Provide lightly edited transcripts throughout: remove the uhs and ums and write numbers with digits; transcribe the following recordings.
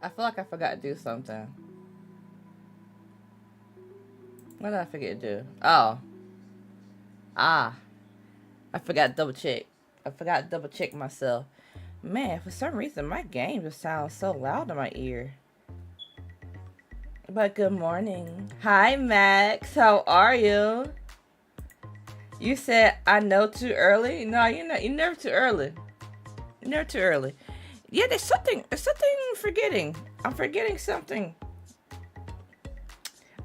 I feel like I forgot to do something. What did I forget to do? Oh. Ah. I forgot to double check. I forgot to double check myself. Man, for some reason, my game just sounds so loud in my ear. But good morning. Hi, Max. How are you? You said I know too early? No, you're not. You're never too early. You're never too early. Yeah, there's something. There's something I'm forgetting. I'm forgetting something.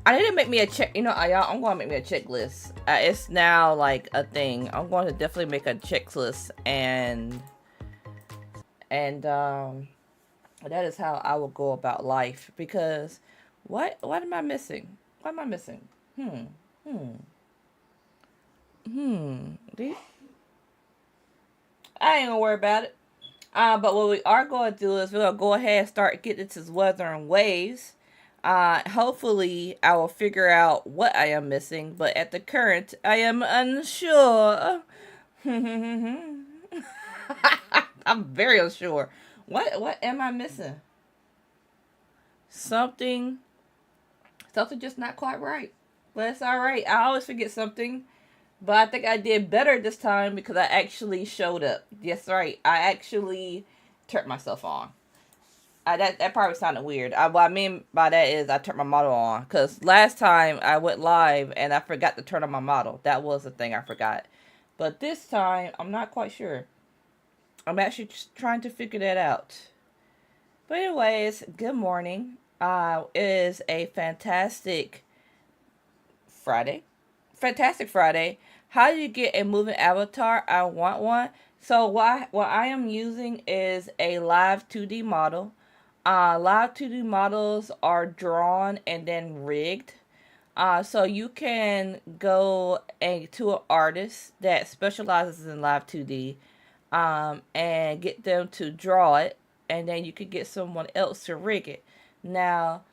I need to make me a check. You know, y'all, I'm going to make me a checklist. It's now like a thing. I'm going to definitely make a checklist, and that is how I will go about life. Because what am I missing? What am I missing? Hmm. Hmm. Hmm. I ain't gonna worry about it. But what we are going to do is we're gonna go ahead and start getting into this weather and waves. Hopefully I will figure out what I am missing, but at the current, I am unsure. I'm very unsure. What am I missing? Something something just not quite right. But it's all right. I always forget something, but I think I did better this time because I actually showed up. Yes, right. I actually turned myself on. That probably sounded weird. What I mean by that is I turned my model on. Because last time I went live and I forgot to turn on my model. That was the thing I forgot. But this time, I'm not quite sure. I'm actually just trying to figure that out. But anyways, good morning. It is a Friday. Fantastic Friday. How do you get a moving avatar? I want one. So what I am using is a live 2D model. Live 2D models are drawn and then rigged. So you can go to an artist that specializes in live 2D, and get them to draw it, and then you could get someone else to rig it. Now,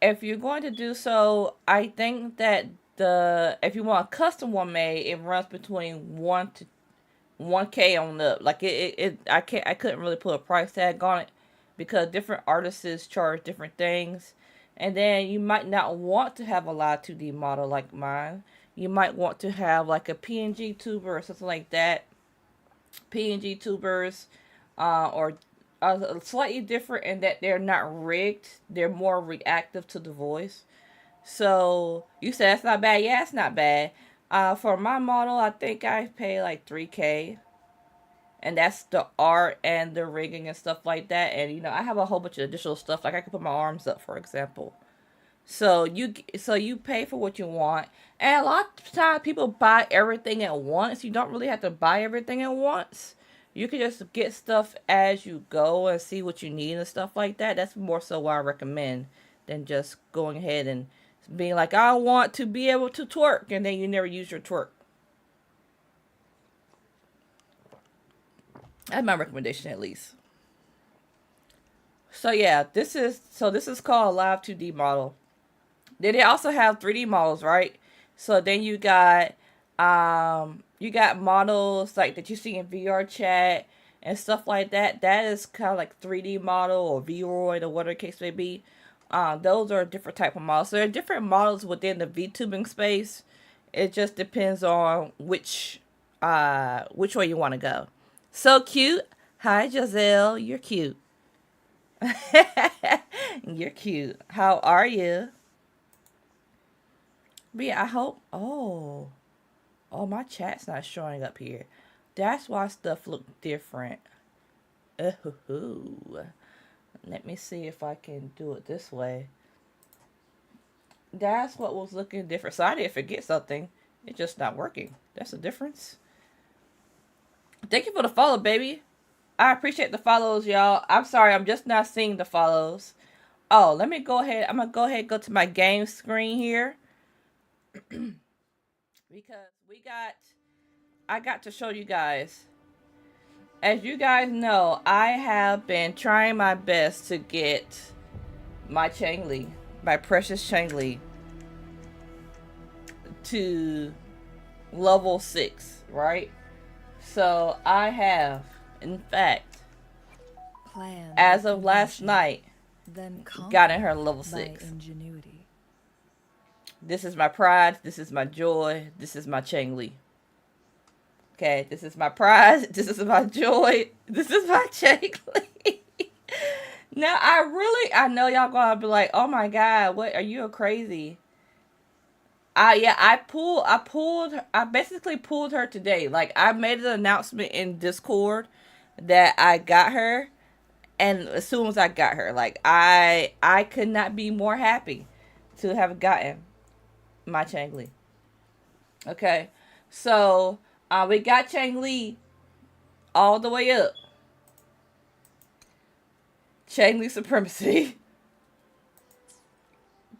if you're going to do so, I think that the if you want a custom one made, it runs between 1K on up. Like I couldn't really put a price tag on it because different artists charge different things. And then you might not want to have a live 2D model like mine. You might want to have like a PNG tuber or something like that. PNG tubers, or slightly different in that they're not rigged. They're more reactive to the voice. So you said that's not bad. Yeah, it's not bad. For my model, I think I pay like 3K, and that's the art and the rigging and stuff like that. And I have a whole bunch of additional stuff. Like I can put my arms up, for example. So you pay for what you want, and a lot of times people buy everything at once. You don't really have to buy everything at once. You can just get stuff as you go and see what you need and stuff like that. That's more so what I recommend than just going ahead and being like, I want to be able to twerk, and then you never use your twerk. That's my recommendation, at least. So yeah, this is called a live 2D model. Then they also have 3D models, right? So then you got models like that you see in VR chat and stuff like that. That is kind of like 3D model or Vroid or whatever the case may be. Those are different type of models. So there are different models within the VTubing space. It just depends on which way you want to go. So cute. Hi, Giselle. You're cute. You're cute. How are you? But yeah, I hope. Oh, my chat's not showing up here. That's why stuff look different. Ooh. Let me see if I can do it this way. That's what was looking different. So I didn't forget something. It's just not working. That's the difference. Thank you for the follow, baby. I appreciate the follows, y'all. I'm sorry, I'm just not seeing the follows. Oh, let me go ahead. I'm gonna go ahead and go to my game screen here because I got to show you guys. As you guys know, I have been trying my best to get my Changli, my precious Changli, to level 6, right? So I have, in fact, Plan as of last night, then gotten her conquered level by 6. ingenuity. This is my pride. This is my joy. This is my CHANGLI. Okay, this is my pride. This is my joy. This is my CHANGLI. Now I know y'all gonna be like, oh my god, what are you crazy? I basically pulled her today. Like I made an announcement in Discord that I got her, and as soon as I got her, like I could not be more happy to have gotten my CHANGLI. Okay, so we got CHANGLI all the way up. CHANGLI supremacy.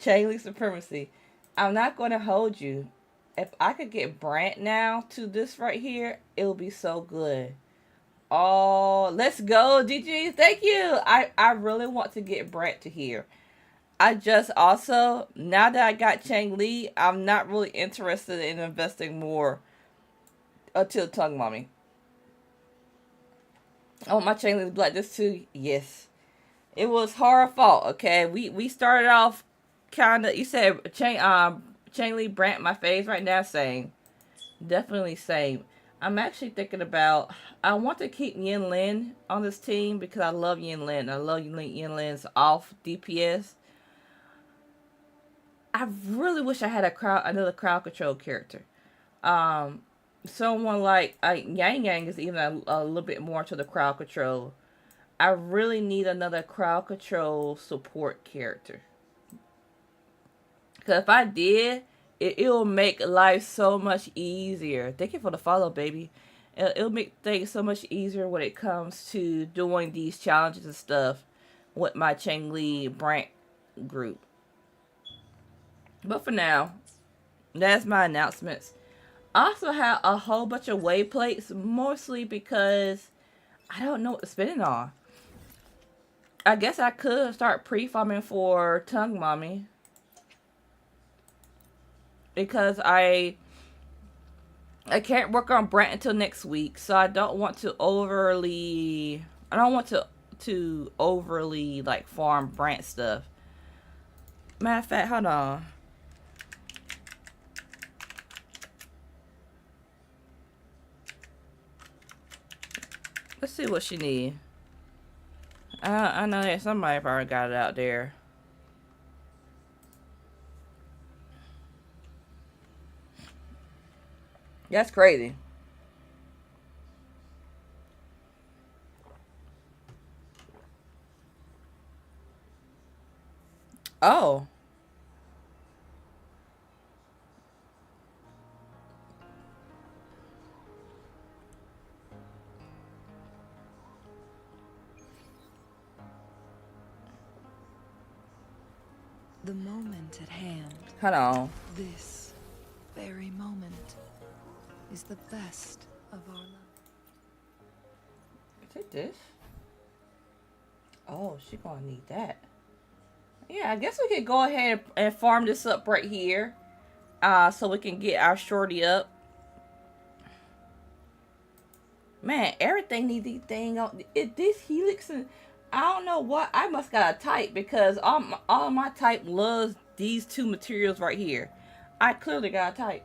CHANGLI supremacy. I'm not going to hold you. If I could get Brant now to this right here, it would be so good. Oh, let's go, DG. Thank you. I really want to get Brant to here. I just also, now that I got CHANGLI, I'm not really interested in investing more until Tongue Mommy. I want my CHANGLI to be like this too. Yes. It was horror fault, okay? We started off kind of, you said CHANGLI, Brant, my face right now, same. Definitely same. I'm actually thinking about, I want to keep Yin Lin on this team because I love Yin Lin. I love Yin Lin's off DPS. I really wish I had another crowd control character. Um, Someone like Yang Yang is even a little bit more to the crowd control. I really need another crowd control support character. Because if I did, it'll make life so much easier. Thank you for the follow, baby. It'll make things so much easier when it comes to doing these challenges and stuff with my CHANGLI Brant group. But for now, that's my announcements. I also have a whole bunch of wayplates, mostly because I don't know what to spend it on. I guess I could start pre-farming for Tongue Mommy because I can't work on Brant until next week, so I don't want to overly. I don't want to overly like farm Brant stuff. Matter of fact, hold on. Let's see what she need. I know that somebody probably got it out there. That's crazy. Oh, The moment at hand, hold on. this very moment, is the best of our love. Is it this? Oh, she gonna need that. Yeah, I guess we could go ahead and farm this up right here. So we can get our shorty up. Man, everything needs these thing on it. This helix and I don't know what I must got a type because all my type loves these two materials right here. I clearly got a type.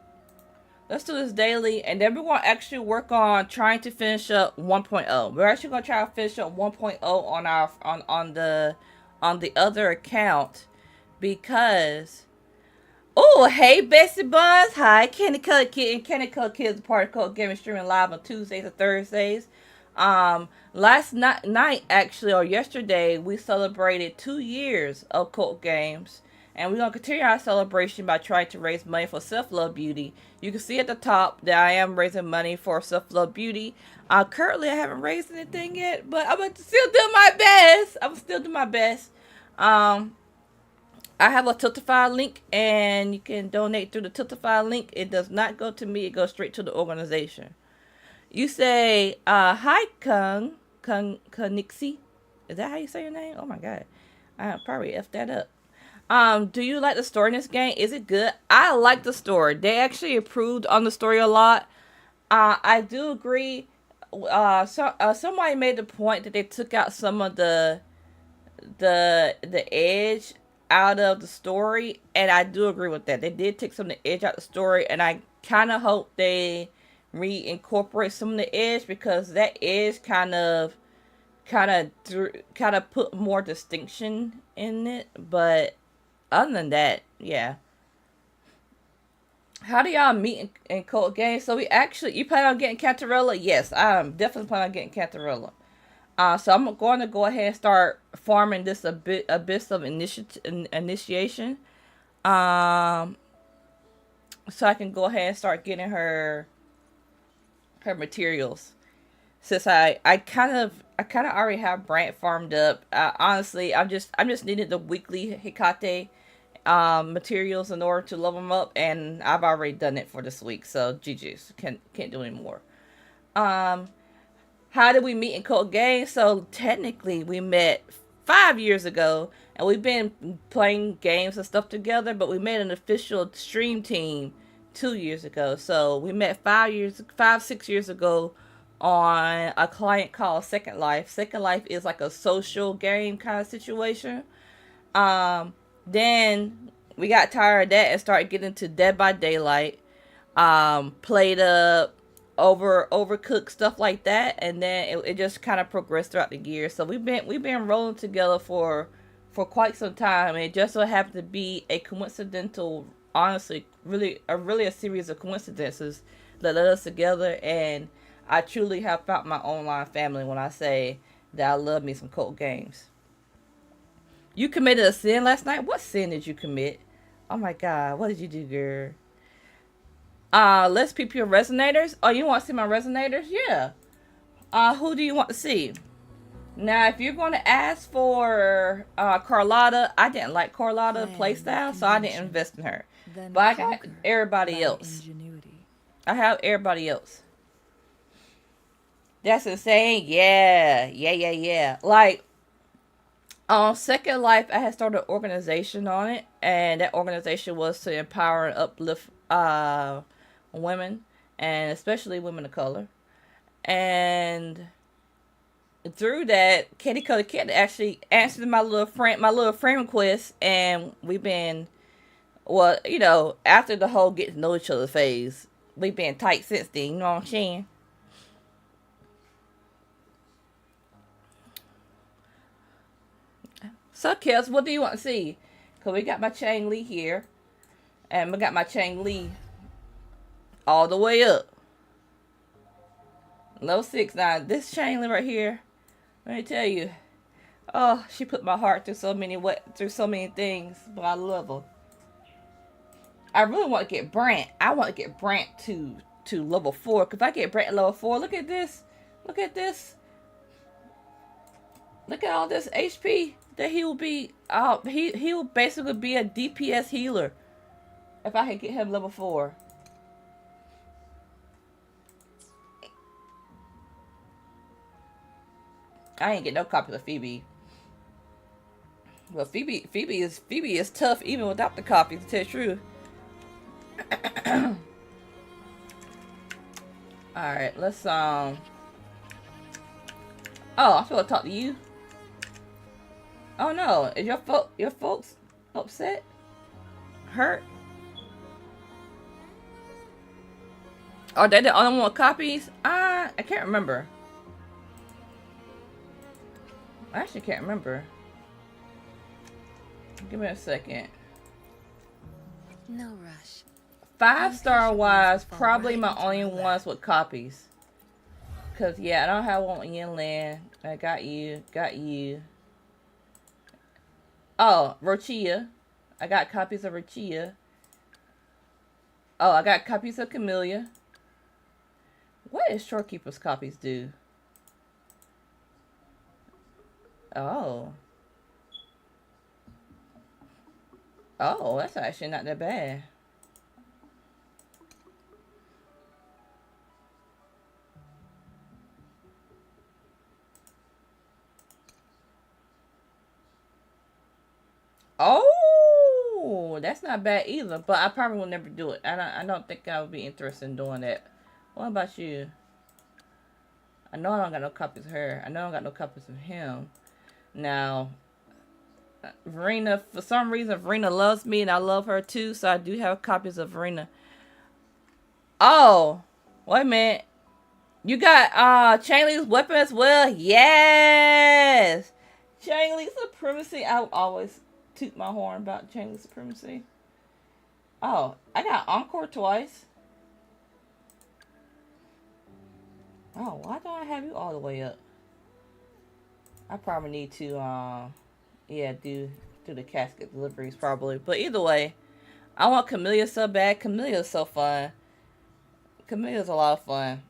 Let's do this daily, and then we're gonna actually work on trying to finish up 1.0. We're actually gonna try to finish up 1.0 on our on the other account because. Oh, hey, Bessie Buns. Hi, Candy Color Kid and Candy Color Kids Party Code Gaming streaming live on Tuesdays and Thursdays. Last night actually, or yesterday, we celebrated 2 years of Cult Games. And we're going to continue our celebration by trying to raise money for self-love beauty. You can see at the top that I am raising money for self-love beauty. Currently, I haven't raised anything yet, but I'm going to still do my best. I'm still do my best. Um, I have a Tiltify link, and you can donate through the Tiltify link. It does not go to me; it goes straight to the organization. You say, "Hi, Kunixi." Is that how you say your name? Oh my god, I probably effed that up. Do you like the story in this game? Is it good? I like the story. They actually improved on the story a lot. I do agree. Somebody made the point that they took out some of the edge out of the story, and I do agree with that. They did take some of the edge out of the story, and I kind of hope they reincorporate some of the edge, because that edge kind of put more distinction in it. But other than that, yeah. How do y'all meet in Cold Games? So we actually, you plan on getting Cantarella? Yes, I'm definitely planning on getting Cantarella. So I'm going to go ahead and start farming this abyss of initiation. Um, so I can go ahead and start getting her materials. Since I kind of already have Brant farmed up. Honestly, I'm just needing the weekly Hikate materials in order to level them up, and I've already done it for this week. So GG's, can't do any more. Um, how did we meet in Code Games? So technically, we met 5 years ago, and we've been playing games and stuff together. But we made an official stream team 2 years ago. So we met 6 years ago on a client called Second Life. Second Life is like a social game kind of situation. Um, then we got tired of that and started getting into Dead by Daylight. Played up overcooked stuff like that, and then it just kind of progressed throughout the years. So we've been rolling together for quite some time, and it just so happened to be a coincidental, honestly, really a series of coincidences that led us together. And I truly have found my online family when I say that I love me some cold games. You committed a sin last night. What sin did you commit? Oh my god, what did you do, girl? Let's peep your resonators. Oh, you want to see my resonators? Yeah. Who do you want to see? Now, if you're going to ask for Carlotta, I didn't like Carlotta playstyle, so I didn't invest in her. But I got everybody else. I have everybody else. That's insane. Yeah, yeah, yeah, yeah. Like on Second Life, I had started an organization on it, and that organization was to empower and uplift women, and especially women of color. And through that, Kitty Colored Kid actually answered my little friend request, and we've been, well, after the whole get to know each other phase, we've been tight since then. You know what I'm saying? So, Kels, what do you want to see? Cause we got my CHANGLI here, and we got my CHANGLI all the way up, level 6. Now this CHANGLI right here, let me tell you, oh, she put my heart through so many things, but I love her. I really want to get Brant. I want to get Brant to level 4. Cause if I get Brant at level 4, look at this. Look at this. Look at all this HP that he will be. He will basically be a DPS healer if I can get him level 4. I ain't get no copy of Phoebe. Well, Phoebe is tough even without the copy, to tell the truth. All right, let's Oh, I'm supposed to talk to you. Oh no, is your folks upset? Hurt? Are they the only one with copies? I can't remember. I actually can't remember. Give me a second. No rush. 5-star wise, probably my only ones with copies. Cause yeah, I don't have one with Yinland. I got you. Oh, Rochia. I got copies of Rochia. Oh, I got copies of Camellia. What is Shorekeeper's copies do? Oh. Oh, that's actually not that bad. Oh, that's not bad either. But I probably will never do it. I don't think I would be interested in doing that. What about you? I know I don't got no copies of her. I know I don't got no copies of him. Now, Verena, for some reason, Verena loves me and I love her too, so I do have copies of Verena. Oh, wait a minute. You got Changli's weapon as well? Yes! Changli Supremacy. I will always toot my horn about Changli Supremacy. Oh, I got Encore twice. Oh, why don't I have you all the way up? I probably need to yeah, do the casket deliveries probably. But either way, I want Camellia so bad. Camellia's so fun. Camellia's a lot of fun.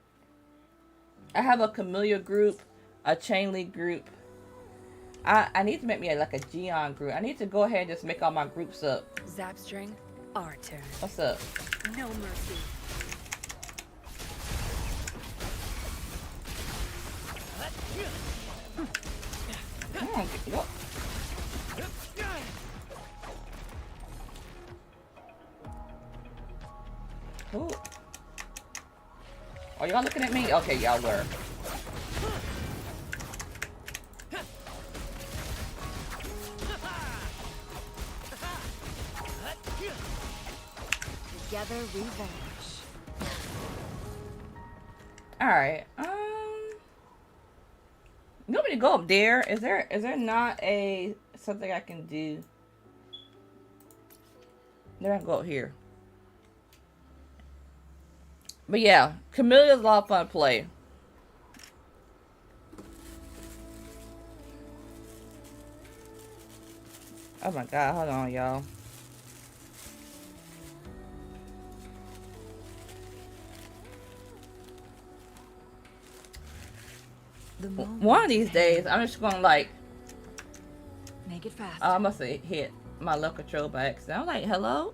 I have a Camellia group, a Chainly group. I need to make me like a Geon group. I need to go ahead and just make all my groups up. Zapstring, our turn. What's up? No mercy. Come on, go. Ooh. Are y'all looking at me? Okay, y'all were. Together we vanish. Alright. You want me to go up there? Is there not a something I can do? Then I can go up here. But yeah, Camellia's a lot of fun to play. Oh my god, hold on, y'all. One of these days, I'm just gonna like make it fast. I must have hit my left control by accident. I was like, hello?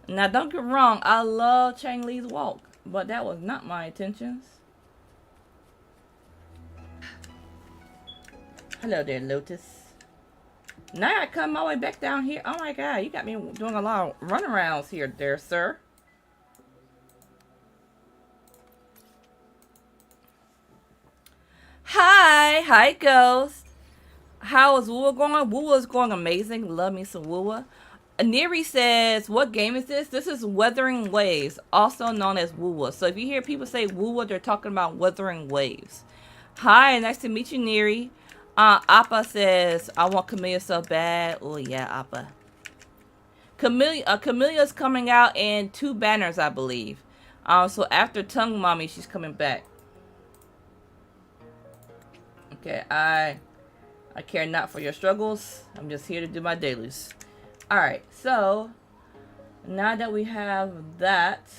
Now don't get me wrong, I love Changli's walk, but that was not my intentions. Hello there, Lotus. Now I come my way back down here. Oh my god, you got me doing a lot of runarounds here, there, sir. Hi, Ghost. How is Woowa going? Woowa is going amazing. Love me some Woowa. Neri says, what game is this? This is Wuthering Waves, also known as Woowa. So if you hear people say Woowa, they're talking about Wuthering Waves. Hi, nice to meet you, Neri. Appa says, I want Camellia so bad. Oh, yeah, Appa. Camellia's coming out in 2 banners, I believe. So after Tongue Mommy, she's coming back. Okay, I care not for your struggles. I'm just here to do my dailies. Alright, so now that we have that,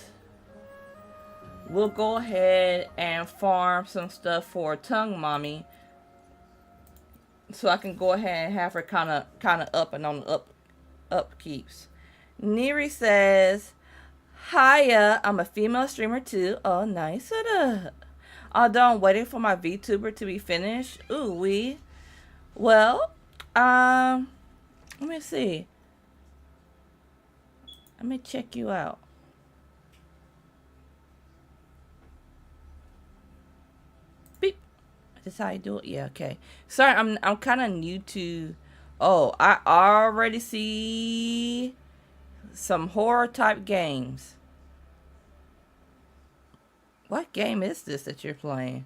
we'll go ahead and farm some stuff for Tongue Mommy. So I can go ahead and have her kind of up and on the upkeeps. Neri says, hiya, I'm a female streamer too. Oh, nice. Although I'm waiting for my VTuber to be finished. Ooh, wee. Well, let me see. Let me check you out. Beep. Is this how you do it? Yeah, okay. Sorry, I'm kind of new to... Oh, I already see some horror type games. What game is this that you're playing?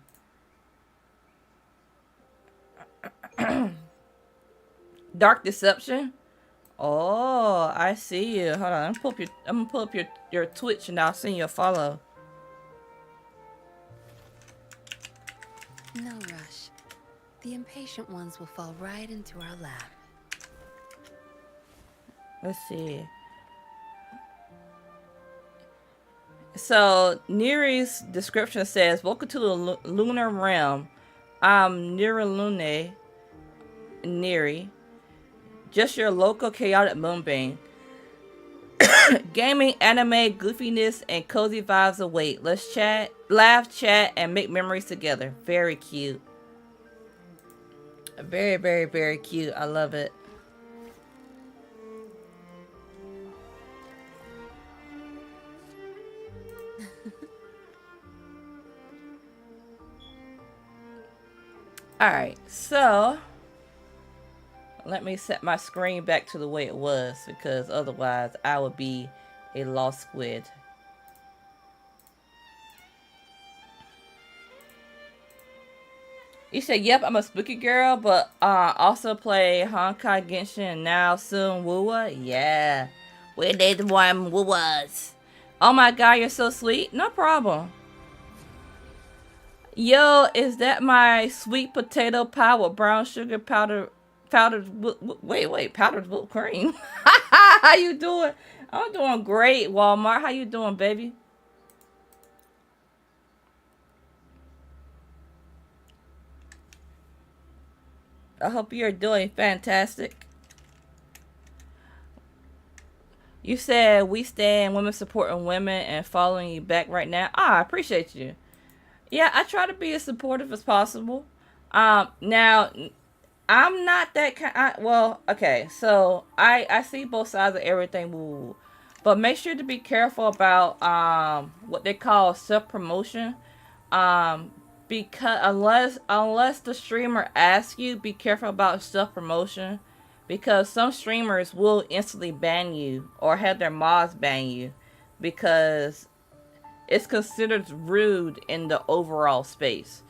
Dark Deception? Oh, I see you. Hold on, I'm gonna pull up your Twitch and I'll send you a follow. No rush. The impatient ones will fall right into our lap. Let's see. So, Neri's description says, welcome to the lunar realm. I'm Neri, just your local chaotic moonbeam. Gaming, anime, goofiness, and cozy vibes await. Let's chat, laugh, chat, and make memories together. Very cute. Very, very, very cute. I love it. Alright, so Let me set my screen back to the way it was because otherwise I would be a lost squid. You said, yep, I'm a spooky girl, but also play Honkai Genshin and now soon Woowa. Yeah. We need one Woowas. Oh my god, you're so sweet. No problem. Yo, is that my sweet potato pie with brown sugar powdered whipped cream? How you doing? I'm doing great, Walmart. How you doing, baby? I hope you're doing fantastic. You said we stand women supporting women and following you back right now. Ah, I appreciate you. Yeah, I try to be as supportive as possible. Now I'm not that kind. Well, okay, so I see both sides of everything, woo, but make sure to be careful about what they call self promotion. Um, because unless the streamer asks you, be careful about self promotion, because some streamers will instantly ban you or have their mods ban you because it's considered rude in the overall space.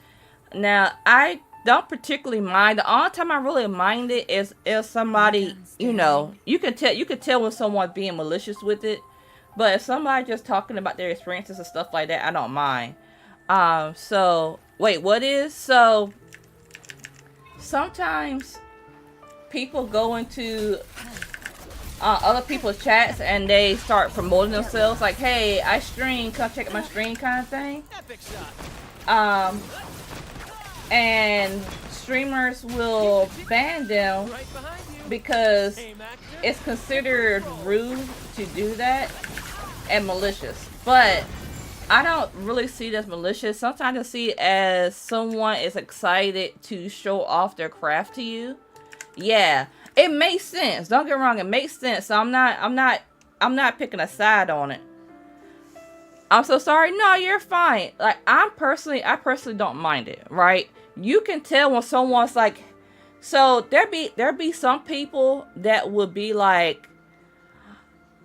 Now, I don't particularly mind. The only time I really mind it is if somebody, you can tell when someone's being malicious with it. But if somebody just talking about their experiences and stuff like that, I don't mind. So wait, what is so? Sometimes people go into other people's chats and they start promoting themselves, like, "Hey, I stream, come check out my stream," kind of thing. Um, and streamers will ban them because it's considered rude to do that and malicious. But I don't really see it as malicious. Sometimes I see it as someone is excited to show off their craft to you. Yeah, it makes sense. Don't get me wrong, it makes sense. So I'm not picking a side on it. I'm so sorry. No, you're fine. Like I personally don't mind it, right? You can tell when someone's like, so there be some people that would be like,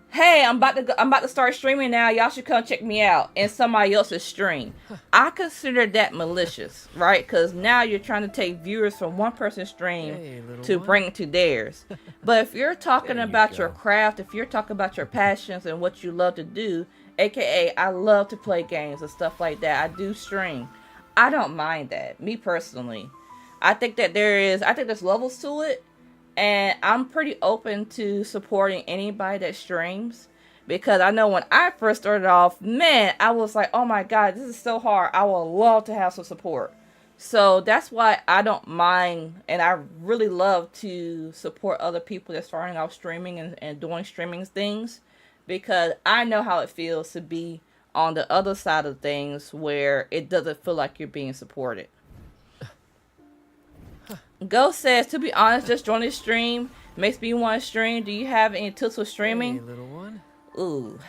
"Hey, I'm about to start streaming now. Y'all should come check me out." In somebody else's stream, I consider that malicious, right? Because now you're trying to take viewers from one person's stream to bring it to theirs. But if you're talking about your craft, if you're talking about your passions and what you love to do, aka I love to play games and stuff like that, I do stream, I don't mind that. Me personally, I think there's levels to it, and I'm pretty open to supporting anybody that streams, because I know when I first started off, man, I was like, "Oh my god, this is so hard. I would love to have some support." So that's why I don't mind, and I really love to support other people that's starting off streaming and doing streaming things, because I know how it feels to be on the other side of things where it doesn't feel like you're being supported. Ghost says, to be honest, just joining the stream makes me want to stream. Do you have any tips for streaming? Hey, little one. Ooh.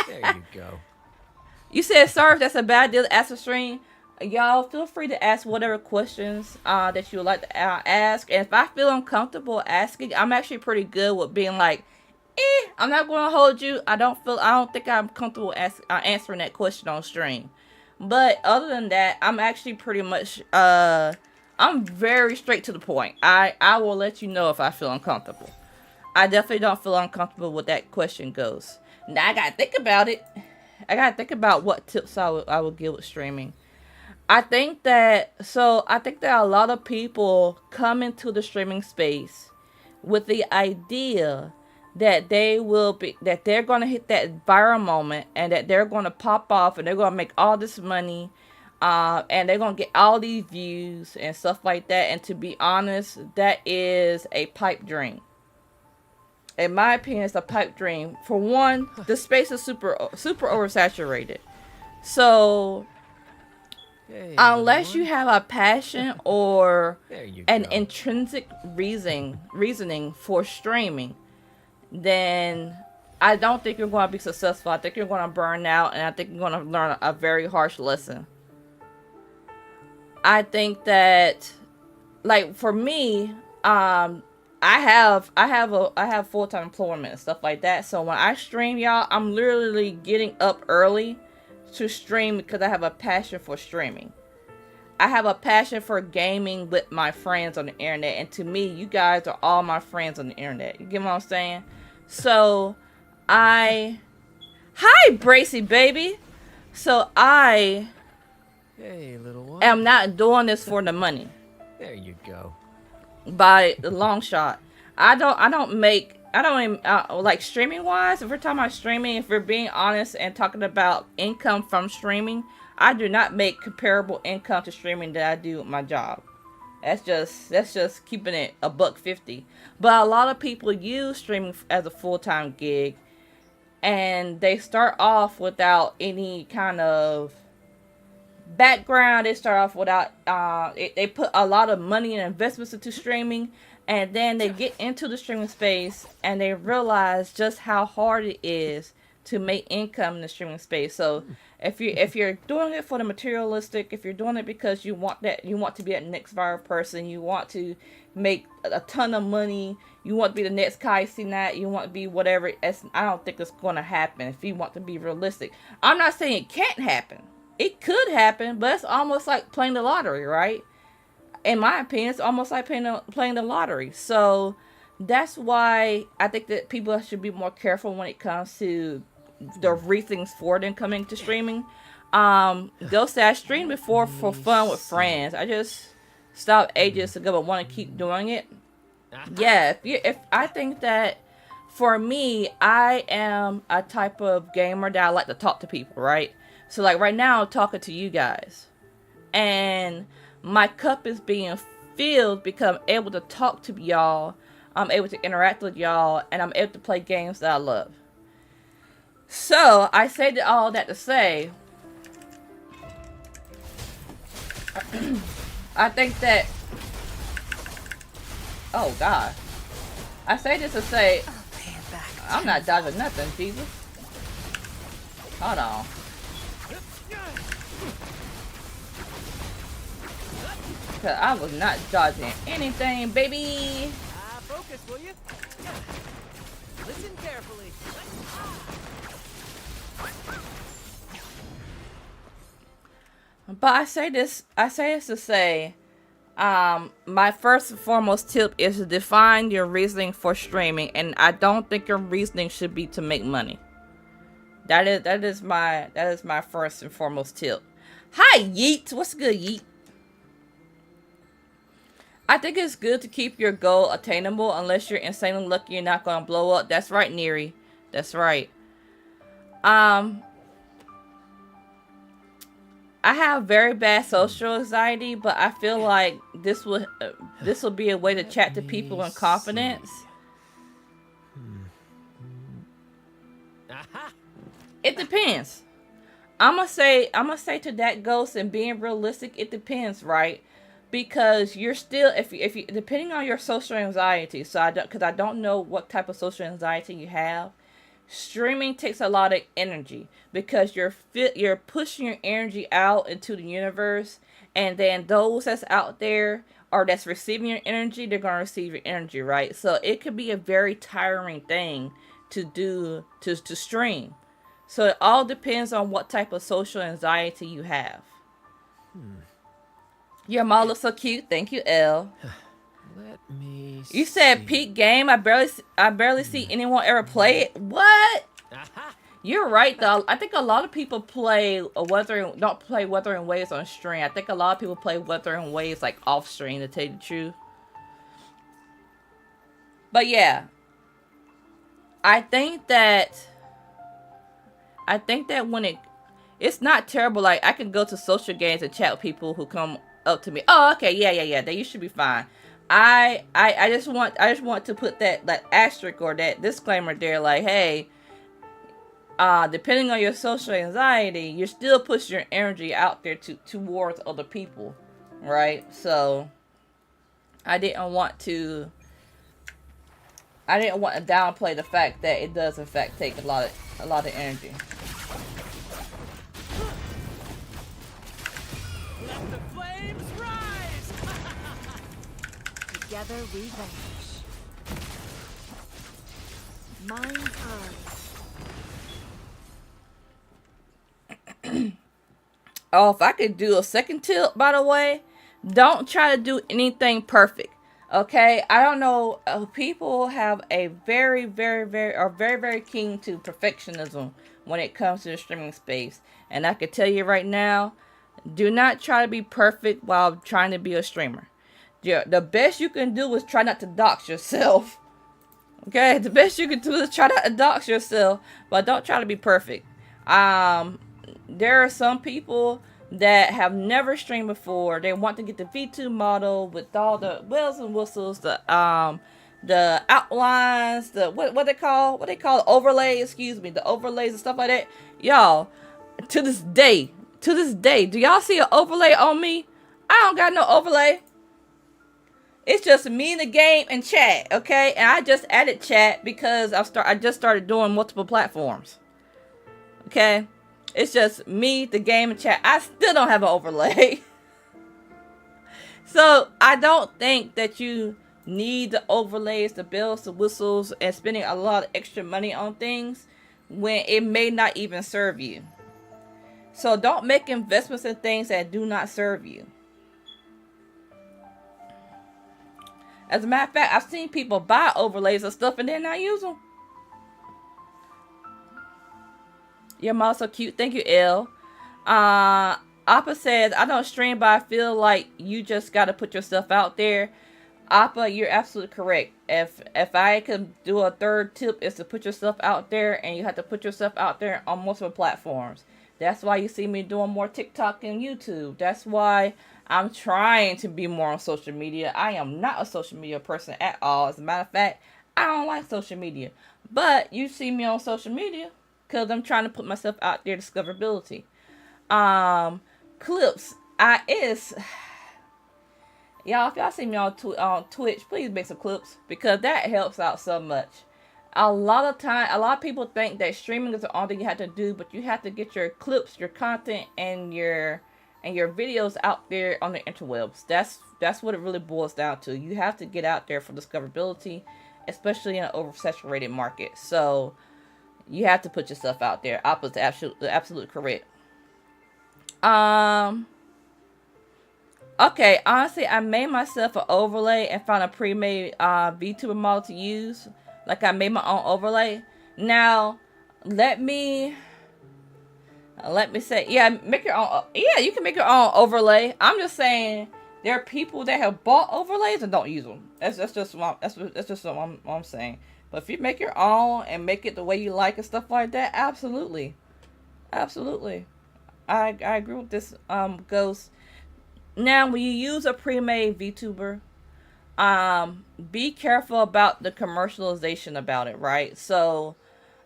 There you go. You said, sorry if that's a bad deal to ask for stream. Y'all, feel free to ask whatever questions that you would like to ask. And if I feel uncomfortable asking, I'm actually pretty good with being like, I'm not going to hold you. I don't think I'm comfortable answering that question on stream. But other than that, I'm actually pretty much, I'm very straight to the point. I will let you know if I feel uncomfortable. I definitely don't feel uncomfortable with that question goes. Now I gotta think about it. I gotta think about what tips I would give with streaming. I think that a lot of people come into the streaming space with the idea that they're gonna hit that viral moment and that they're gonna pop off and they're gonna make all this money, and they're gonna get all these views and stuff like that. And to be honest, that is a pipe dream. In my opinion, it's a pipe dream. For one, the space is super oversaturated. So Hey, unless you have a passion or there you an go. intrinsic reasoning for streaming, then I don't think you're going to be successful. I think you're going to burn out, and I think you're going to learn a very harsh lesson. I think that, like, for me, um I have full-time employment and stuff like that. So when I stream, y'all, I'm literally getting up early to stream because I have a passion for streaming. I have a passion for gaming with my friends on the internet, and to me, you guys are all my friends on the internet. You get what I'm saying? So I Hi Bracy baby. So I Hey, little one. am not doing this for the money. There you go. By the long shot. I don't even like streaming wise. If we're talking about streaming, if we're being honest and talking about income from streaming, I do not make comparable income to streaming that I do with my job. That's just keeping it a buck 50. But a lot of people use streaming as a full-time gig, and they start off without any kind of background. They start off without they put a lot of money and investments into streaming, and then they get into the streaming space and they realize just how hard it is to make income in the streaming space. So if you're doing it for the materialistic, if you're doing it because you want to be that next viral person, you want to make a ton of money, you want to be the next Kai Cenat, you want to be whatever, I don't think it's going to happen. If you want to be realistic, I'm not saying it can't happen. It could happen, but it's almost like playing the lottery, right? In my opinion, it's almost like playing the lottery. So that's why I think that people should be more careful when it comes to the reasons for them coming to streaming. They'll say I streamed before for fun with friends. I just stopped ages ago, but want to keep doing it. Yeah, if I think that for me, I am a type of gamer that I like to talk to people, right? So like right now, I'm talking to you guys, and my cup is being filled because I'm able to talk to y'all, I'm able to interact with y'all, and I'm able to play games that I love. So I say all that to say, I think that, oh God, I say this to say, I'll pay it back. I'm not dodging nothing, Jesus. Hold on. Cause I was not dodging anything, baby. Focus, will you? Listen carefully. But I say this to say, my first and foremost tip is to define your reasoning for streaming, and I don't think your reasoning should be to make money. That is my first and foremost tip. Hi Yeet, what's good, Yeet? I think it's good to keep your goal attainable. Unless you're insanely lucky, you're not gonna blow up. That's right, Neri. That's right. I have very bad social anxiety, but I feel like this will be a way to chat to people in confidence. It depends. I'm gonna say to that ghost, and being realistic, it depends, right? Because you're still, if you depending on your social anxiety. So because I don't know what type of social anxiety you have. Streaming takes a lot of energy because you're pushing your energy out into the universe, and then those that's out there or that's receiving your energy, they're gonna receive your energy, right? So it could be a very tiring thing to do to stream. So it all depends on what type of social anxiety you have. Your mom looks so cute. Thank you, Elle. Let me You said peak game. I barely see anyone ever play it. What? You're right though. I think a lot of people play don't play Wuthering Waves on stream. I think a lot of people play Wuthering Waves like off stream, to tell you the truth. But yeah, I think that when it's not terrible. Like I can go to social games and chat with people who come up to me. Oh, okay, yeah. Then you should be fine. I just want to put that asterisk or that disclaimer there, like, hey, depending on your social anxiety, you're still pushing your energy out there towards other people, right? So I didn't want to downplay the fact that it does in fact take a lot of energy. Let the flames rise! Together we vanquish. Mind's eye. Oh, if I could do a second tip, by the way, don't try to do anything perfect. Okay, I don't know. People have a very keen to perfectionism when it comes to the streaming space, and I can tell you right now, do not try to be perfect while trying to be a streamer. The best you can do is try not to dox yourself. Okay, the best you can do is try not to dox yourself, but don't try to be perfect. Um, there are some people that have never streamed before. They want to get the V2 model with all the bells and whistles, the outlines, the what they call overlays, excuse me, the overlays and stuff like that. Y'all, to this day, do y'all see an overlay on me? I don't got no overlay. It's just me in the game and chat, okay? And I just added chat because I just started doing multiple platforms. Okay? It's just me, the game, and chat. I still don't have an overlay. So I don't think that you need the overlays, the bells, the whistles, and spending a lot of extra money on things when it may not even serve you. So don't make investments in things that do not serve you. As a matter of fact, I've seen people buy overlays and stuff and then not use them. Your mom's so cute. Thank you, L. Appa says, I don't stream, but I feel like you just got to put yourself out there. Appa, you're absolutely correct. If I could do a third tip, is to put yourself out there, and you have to put yourself out there on multiple platforms. That's why you see me doing more TikTok and YouTube. That's why I'm trying to be more on social media. I am not a social media person at all. As a matter of fact, I don't like social media. But you see me on social media because I'm trying to put myself out there, discoverability. Clips. Y'all, if y'all see me on Twitch, please make some clips because that helps out so much. A lot of people think that streaming is the only thing you have to do, but you have to get your clips, your content, and your videos out there on the interwebs. That's what it really boils down to. You have to get out there for discoverability, especially in an oversaturated market. So you have to put yourself out there. Appa's absolutely correct. Okay, honestly, I made myself an overlay and found a pre-made VTuber model to use. Like, I made my own overlay. Now, let me say, yeah, make your own. Yeah, you can make your own overlay. I'm just saying, there are people that have bought overlays and don't use them. That's just what I'm saying. But if you make your own and make it the way you like and stuff like that, absolutely. I agree with this Ghost. Now, when you use a pre-made VTuber, be careful about the commercialization about it, right? So,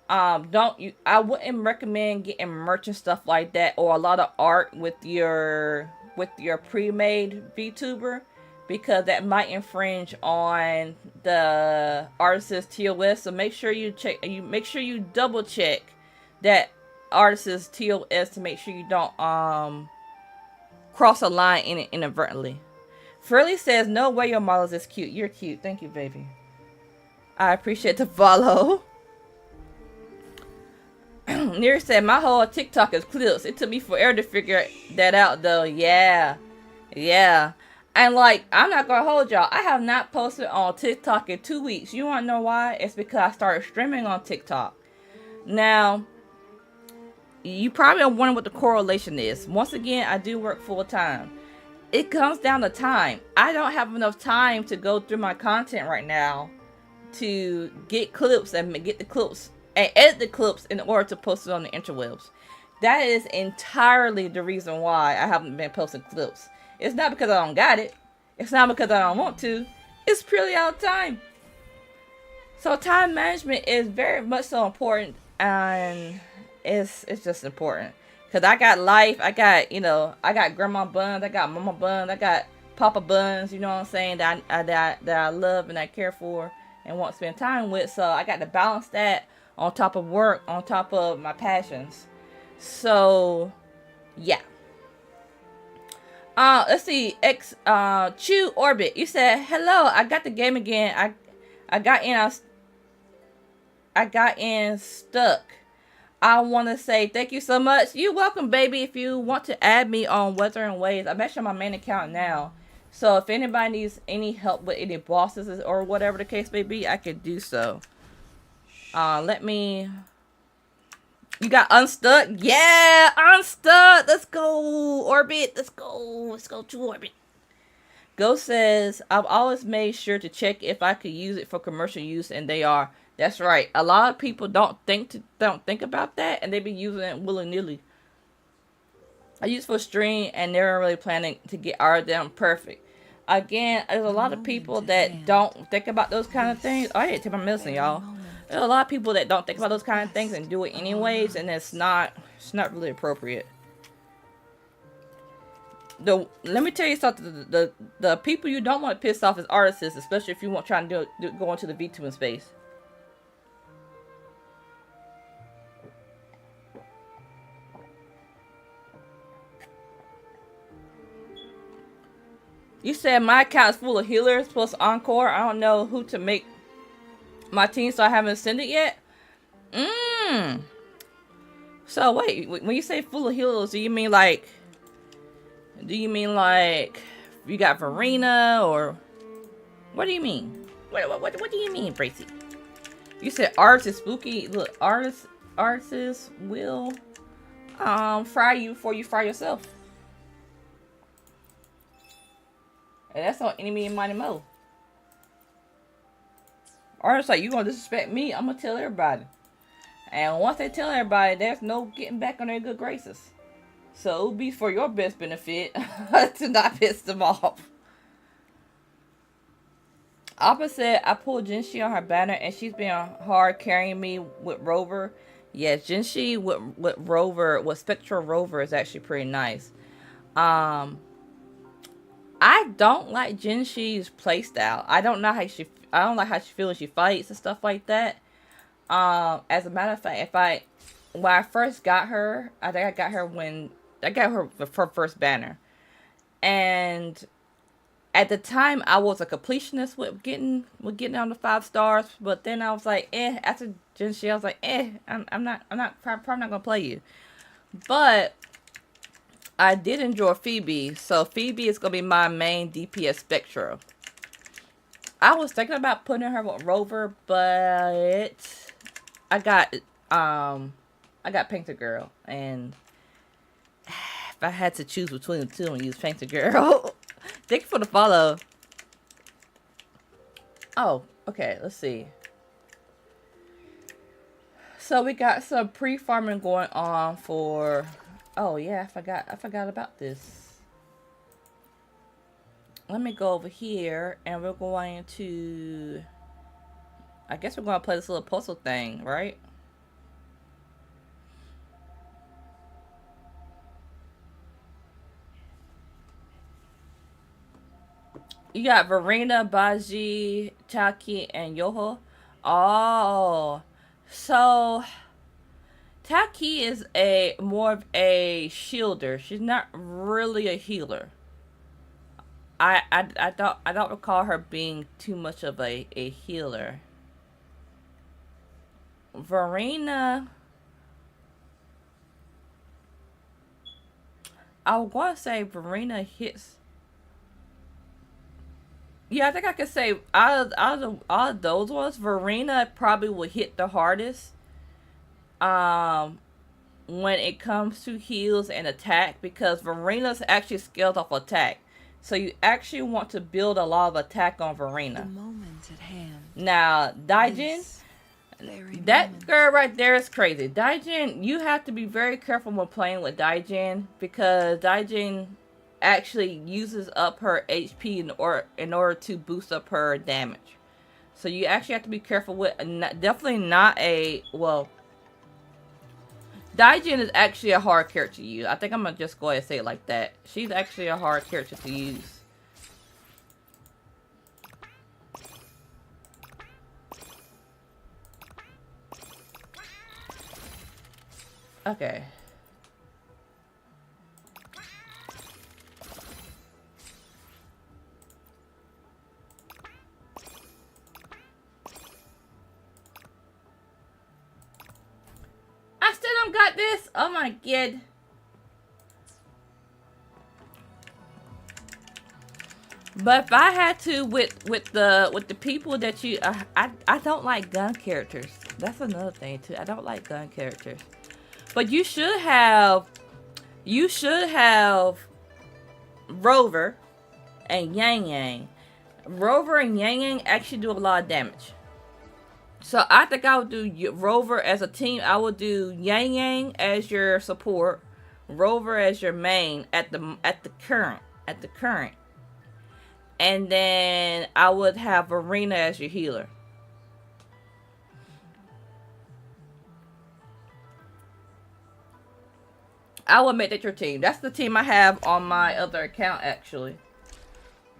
I wouldn't recommend getting merch and stuff like that, or a lot of art with your pre-made VTuber, because that might infringe on the artist's TOS. So make sure you double check that artist's TOS to make sure you don't cross a line in it inadvertently. Furley says, no way your models is cute. You're cute. Thank you, baby. I appreciate the follow. Near said, my whole TikTok is clips. It took me forever to figure that out, though. Yeah. And, like, I'm not going to hold y'all. I have not posted on TikTok in 2 weeks. You want to know why? It's because I started streaming on TikTok. Now, you probably are wondering what the correlation is. Once again, I do work full time. It comes down to time. I don't have enough time to go through my content right now to get clips and get the clips and edit the clips in order to post it on the interwebs. That is entirely the reason why I haven't been posting clips. It's not because I don't got it. It's not because I don't want to. It's purely out of time. So time management is very much so important, and it's just important. Cause I got life, I got grandma buns, I got mama buns, I got papa buns, you know what I'm saying, that I love and I care for and want to spend time with. So I got to balance that on top of work, on top of my passions. So, yeah. Let's see. Chew Orbit. You said hello. I got the game again. I got in. I got in stuck. I want to say thank you so much. You're welcome, baby. If you want to add me on Wuthering Waves, I'm actually on my main account now. So if anybody needs any help with any bosses or whatever the case may be, I could do so. Let me. You got unstuck? Yeah, unstuck. Let's go, Orbit. Let's go. Let's go to Orbit. Ghost says, I've always made sure to check if I could use it for commercial use, and they are. That's right. A lot of people don't think about that, and they be using it willy-nilly. I use for stream, and they're really planning to get our them perfect. Again, there's a lot of people that don't think about those kind of things. Oh, I hate to take my medicine, y'all. There's a lot of people that don't think about those kind of things and do it anyways, and it's not really appropriate. Let me tell you something. The people you don't want to piss off is artists, especially if you want trying to go into the VTubing space. You said my account is full of healers plus encore. I don't know who to make my team, so I haven't sent it yet. So wait, when you say full of healers, do you mean like you got Verena, or what do you mean? What do you mean, Bracy? You said artists is spooky. Look, artists will fry you before you fry yourself. And that's on Enemy and Mighty Mo. Artists like, you gonna disrespect me, I'm gonna tell everybody. And once they tell everybody, there's no getting back on their good graces. So it'll be for your best benefit to not piss them off. Opposite, I pulled Jinshi on her banner, and she's been hard carrying me with Rover. Yeah, Jinshi with Rover, with Spectral Rover is actually pretty nice. I don't like Jinshi's playstyle. I don't like how she feels when she fights and stuff like that. As a matter of fact, when I first got her, I think I got her for her first banner, and at the time I was a completionist with getting on the 5 stars. But then I was like, after Jinshi, I was like, I'm probably not gonna play you. But I did enjoy Phoebe, so Phoebe is gonna be my main DPS Spectral. I was thinking about putting her with Rover, but I got Painter Girl, and if I had to choose between the two, I'm gonna use Painter Girl. Thank you for the follow. Oh, okay, let's see. So we got some pre-farming going on for. Oh yeah, I forgot about this. Let me go over here, and we're going to. I guess we're going to play this little puzzle thing, right? You got Verena, Baji, Taki, and Yoho. Oh, so Taki is more of a shielder. She's not really a healer. I don't recall her being too much of a healer. Verena, I was going to say Verena hits. Yeah, I think I could say out of those ones, Verena probably will hit the hardest. When it comes to heals and attack, because Verena's actually scaled off attack. So you actually want to build a lot of attack on Verena. The moment at hand. Now, Daijin, that girl right there is crazy. Daijin, you have to be very careful when playing with Daijin, because Daijin actually uses up her HP in order to boost up her damage. So you actually have to be careful with. Definitely not a well. Daijin is actually a hard character to use. I think I'm gonna just go ahead and say it like that. She's actually a hard character to use. Okay. on, kid. But if I had to with the people that you I don't like gun characters. That's another thing too. I don't like gun characters. But you should have Rover and Yang Yang. Rover and Yang Yang actually do a lot of damage. So I think I would do Rover as a team. I would do Yang Yang as your support, Rover as your main at the current. And then I would have Arena as your healer. I would make that your team. That's the team I have on my other account actually.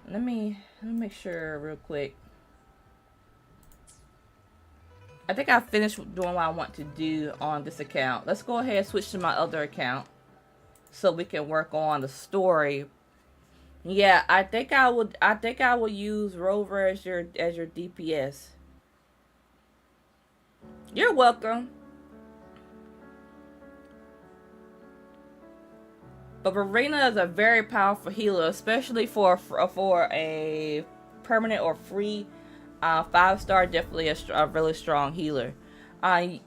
Let me make sure real quick. I think I finished doing what I want to do on this account. Let's go ahead and switch to my other account so we can work on the story. Yeah, I think I would use Rover as your DPS. You're welcome. But Verena is a very powerful healer, especially for a permanent or free 5-star. Definitely a really strong healer.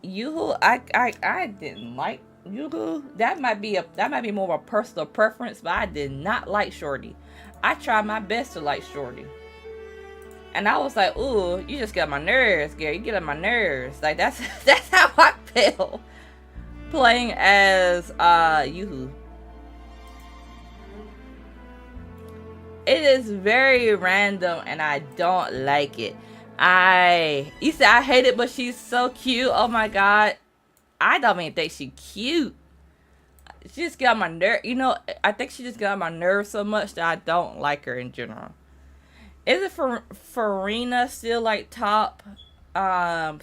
Yoo-hoo, I didn't like Yoo-hoo. That might be more of a personal preference, but I did not like Shorty. I tried my best to like Shorty, and I was like, "Ooh, you just get on my nerves, Gary. You get on my nerves." Like that's how I felt playing as Yoo-hoo. It is very random, and I don't like it. You said I hate it, but she's so cute. Oh my god, I don't even think she's cute. She just got on my nerve. You know, I think she just got on my nerves so much that I don't like her in general. Is it for Verena still like top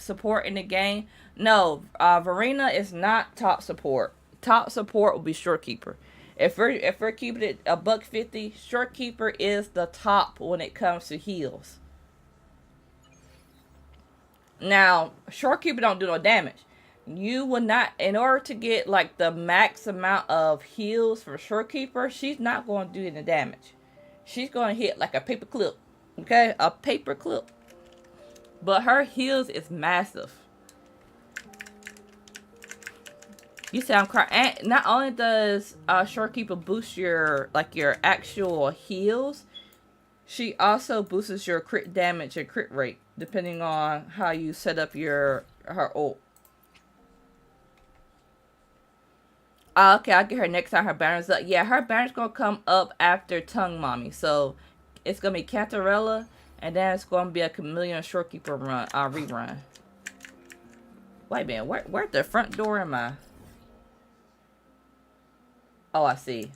support in the game? No, Verena is not top support. Top support will be Shorekeeper. If we're keeping it a $150, Shorekeeper is the top when it comes to heals. Now, Shorekeeper don't do no damage. You would not, in order to get like the max amount of heals for Shorekeeper, she's not going to do any damage. She's going to hit like a paper clip. Okay, a paper clip. But her heals is massive. You sound crying. And not only does Shorekeeper boost your actual heals, she also boosts your crit damage and crit rate depending on how you set up her ult. Okay, I'll get her next time her banner's up. Yeah, her banner's gonna come up after Tongue Mommy. So it's gonna be Cantarella, and then it's gonna be a Chameleon Shorekeeper rerun. Wait a minute, where the front door am I? Oh, I see.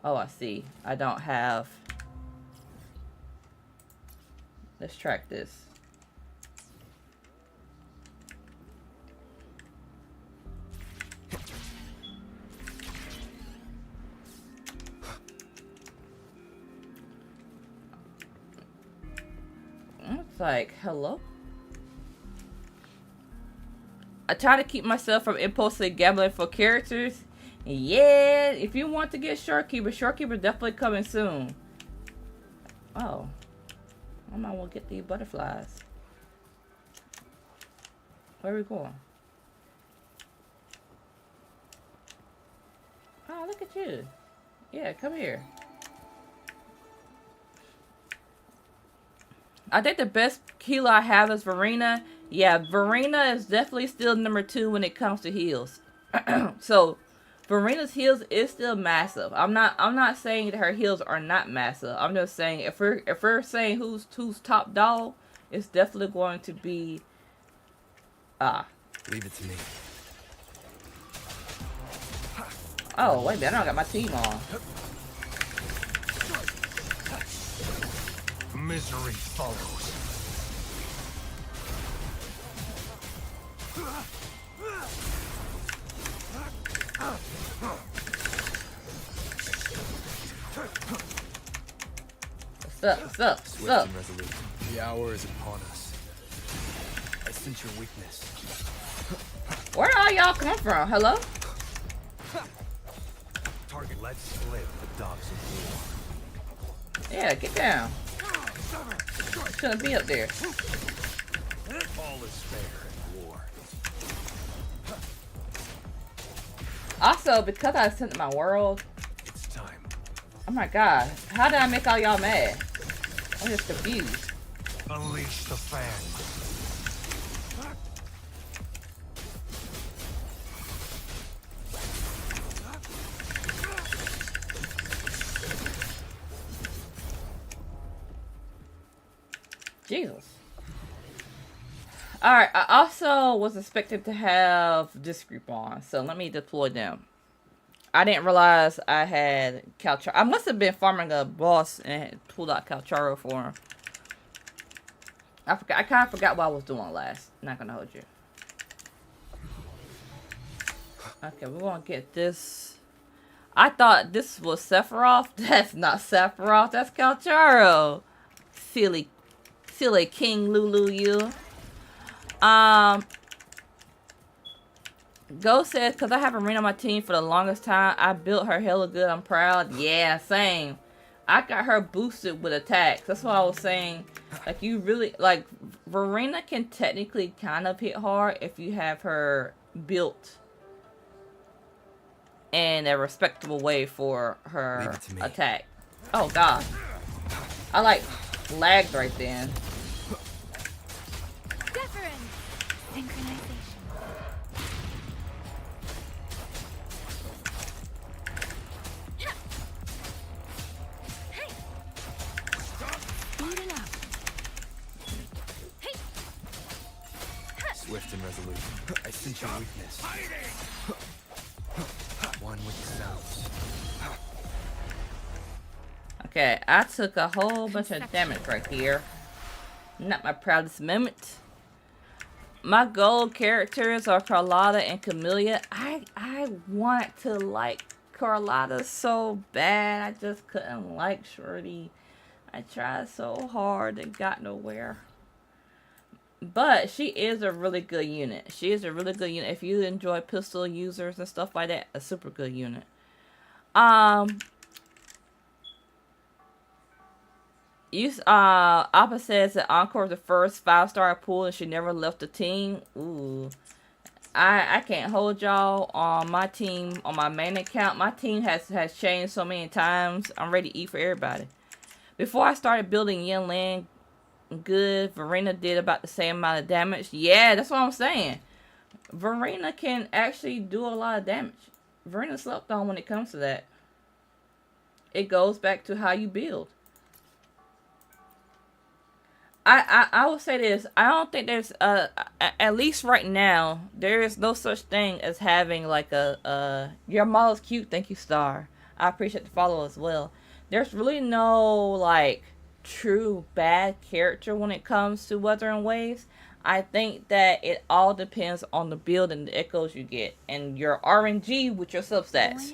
Oh, I see. I don't have... Let's track this. It's like, hello? I try to keep myself from impulsively gambling for characters. Yeah, if you want to get Shorekeeper definitely coming soon. Oh. I might well get these butterflies. Where are we going? Oh, look at you. Yeah, come here. I think the best healer I have is Verena. Yeah, Verena is definitely still number 2 when it comes to heals. So, Verena's heals is still massive. I'm not saying that her heals are not massive. I'm just saying if we're saying who's top dog, it's definitely going to be Leave it to me. Oh, wait a minute, I don't got my team on. Misery follows. What's up? Swift and resolute. The hour is upon us. I sense your weakness. Where all y'all come from? Hello? Target, let's slip the dogs of war. Yeah, get down. Shouldn't be up there. All is fair in war. Also, because I sent my world. It's time. Oh my god. How did I make all y'all mad? I'm just confused. Unleash the fan. Jesus. Alright, I also was expected to have this group on, so let me deploy them. I didn't realize I had Calcharo. I must have been farming a boss and pulled out Calcharo for him. I forgot. I kind of forgot what I was doing last. Not gonna hold you. Okay, we're gonna get this. I thought this was Sephiroth. That's not Sephiroth. That's Calcharo. Silly King Lulu, you. Ghost says, because I have Arena on my team for the longest time, I built her hella good. I'm proud. Yeah, same. I got her boosted with attacks. That's what I was saying. Like, you really, like, Verena can technically kind of hit hard if you have her built in a respectable way for her attack. Oh, God. I, like, lagged right then. Swift and resolute. I sense your weakness. One with the sounds. Okay, I took a whole bunch of damage right here. Not my proudest moment. My gold characters are Carlotta and Camellia. I want to like Carlotta so bad. I just couldn't like Shorty. I tried so hard and got nowhere. But she is a really good unit. She is a really good unit. If you enjoy pistol users and stuff like that, a super good unit. Appa says that Encore is the first 5-star pool and she never left the team. Ooh. I can't hold y'all on my team, on my main account. My team has changed so many times. I'm ready to eat for everybody. Before I started building Yin Lan good, Verena did about the same amount of damage. Yeah, that's what I'm saying. Verena can actually do a lot of damage. Verena slept on when it comes to that. It goes back to how you build. I will say this. I don't think there's at least right now there is no such thing as having like your model's cute. Thank you, Star. I appreciate the follow as well. There's really no like true bad character when it comes to Wuthering Waves. I think that it all depends on the build and the echoes you get and your RNG with your substats.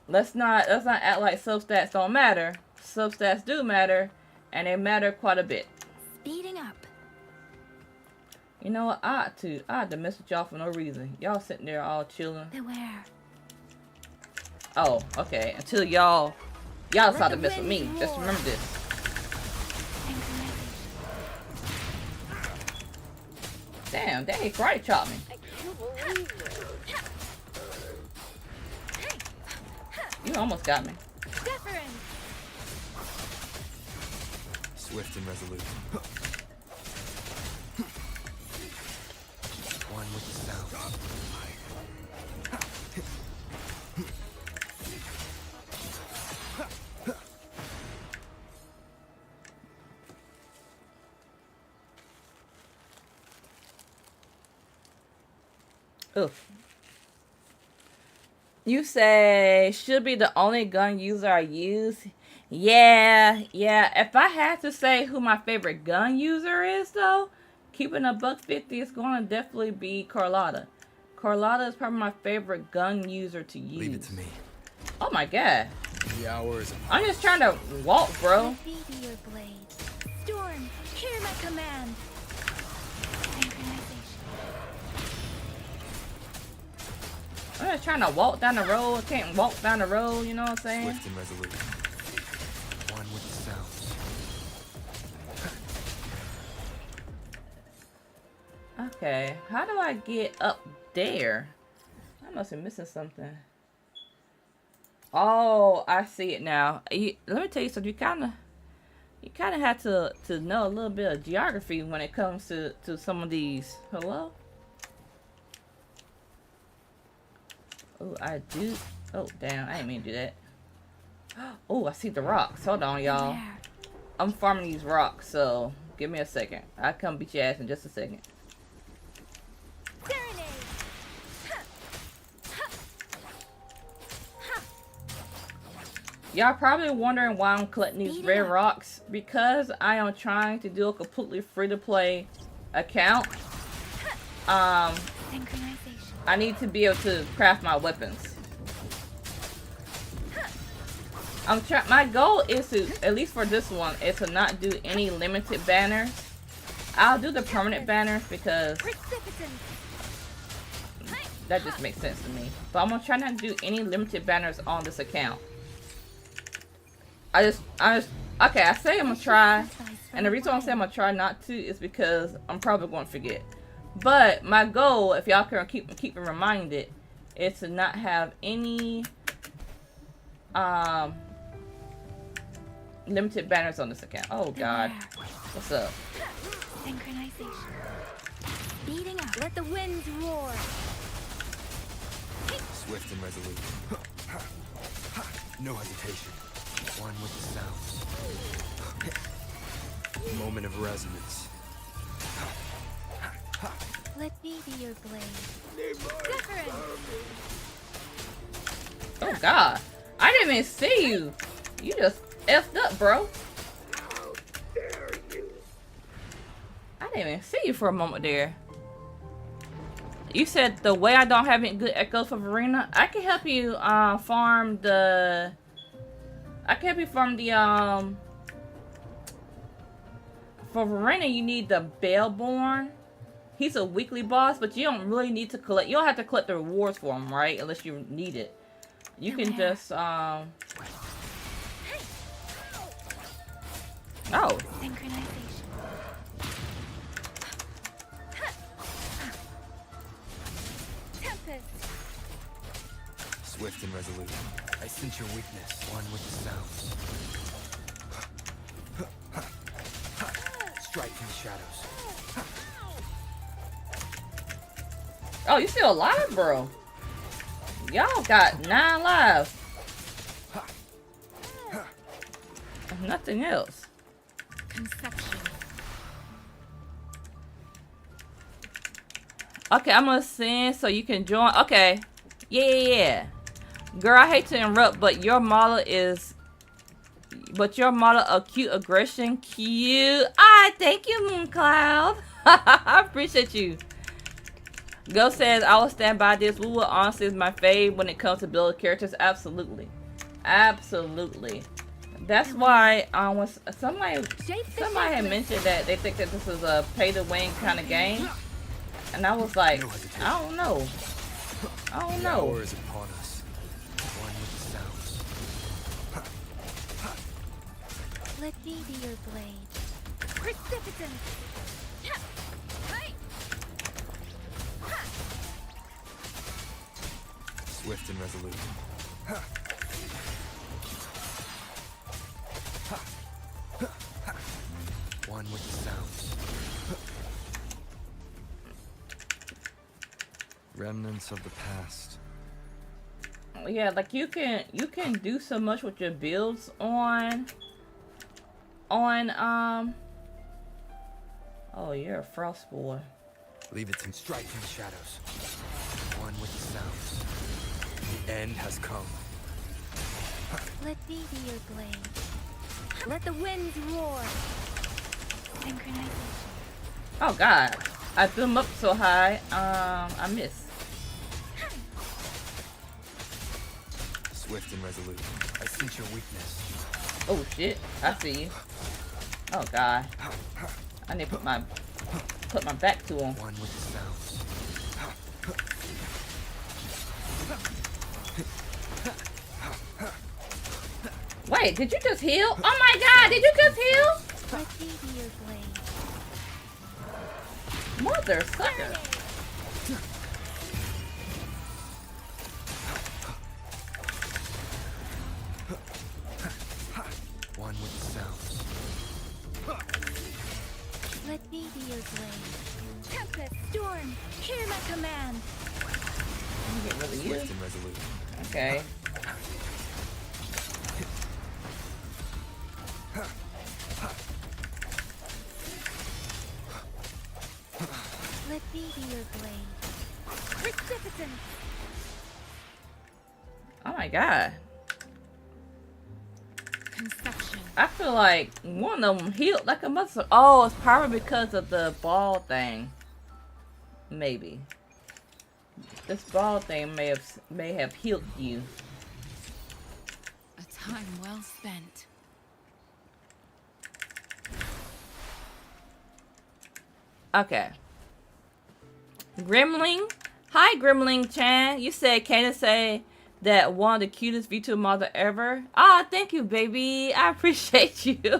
Let's not act like substats don't matter. Substats do matter. And they matter quite a bit. Speeding up. You know what? I had to mess with y'all for no reason. Y'all sitting there all chilling. Beware. Oh, okay. Until y'all decided to mess with me. Just remember this. Damn, they karate chopped me. You almost got me. Swift and resolute. One with the sound. Oof. You say should be the only gun user I use. Yeah. If I had to say who my favorite gun user is, though, keeping a $150 is going to definitely be Carlotta. Carlotta is probably my favorite gun user to use. Leave it to me. Oh my god. The hours. I'm just trying to walk, bro. Your blade. Storm, hear my command. I'm just trying to walk down the road. I can't walk down the road, you know what I'm saying? Swift and resolute. One with the sounds. Okay, how do I get up there? I must be missing something. Oh, I see it now. Let me tell you something. You kind of have to know a little bit of geography when it comes to some of these. Hello? Oh, I do. Oh, damn. I didn't mean to do that. Oh, I see the rocks. Hold on, y'all. I'm farming these rocks, so give me a second. I'll come beat your ass in just a second. Y'all probably wondering why I'm collecting these rare rocks. Because I am trying to do a completely free-to-play account. I need to be able to craft my weapons. My goal is to, at least for this one, is to not do any limited banners. I'll do the permanent banners because that just makes sense to me. But I'm gonna try not to do any limited banners on this account. Okay, I say I'm gonna try, and the reason I say I'm gonna try not to is because I'm probably gonna forget. But my goal, if y'all can keep me reminded, is to not have any limited banners on this account. Oh God, what's up? Synchronization. Speeding up. Let the winds roar. Swift and resolute. No hesitation. One with the sounds. Moment of resonance. Let me be your blade. Different. Oh God, I didn't even see you. You just effed up, bro. I didn't even see you for a moment there. You said the way I don't have any good echoes for Verena, I can help you farm the. For Verena, you need the Bellborn. He's a weekly boss, but you don't really need to collect. You don't have to collect the rewards for him, right? Unless you need it. You can just Oh. Synchronization. Tempest. Swift and resolute. I sense your weakness. One with the sounds. Strike in the shadows. Oh, you still alive, bro? Y'all got 9 lives. Nothing else. Conception. Okay, I'm gonna send so you can join. Okay. Yeah. Girl, I hate to interrupt, but your model of cute aggression. Cute. Thank you, Mooncloud. I appreciate you. Go says, I will stand by this. Woo honestly is my fave when it comes to building characters. Absolutely. Absolutely. That's why somebody had mentioned that they think that this is a pay-to-win kind of game. And I was like, I don't know. I don't The know. hour is upon us. One with the sounds. Let me be your blade. Precipitant. Swift and resolute. One with the sounds. Remnants of the past. Yeah, like you can do so much with your builds on oh, you're a frost boy. Leave it and strike in the shadows. One with the sounds. The end has come. Let me be your blade. Let the winds roar. Synchronization. Oh God, I threw him up so high. I missed. Swift and resolute. I sense your weakness. Oh shit, I see you. Oh God, I need to put my back to him. One with the sounds. Wait, did you just heal? Oh my god, did you just heal? Let me be your blade. Mother sucker. One with the sounds. Let me be your blade. Tempest, storm, hear my command. Get rid of you. Swift and resolute. Okay. Let me be your blade. Precipitant. Oh my god. Conception. I feel like one of them healed like a mother. Oh, it's probably because of the ball thing. Maybe. This ball thing may have healed you. A time well spent. Okay. Grimling. Hi, Grimling Chan. You said, can I say that one of the cutest V2 model ever? Ah, thank you, baby. I appreciate you.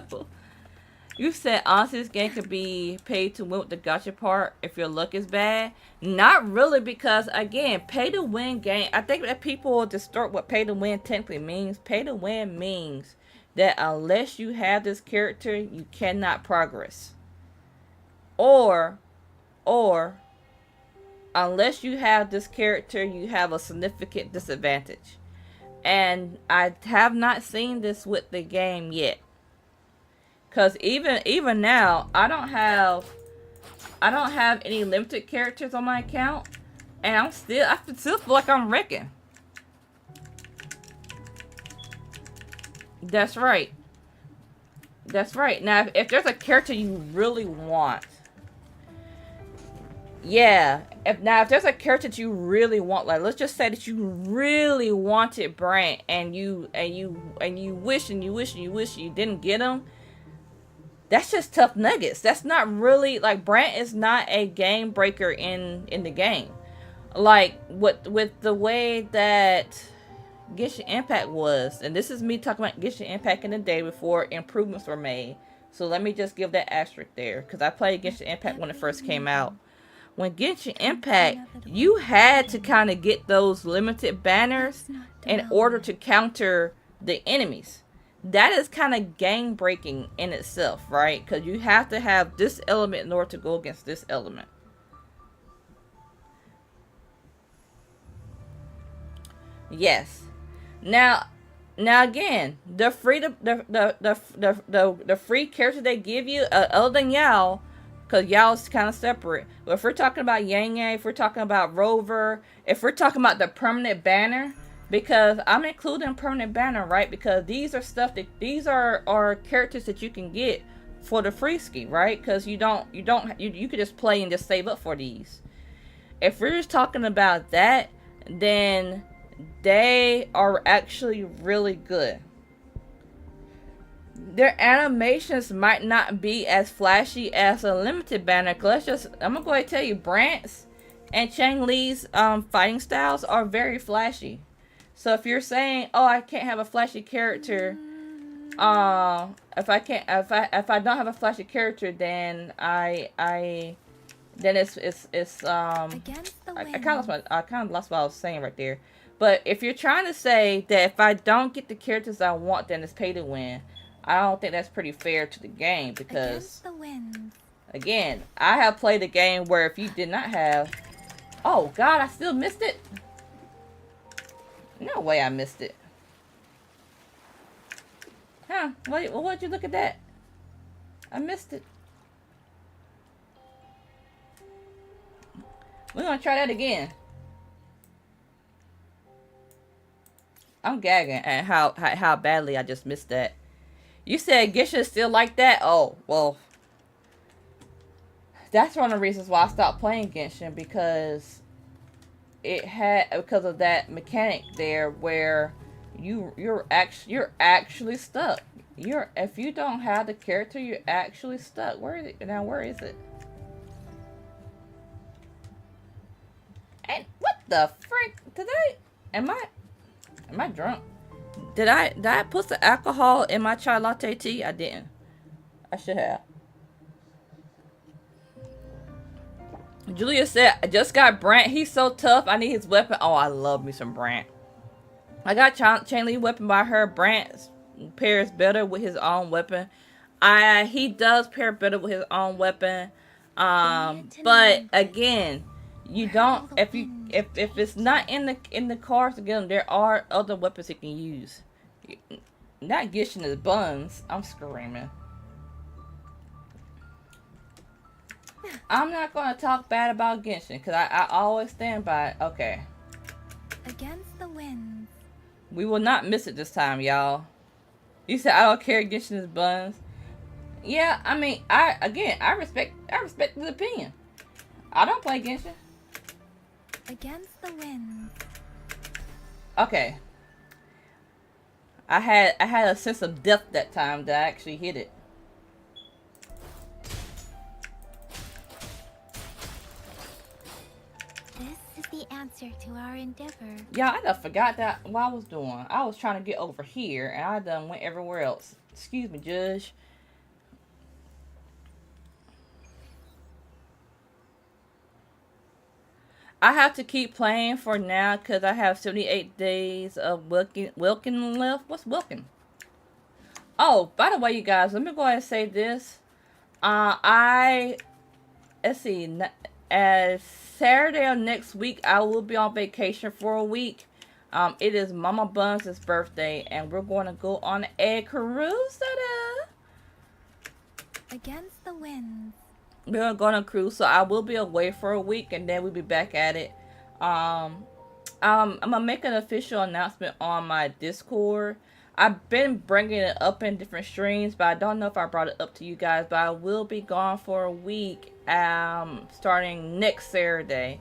You said, honestly, this game could be paid to win with the gotcha part if your luck is bad. Not really, because, again, pay to win game. I think that people distort what pay to win technically means. Pay to win means that unless you have this character, you cannot progress. Or, unless you have this character, you have a significant disadvantage. And I have not seen this with the game yet. Cause even now, I don't have any limited characters on my account, and I still feel like I'm wrecking. That's right. That's right. Now, if there's a character you really want, yeah. If there's a character that you really want, like let's just say that you really wanted Brant, and you wish you didn't get him. That's just tough nuggets. That's not really like Brant is not a game breaker in the game. Like with the way that Genshin Impact was, and this is me talking about Genshin Impact in the day before improvements were made. So let me just give that asterisk there, because I played Genshin Impact when it first came out. When Genshin Impact, you had to kind of get those limited banners in order to counter the enemies. That is kind of game breaking in itself, right? Because you have to have this element in order to go against this element. Yes. Now again, the free the free character they give you, other than Yao, because Yao's kind of separate. But if we're talking about Yang Yang, if we're talking about Rover, if we're talking about the permanent banner. Because I'm including permanent banner, right? Because these are are characters that you can get for the free ski, right? Because you could just play and just save up for these. If we're just talking about that, then they are actually really good. Their animations might not be as flashy as a limited banner. Cause I'm gonna go ahead and tell you, Brant's and CHANGLI's fighting styles are very flashy. So if you're saying, "Oh, I can't have a flashy character," if I don't have a flashy character, then I kind of lost what I was saying right there. But if you're trying to say that if I don't get the characters I want, then it's pay to win, I don't think that's pretty fair to the game, because again, I have played a game where if you did not have, oh God, I still missed it. No way I missed it. Huh? Why'd you look at that? I missed it. We're gonna try that again. I'm gagging at how badly I just missed that. You said Genshin is still like that? Oh, well. That's one of the reasons why I stopped playing Genshin, because of that mechanic there where you're actually stuck. If you don't have the character, you're actually stuck. Where is it now? Where is it? And what the frick? Am I drunk? Did I put the alcohol in my chai latte tea? I didn't. I should have. Julia said, I just got Brant. He's so tough. I need his weapon. Oh, I love me some Brant. I got Changley weapon by her. Brant pairs better with his own weapon. He does pair better with his own weapon. But again, you don't if it's not in the cards again, there are other weapons he can use. Not Gishin his buns. I'm screaming. I'm not gonna talk bad about Genshin because I always stand by it. Okay. Against the winds. We will not miss it this time, y'all. You said I don't care Genshin his buns. Yeah, I mean, I respect his opinion. I don't play Genshin. Against the winds. Okay. I had a sense of depth that time that I actually hit it. This is the answer to our endeavor. Yeah, I done forgot that what I was doing. I was trying to get over here and I done went everywhere else. Excuse me, Judge. I have to keep playing for now because I have 78 days of Wilkin left. What's Wilkin? Oh, by the way, you guys, let me go ahead and say this. Let's see, as Saturday of next week, I will be on vacation for a week. It is Mama Buns' birthday, and we're going to go on a cruise today. Against the winds. We're gonna go on a cruise, so I will be away for a week, and then we'll be back at it. I'm gonna make an official announcement on my Discord. I've been bringing it up in different streams, but I don't know if I brought it up to you guys. But I will be gone for a week, starting next Saturday.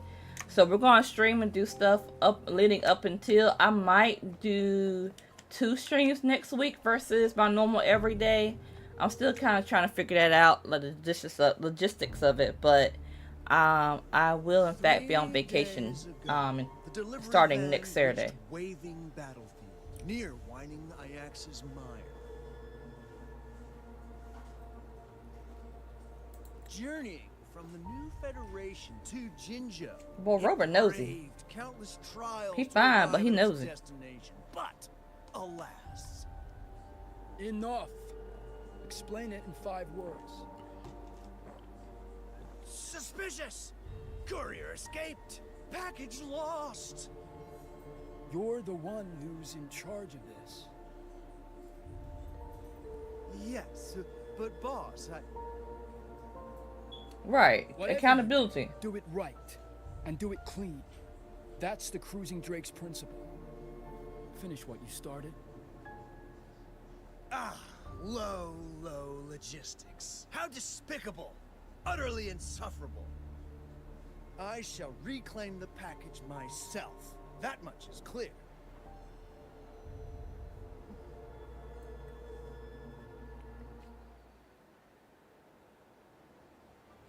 So we're gonna stream and do stuff leading up until I might do 2 streams next week versus my normal everyday. I'm still kind of trying to figure that out, like the logistics of it, but I will in fact be on vacation starting next Saturday. Waving battlefield near Whining Ajax's mire. Journeying from the new Federation to Jinjo. Well, Robert knows he. Countless trials He's fine, but he knows it. Destination. But alas, Enough. Explain it in 5 words. suspicious. Courier escaped. Package lost. You're the one who's in charge of this. Yes, but boss, Right. Whatever. Accountability. Do it right. And do it clean. That's the Cruising Drake's principle. Finish what you started. Low logistics. How despicable. Utterly insufferable. I shall reclaim the package myself. That much is clear.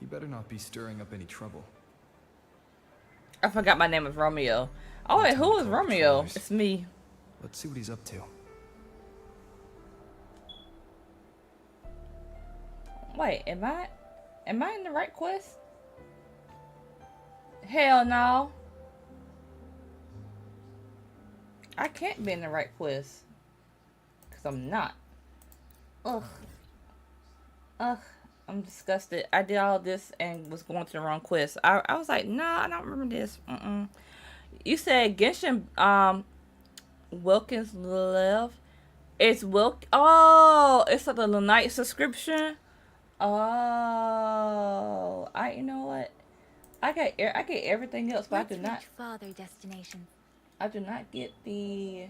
He better not be stirring up any trouble. I forgot my name is Romeo. Oh wait, who is Romeo? It's me. Let's see what he's up to. Wait, am I in the right quest? Hell no. I can't be in the right quest. Cause I'm not. Ugh. I'm disgusted. I did all this and was going to the wrong quest. I was like, no, I don't remember this. You said Genshin Wilkins left. It's oh, it's like the night subscription. Oh, you know what? I get everything else, but Let's I do not. reach farther destinations. I do not get the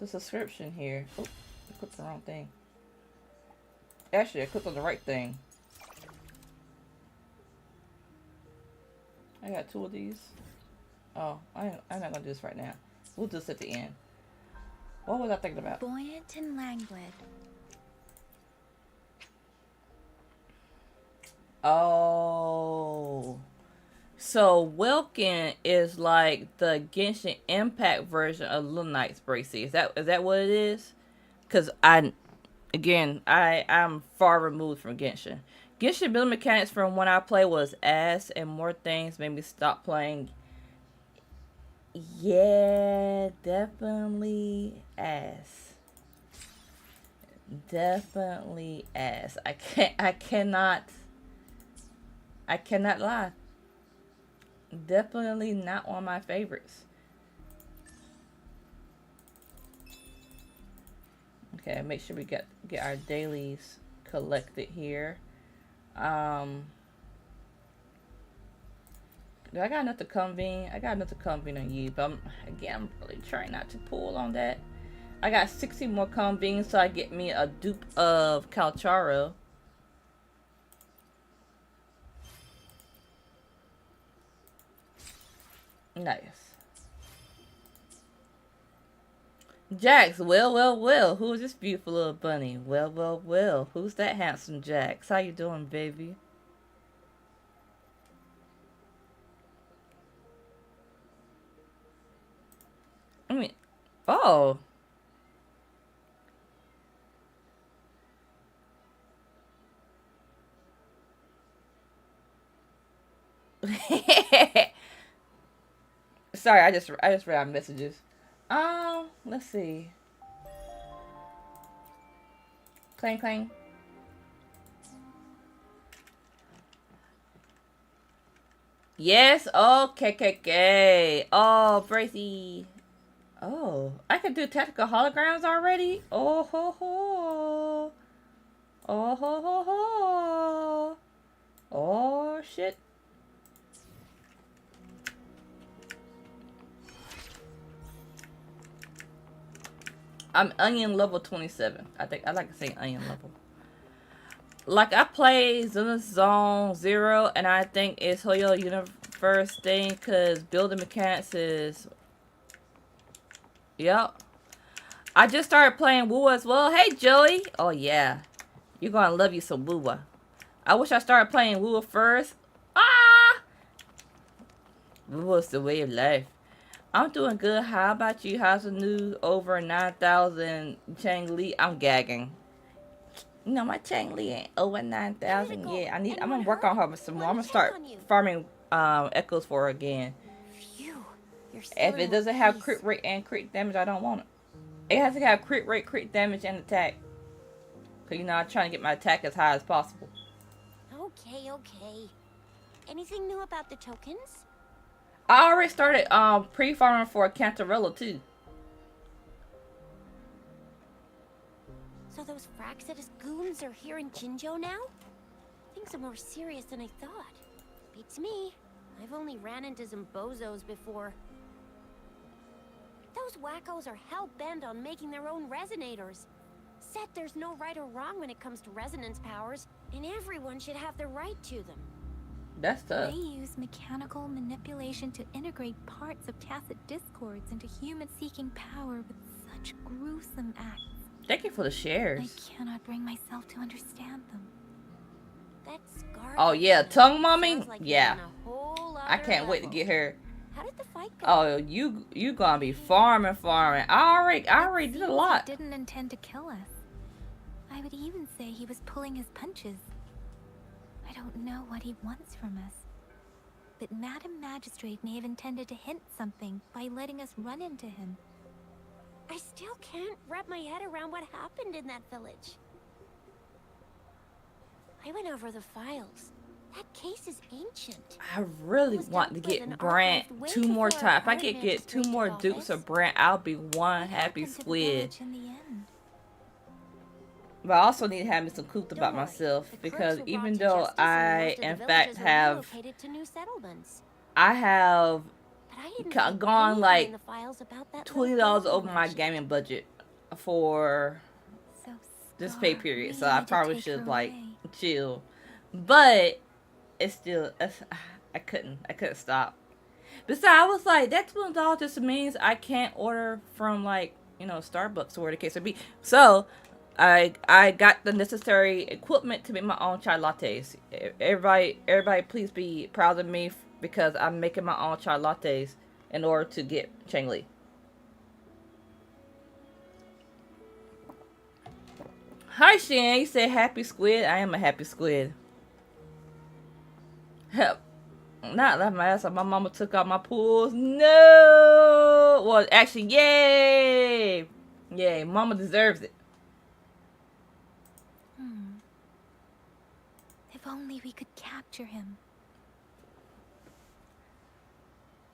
subscription here. Oh, I clicked the wrong thing. Actually, I clicked on the right thing. I got 2 of these. Oh, I'm not gonna do this right now. We'll do this at the end. What was I thinking about? Buoyant and languid. Oh, So Welkin is like the Genshin Impact version of Little Knights Bracy. Is that what it is? Cause I'm far removed from Genshin. Genshin building mechanics from when I play was ass, and more things made me stop playing. Yeah, definitely ass. Definitely ass. I cannot lie. Definitely not one of my favorites. Okay, make sure we get our dailies collected here. Um, do I got enough to convene? I got enough to convene on you, but I'm really trying not to pull on that. I got 60 more convenes, so I get me a dupe of Calcharo. Nice. Jax, well, who's this beautiful little bunny? Well, who's that handsome Jax? How you doing, baby? I mean, oh. Sorry, I just read our messages. Let's see. Clang clang. Yes. Okay, okay. Oh, Bracy. Oh, I can do tactical holograms already. Oh ho ho. Oh ho ho ho. Oh shit. I'm onion level 27. I think I like to say onion level. Like I play Zenith Zone 0, and I think it's Hoyo Universe thing because building mechanics is. Yep. I just started playing Woo as well. Hey Joey. Oh yeah, you're gonna love you some Woo. I wish I started playing Woo first. Ah, Woo is the way of life. I'm doing good. How about you? How's the news over 9,000 Changli? I'm gagging. You know, my Changli ain't over 9,000 yet. I'm gonna work on her some more. I'm gonna start farming echoes for her again. Phew, you're still If in it one doesn't have piece. crit rate and crit damage, I don't want it. It has to have crit rate, crit damage, and attack. Cause you know I'm trying to get my attack as high as possible. Okay. Anything new about the tokens? I already started pre-farming for a Cantarella too. So those Fraxidus goons are here in Jinjo now? Things are more serious than I thought. Beats me. I've only ran into some bozos before. Those wackos are hell-bent on making their own resonators. Said there's no right or wrong when it comes to resonance powers, and everyone should have the right to them. That's tough. They use mechanical manipulation to integrate parts of tacit discords into human-seeking power with such gruesome acts. Thank you for the I shares. cannot bring myself to understand them. That scar. Oh yeah, tongue mommy. Sounds like Yeah, they're on a whole I other can't wait to level. get her. How did the fight go? Oh, you gonna be farming. I already did a Seems lot. He didn't intend to kill us. I would even say he was pulling his punches. I don't know what he wants from us. But Madam Magistrate may have intended to hint something by letting us run into him. I still can't wrap my head around what happened in that village. I went over the files. That case is ancient. I really It was want to dealt with get and Brant archived way 2 more before times. If I our could current get 2 more magistrate's dupes of office. Brant, I'll be one What happy happened to the squid. village in the end? But I also need to have me some couth Don't about worry, myself the clerks because were even brought to though justice and I most of the in fact villagers are have relocated to new settlements. I have But I didn't ca- find gone anything like in the files about that $20 little girl over you my mentioned. gaming budget for So this pay Scar period, so really I did probably take should her like away. chill. But I couldn't stop. Besides, I was like, that $20 just means I can't order from like Starbucks or whatever the case may be. So I got the necessary equipment to make my own chai lattes. Everybody, please be proud of me because I'm making my own chai lattes in order to get Changli. Hi, Shan. You said happy squid. I am a happy squid. Help. Not that my ass. My mama took out my pools. No. Well, actually, yay. Yay. Mama deserves it. If only we could capture him.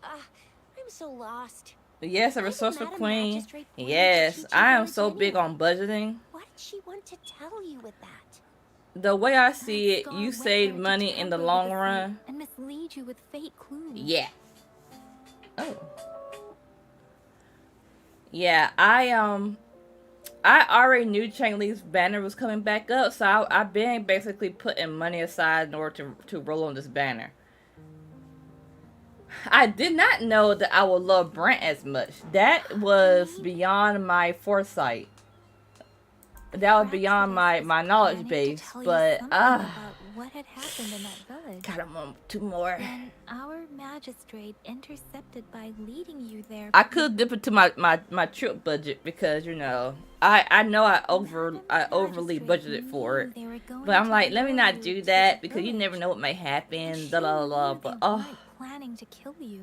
I'm so lost. Yes, a Why did resourceful Madam queen. Magistrate point Yes, to I am Chichi so Village big on anyway? budgeting. What did she want to tell you with that? The way I see Night it, Scar you went save there to money in the tamper with long the run. safe and mislead you with fake clues. Yeah. Oh. Yeah, I already knew Changli's banner was coming back up, so I've been basically putting money aside in order to roll on this banner. I did not know that I would love Brent as much. That was beyond my foresight. That was beyond my knowledge base, but about what had happened in that village. God, I want two more. Then our magistrate intercepted by leading you there. I could dip into my trip budget because, you know, I know I overly budgeted for it, but I'm like, let me not do that because you never know what might happen. Da la la. But planning to kill you.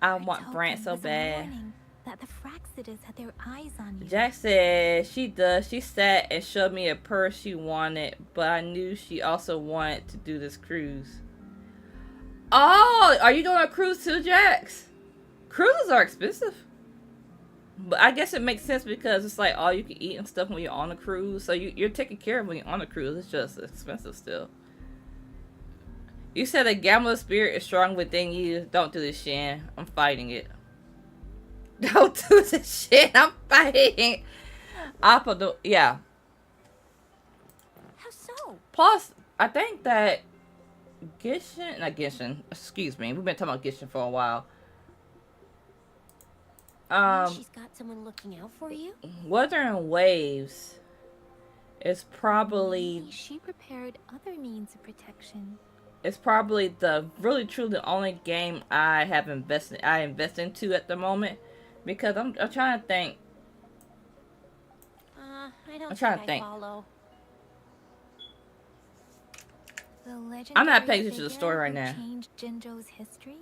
I want Brant so bad. That the Fraxidas had their eyes on you. Jack said she does. She sat and showed me a purse she wanted, but I knew she also wanted to do this cruise. Oh, are you doing a cruise too, Jax? Cruises are expensive. But I guess it makes sense because it's like all you can eat and stuff when you're on a cruise. So you're taken care of when you're on a cruise. It's just expensive still. You said a gambler spirit is strong within you. Don't do this, Shan. I'm fighting it. Don't do this shit. I'm fighting. Yeah. How so? Plus, I think that excuse me. We've been talking about Gishin for a while. She's got someone looking out for you? Wuthering Waves is probably... Maybe she prepared other means of protection. It's probably the really truly the only game I invest into at the moment. Because I'm trying to think. I don't I'm trying to think. follow. I'm not paying attention to the story right now. Changed Jinzhou's history?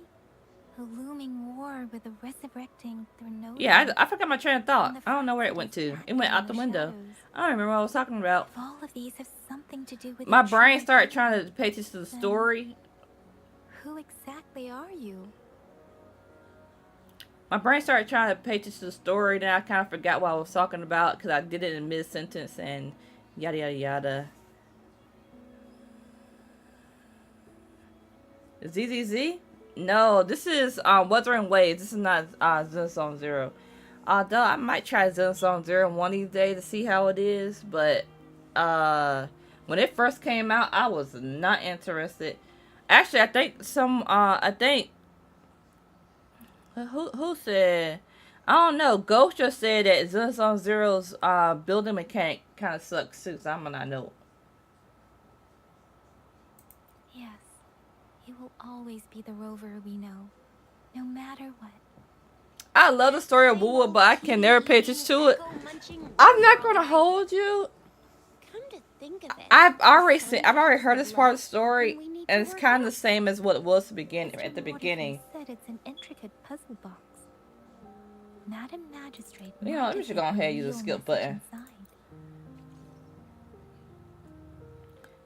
A looming war with a resurrecting through no. Yeah, I forgot my train of thought. I don't know where it went to. It went out the window. I don't remember what I was talking about. All of these have something to do with my brain started trying to pay attention to the story. Who exactly are you? My brain started trying to pay attention to the story, then I kind of forgot what I was talking about because I did it in mid-sentence and yada yada yada. ZZZ? No, this is Wuthering Waves. This is not Zenson Zero. Although I might try Zenson Zero one of these days to see how it is, but when it first came out, I was not interested. Actually, I think who said? I don't know. Ghost just said that Zenson Zero's building mechanic kind of sucks too, so I'm gonna know. Yes, he will always be the rover we know, no matter what. I love the story of Wu, but I can never pay attention to it. I'm not gonna hold you. Come to think of it, I've already heard this part of the story, and it's kind of the same as what it was at the beginning. Said it's an intricate puzzle box. Madam Magistrate. You know, let me just go ahead and use the skip button.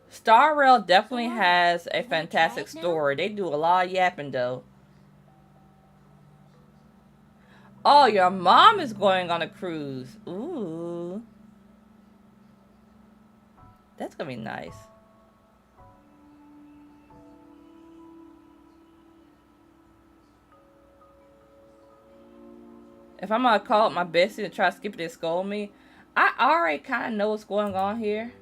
Star Rail definitely has a fantastic story. They do a lot of yapping though. Oh, your mom is going on a cruise. Ooh. That's gonna be nice. If I'm gonna call up my bestie and try to skip it and scold me, I already kind of know what's going on here.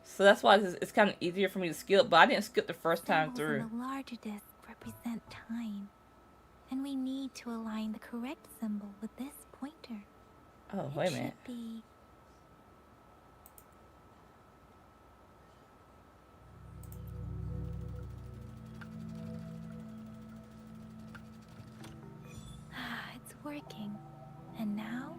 So that's why it's kind of easier for me to skip, but I didn't skip the first time through. The larger disc represent time, and we need to align the correct symbol with this pointer. Oh, wait a minute. It should be... working. And now?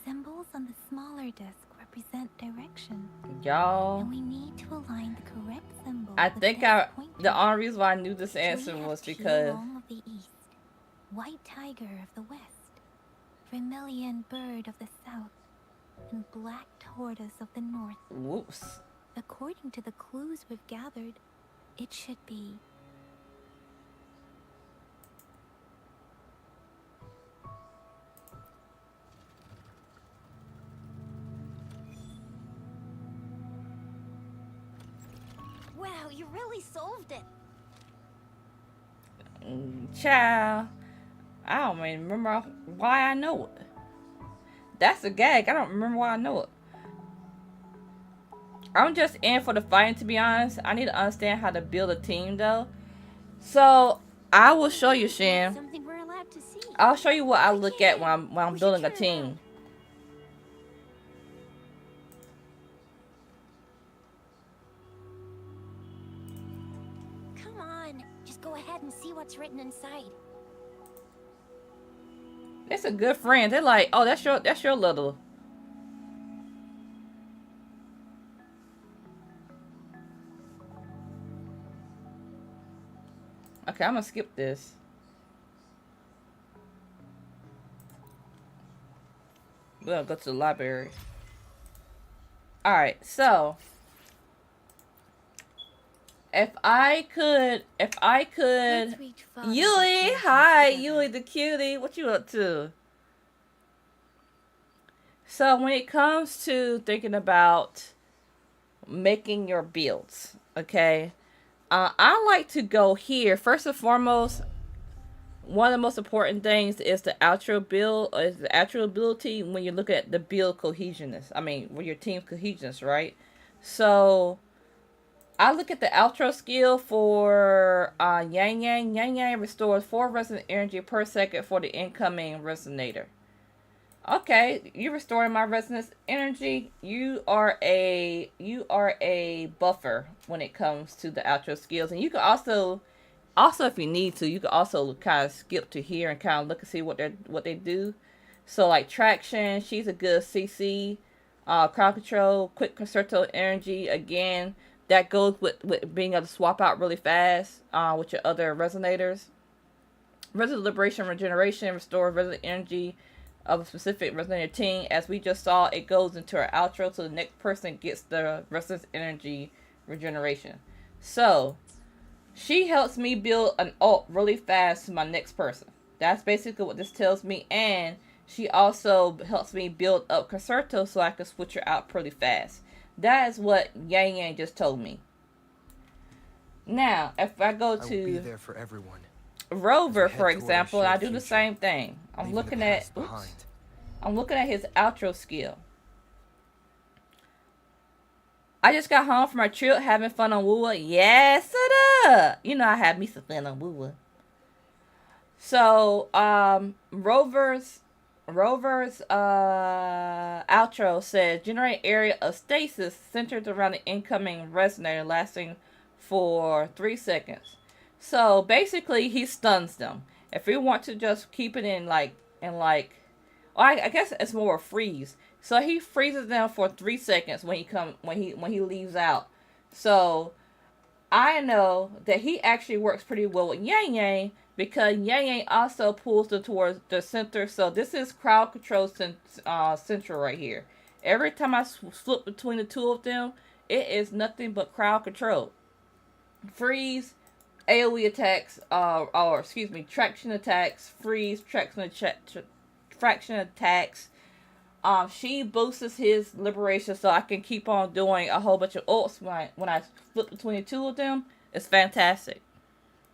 Symbols on the smaller disc represent direction. Y'all, And we need to align the correct symbol I with think this pointer. the only reason why I knew this So answer we have was because Long of the east, white tiger of the west, vermilion bird of the south, and black tortoise of the north. whoops. According to the clues we've gathered, it should be. Wow, you really solved it. Child, I don't even remember why I know it. That's a gag. I don't remember why I know it. I'm just in for the fighting, to be honest. I need to understand how to build a team, though. So I will show you, Shan. Something we're allowed to see. I'll show you what I look at when I'm We should building a try it team. Come on, just go ahead and see what's written inside. It's a good friend. They're like, oh, that's your little. Okay, I'm gonna skip this. We're gonna go to the library. Alright, so if I could Let's reach Father Yuli, Christmas hi, together. Yuli the cutie. What you up to? So when it comes to thinking about making your builds, okay, I like to go here. First and foremost, one of the most important things is the outro build, or is the outro ability when you look at the build cohesionness. I mean, with your team cohesionness, right? So I look at the outro skill for Yang Yang. Yang Yang restores 4 resonant energy per second for the incoming resonator. Okay, you restoring my resonance energy. You are a buffer when it comes to the outro skills, and you can also if you need to, you can also kind of skip to here and kind of look and see what they do. So like traction, she's a good CC. Crowd control, quick concerto energy. Again, that goes with being able to swap out really fast with your other resonators. Resonant liberation, regeneration, restore resonant energy of a specific resonator team. As we just saw, it goes into our outro, so the next person gets the resonance energy regeneration. So she helps me build an ult really fast to my next person. That's basically what this tells me. And she also helps me build up concerto so I can switch her out pretty fast. That is what Yang Yang just told me. Now, if I go I will be to there for everyone. Rover, As we for head toward our example, I shared do the future, same thing. I'm leaving looking the at past behind. I'm looking at his outro skill. I just got home from my trip, having fun on Woowa. Yes, it up. You know I had me some fun on Woowa. So, Rover's outro says generate area of stasis centered around the incoming resonator, lasting for 3 seconds. So basically, he stuns them. If we want to just keep it I guess it's more a freeze. So he freezes them for 3 seconds when he leaves out. So I know that he actually works pretty well with Yang Yang, because Yang Yang also pulls them towards the center. So this is crowd control central right here. Every time I flip between the two of them, it is nothing but crowd control. Freeze, AoE attacks, traction attacks, freeze, fraction attacks. She boosts his liberation, so I can keep on doing a whole bunch of ults when I flip between the two of them. It's fantastic.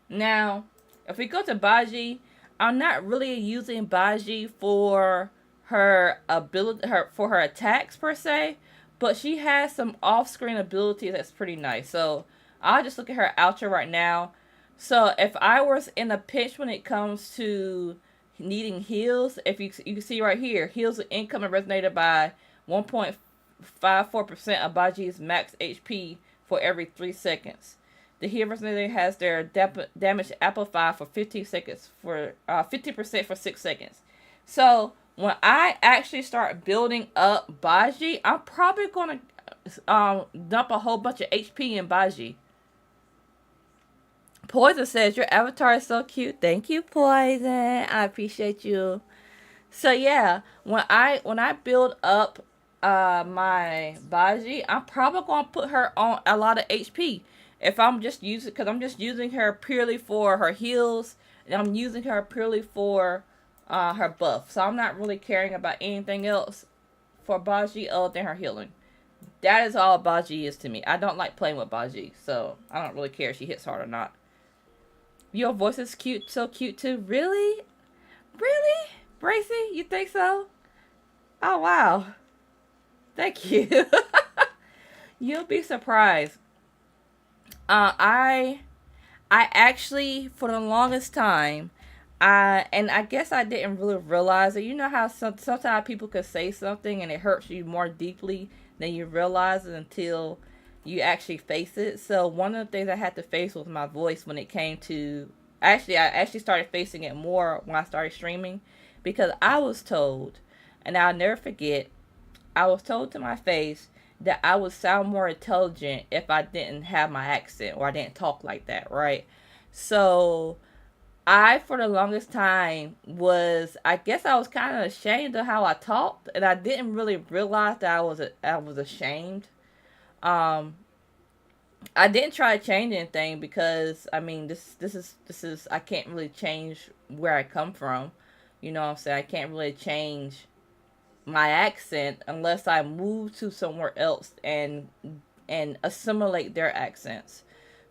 Now, if we go to Baji, I'm not really using Baji for her ability, for her attacks per se, but she has some off-screen abilities that's pretty nice. So I'll just look at her outro right now. So if I was in a pinch when it comes to needing heals, if you can see right here, heals the incoming resonator by 1.54% of Baji's max HP for every 3 seconds. the healer impersonator has their damage amplified for 15 seconds for 50% for 6 seconds. So when I actually start building up Baji, I'm probably gonna dump a whole bunch of HP in Baji. Poison says your avatar is so cute. Thank you, Poison. I appreciate you. So yeah, when I build up my Baji, I'm probably gonna put her on a lot of HP. If I'm just using, because I'm just using her purely for her heals, and I'm using her purely for her buff. So I'm not really caring about anything else for Baji other than her healing. That is all Baji is to me. I don't like playing with Baji, so I don't really care if she hits hard or not. Your voice is cute, so cute too. Really? Really? Bracy, you think so? Oh, wow. Thank you. You'll be surprised. I actually, for the longest time, and I guess I didn't really realize it. You know how sometimes people could say something and it hurts you more deeply than you realize it until you actually face it. So one of the things I had to face was my voice when it came to... I actually started facing it more when I started streaming, because I was told, and I'll never forget, I was told to my face that I would sound more intelligent if I didn't have my accent or I didn't talk like that, right? So I, for the longest time, I guess I was kind of ashamed of how I talked, and I didn't really realize that I was ashamed. I didn't try to change anything because, I mean, this is I can't really change where I come from. You know what I'm saying? I can't really change my accent unless I move to somewhere else and assimilate their accents.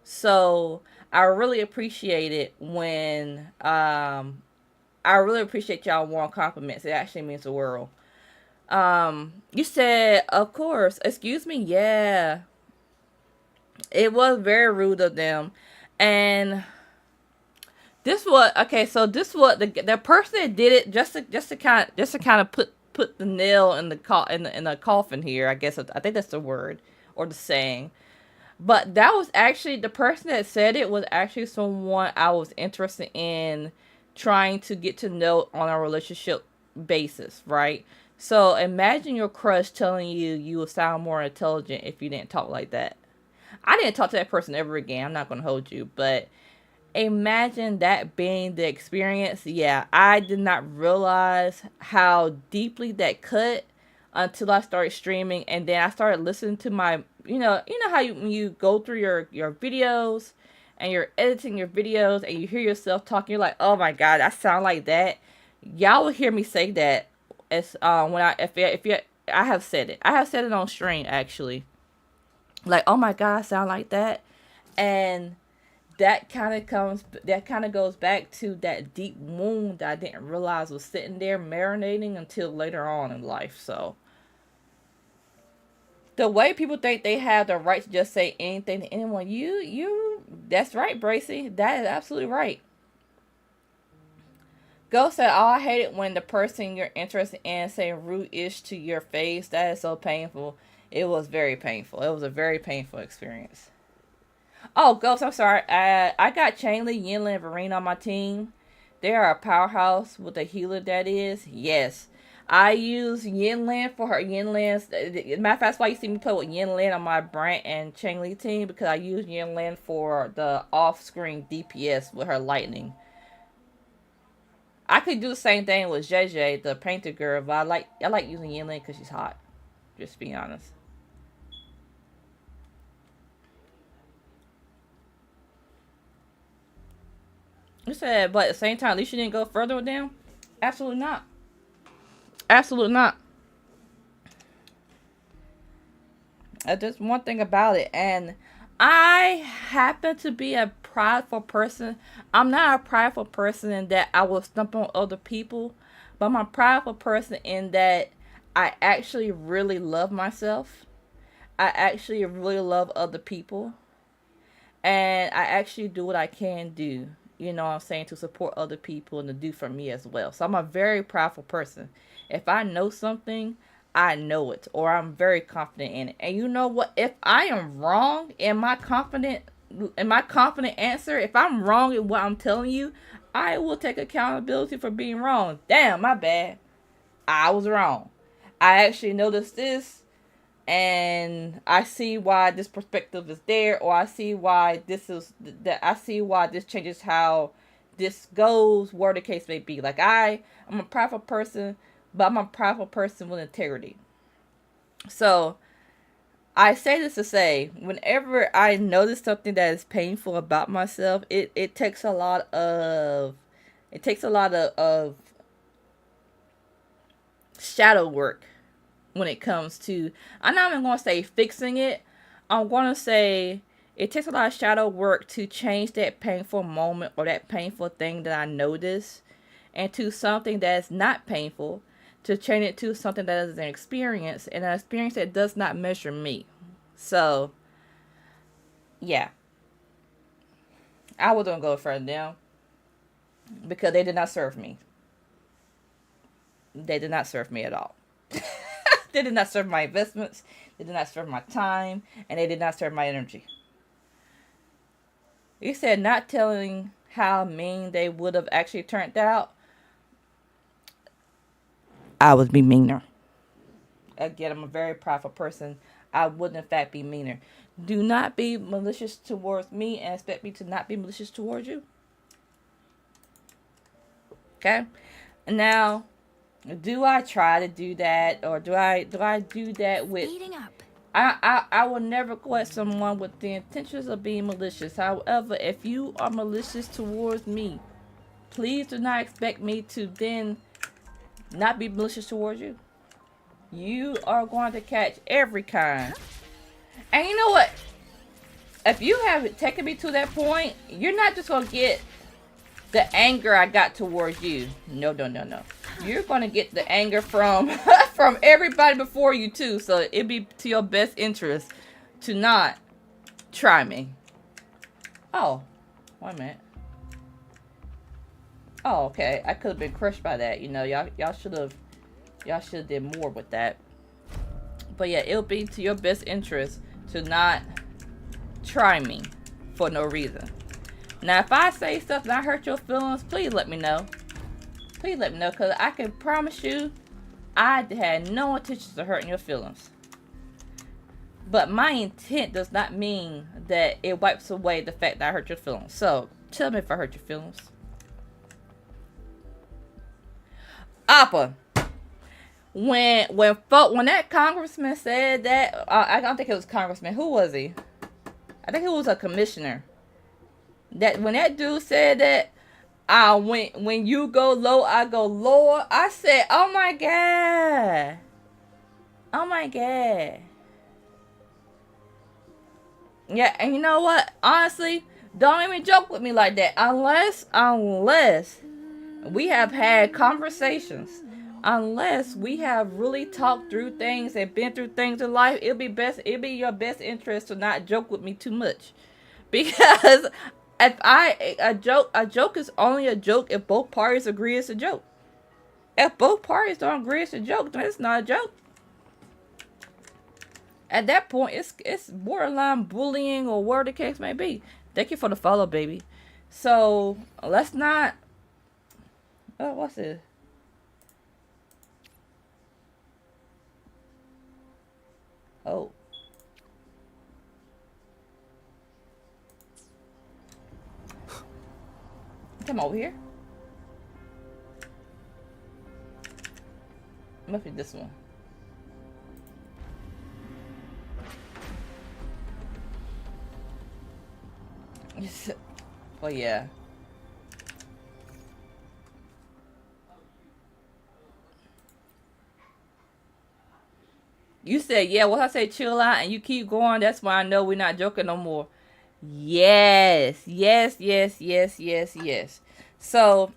So I really appreciate it when I really appreciate y'all warm compliments. It actually means the world. You said, of course. Excuse me. Yeah. It was very rude of them. And this was okay, so this was the person that did it just to kind of put the nail in the coffin here. I guess I think that's the word or the saying. But that was actually the person that said it was actually someone I was interested in trying to get to know on a relationship basis, right? So imagine your crush telling you would sound more intelligent if you didn't talk like that. I didn't talk to that person ever again. I'm not going to hold you, but imagine that being the experience. Yeah, I did not realize how deeply that cut until I started streaming, and then I started listening to my, you know how when you go through your videos and you're editing your videos and you hear yourself talking, you're like, oh my god, I sound like that. Y'all will hear me say that as I have said it. I have said it on stream actually. Like, oh my god, I sound like that. And that kind of goes back to that deep wound that I didn't realize was sitting there marinating until later on in life. So the way people think they have the right to just say anything to anyone, that's right, Bracy. That is absolutely right. Ghost said, oh, I hate it when the person you're interested in saying rude-ish to your face. That is so painful. It was very painful. It was a very painful experience. Oh, Ghost, I'm sorry. I got CHANGLI, Yinlin, and Vereen on my team. They are a powerhouse with a healer that is. Yes. I use Yinlin for her Yinlin's. Matter of fact, that's why you see me play with Yinlin on my Brant and CHANGLI team, because I use Yinlin for the off-screen DPS with her lightning. I could do the same thing with JJ, the painter girl, but I like using Yinlin because she's hot. Just being honest. You said, but at the same time, at least you didn't go further with them? Absolutely not. Absolutely not. That's one thing about it. And I happen to be a prideful person. I'm not a prideful person in that I will stump on other people, but I'm a prideful person in that I actually really love myself. I actually really love other people. And I actually do what I can do, you know what I'm saying, to support other people and to do for me as well. So I'm a very prideful person. If I know something, I know it, or I'm very confident in it. And you know what? If I am wrong in my confidence in my confident answer, if I'm wrong in what I'm telling you, I will take accountability for being wrong. Damn, my bad. I was wrong. I actually noticed this, and I see why this perspective is there, or I see why this is that. I see why this changes how this goes, where the case may be. Like I'm a prideful person, but I'm a prideful person with integrity. So I say this to say, whenever I notice something that is painful about myself, it takes a lot of shadow work when it comes to, I'm not even going to say fixing it. I'm going to say it takes a lot of shadow work to change that painful moment or that painful thing that I notice into something that's not painful, to change it to something that is an experience, and an experience that does not measure me. So, yeah. I wouldn't go further down because they did not serve me. They did not serve me at all. They did not serve my investments. They did not serve my time. And they did not serve my energy. You said not telling how mean they would have actually turned out. I would be meaner. Again, I'm a very prideful person. I would in fact be meaner. Do not be malicious towards me and expect me to not be malicious towards you. Okay? Now, do I try to do that, or do I do that with? Speeding up. I will never go at someone with the intentions of being malicious. However, if you are malicious towards me, please do not expect me to then not be malicious towards you. You are going to catch every kind. And you know what? If you have taken me to that point, you're not just going to get the anger I got towards you. No. You're going to get the anger from from everybody before you too. So it'd be to your best interest to not try me. Oh, wait a minute. Oh, okay. I could have been crushed by that. You know, y'all should have did more with that. But yeah, it'll be to your best interest to not try me for no reason. Now, if I say stuff that hurt your feelings, please let me know. Please let me know, because I can promise you, I had no intentions of hurting your feelings. But my intent does not mean that it wipes away the fact that I hurt your feelings. So, tell me if I hurt your feelings. Appa. When that congressman said that, I don't think it was congressman. Who was he? I think it was a commissioner. That when that dude said that, when you go low, I go lower. I said, oh my god. Oh my god. Yeah, and you know what? Honestly, don't even joke with me like that. Unless we have had conversations. Unless we have really talked through things and been through things in life, it'll be your best interest to not joke with me too much. Because if a joke is only a joke if both parties agree it's a joke. If both parties don't agree it's a joke, then it's not a joke. At that point, it's borderline bullying or whatever the case may be. Thank you for the follow, baby. So let's not. Oh, what's this? Oh. Come over here. Must be this one. Well, yeah. You said, yeah, once I say chill out and you keep going, that's why I know we're not joking no more. Yes. So,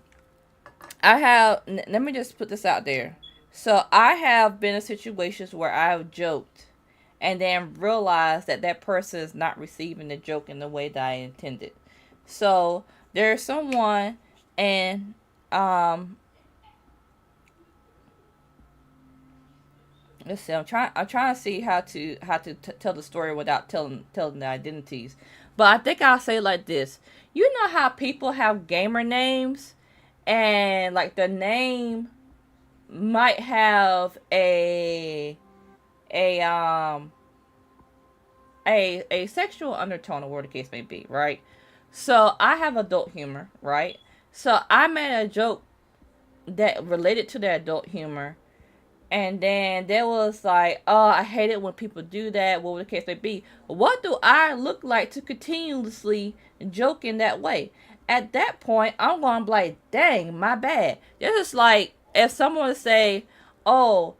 let me just put this out there. So, I have been in situations where I've joked and then realized that that person is not receiving the joke in the way that I intended. So, there's someone, and, let's see. I'm trying to see how to tell the story without telling the identities. But I think I'll say it like this. You know how people have gamer names, and like the name might have a um a sexual undertone, or whatever the case may be, right? So I have adult humor, right? So I made a joke that related to the adult humor, and then there was like, oh, I hate it when people do that, whatever the case may be. What do I look like to continuously joke in that way? At that point, I'm going to be like, dang, my bad. It's just like if someone would say, oh,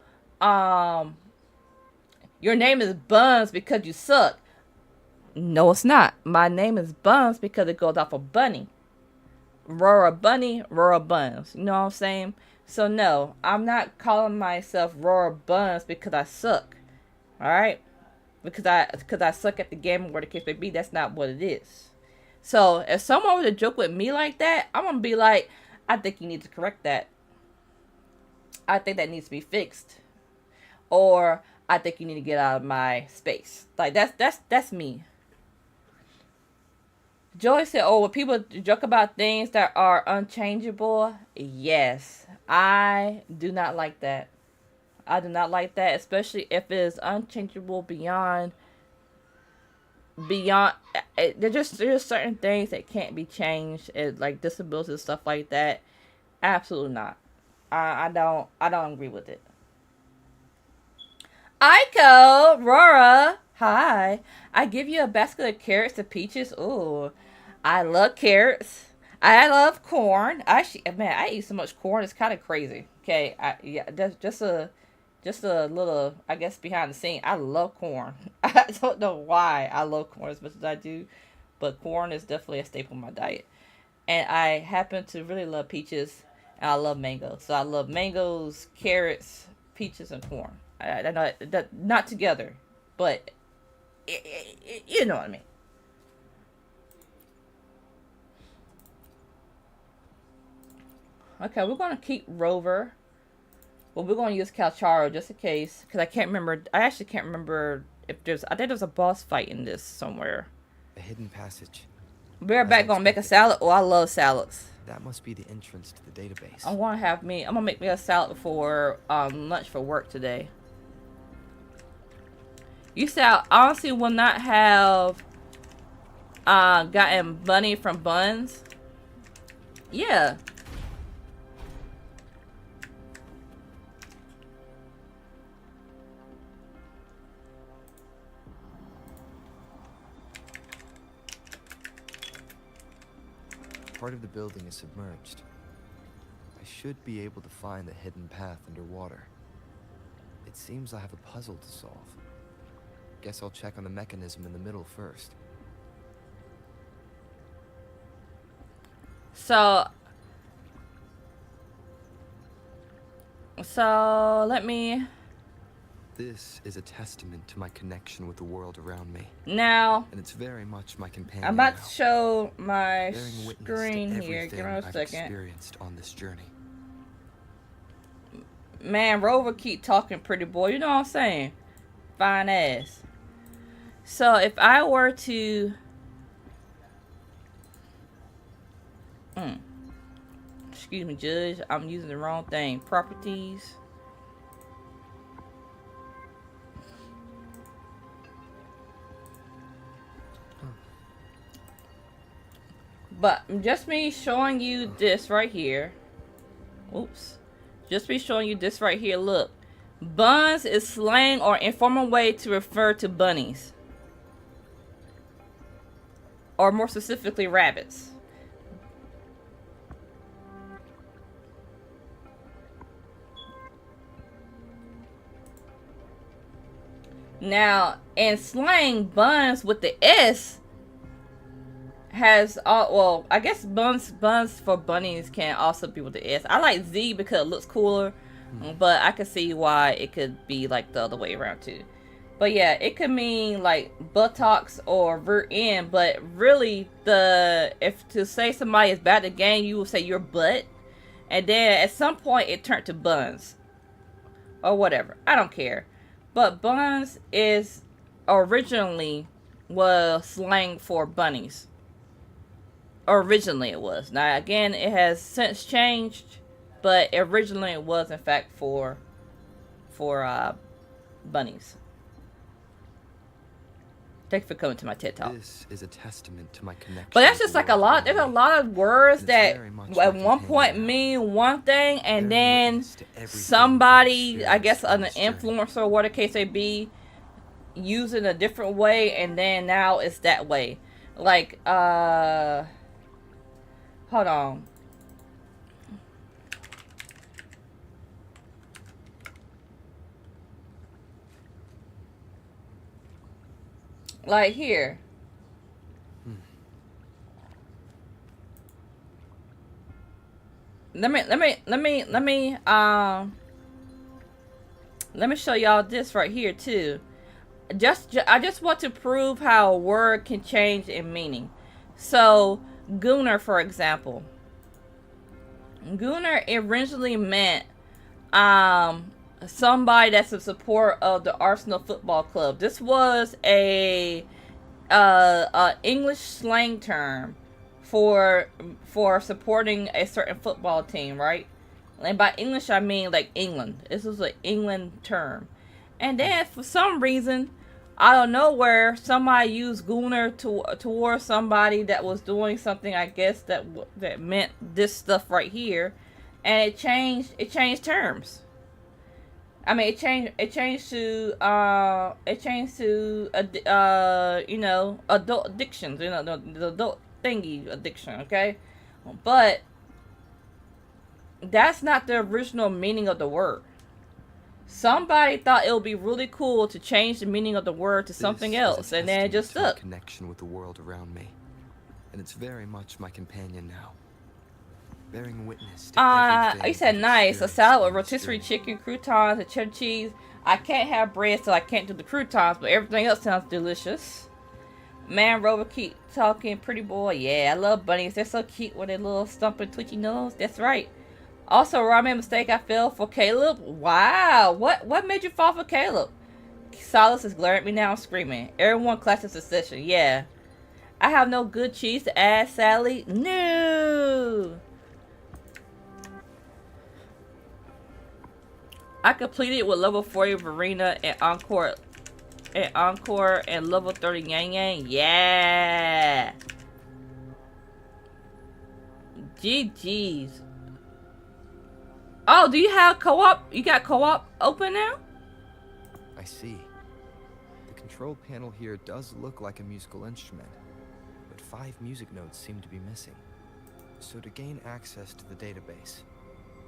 your name is Buns because you suck. No, it's not. My name is Buns because it goes off of bunny. Rora Bunny, Rora Buns. You know what I'm saying? So no, I'm not calling myself Rora Buns because I suck. Alright? Because I suck at the game, or where the case may be. That's not what it is. So if someone were to joke with me like that, I'm gonna be like, I think you need to correct that. I think that needs to be fixed. Or I think you need to get out of my space. Like that's me. Joy said, oh, when people joke about things that are unchangeable, yes. I do not like that. I do not like that, especially if it is unchangeable beyond there's certain things that can't be changed, like disabilities and stuff like that. Absolutely not. I don't agree with it. Aiko, Rora, hi. I give you a basket of carrots and peaches. Ooh, I love carrots. I love corn. Actually, man, I eat so much corn. It's kind of crazy. Okay, that's just a little, I guess, behind the scene. I love corn. I don't know why I love corn as much as I do, but corn is definitely a staple in my diet. And I happen to really love peaches, and I love mangoes. So I love mangoes, carrots, peaches, and corn. I know that not together, but you know what I mean. Okay, we're gonna keep Rover. Well, we're gonna use Calcharo just in case, because I can't remember. I actually can't remember if there's. I think there's a boss fight in this somewhere. A hidden passage. We're back gonna make a salad. Oh, I love salads. That must be the entrance to the database. I'm gonna make me a salad for lunch for work today. You said I honestly will not have gotten money from Buns. Yeah. Part of the building is submerged. I should be able to find the hidden path underwater. It seems I have a puzzle to solve. Guess I'll check on the mechanism in the middle first. So let me. This is a testament to my connection with the world around me. Now, and it's very much my companion. I'm about to show my bearing witness screen to here. Give me a everything I've second. experienced on this journey. Man, Rover keep talking, pretty boy. You know what I'm saying? Fine ass. So if I were to excuse me, Judge, I'm using the wrong thing. Properties. But just me showing you this right here. Oops. Just me showing you this right here. Look. Buns is slang or informal way to refer to bunnies. Or more specifically, rabbits. Now, in slang, buns with the S has well, I guess buns for bunnies can also be with the S. I like Z because it looks cooler, but I can see why it could be like the other way around too. But yeah, it could mean like buttocks or rear end, but really if to say somebody is bad at the game, you will say your butt, and then at some point it turned to buns or whatever. I don't care. But buns is originally was slang for bunnies. Originally it was. Now again, it has since changed, but originally it was in fact for bunnies. Thank you for coming to my TED Talk. This is a testament to my connection. But that's with just the like a world lot. around There's a me. lot of words And it's that very much at my one point companion now. mean one thing, and Bearing then witness to everything somebody, I've I guess an experienced on this journey. influencer or whatever case may be, use it a different way, and then now it's that way. Like, hold on. Like here. Let me show y'all this right here too. I just want to prove how a word can change in meaning. So, gooner, for example. Gooner originally meant somebody that's in support of the Arsenal Football Club. This was a English slang term for supporting a certain football team, right? And by English I mean like England. This was an England term. And then for some reason, I don't know where, somebody used gooner towards somebody that was doing something, I guess that meant this stuff right here, and it changed terms. I mean, it changed to you know, adult addictions, you know, the adult thingy addiction, okay? But that's not the original meaning of the word. Somebody thought it would be really cool to change the meaning of the word to something else, and then it just This is a stuck. testament to my connection with the world around me, and it's very much my companion now. Bearing witness to everything You said I've nice. A experienced salad with on this rotisserie journey. chicken, croutons, and cheddar cheese. I can't have bread, so I can't do the croutons, but everything else sounds delicious. Man, Rover keep talking, pretty boy. Yeah, I love bunnies. They're so cute with their little stumping, twitchy nose. That's right. Also, I made a mistake. I fell for Caleb. Wow. What made you fall for Caleb? Solace is glaring at me now, screaming. Everyone classes succession. Yeah. I have no good cheese to add, Sally. No. I completed with level 40 Verena and Encore and level 30 Yang Yang. Yeah. GG's. Oh, do you have co-op? You got co-op open now? I see. The control panel here does look like a musical instrument, but 5 music notes seem to be missing. So to gain access to the database,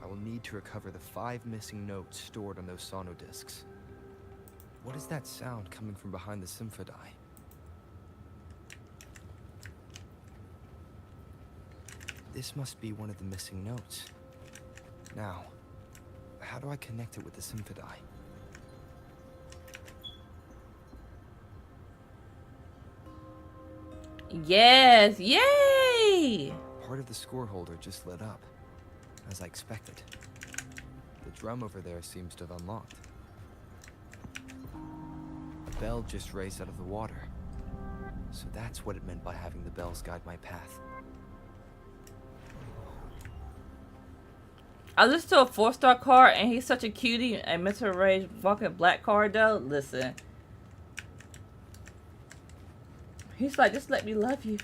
I will need to recover the 5 missing notes stored on those sono discs. What is that sound coming from behind the symphony? This must be one of the missing notes. Now, how do I connect it with the symphony? Yes, yay! Part of the score holder just lit up, as I expected. The drum over there seems to have unlocked. A bell just raised out of the water. So that's what it meant by having the bells guide my path. I listened to a 4-star card and he's such a cutie, and Mr. Ray's fucking black card though. Listen. He's like, just let me love you.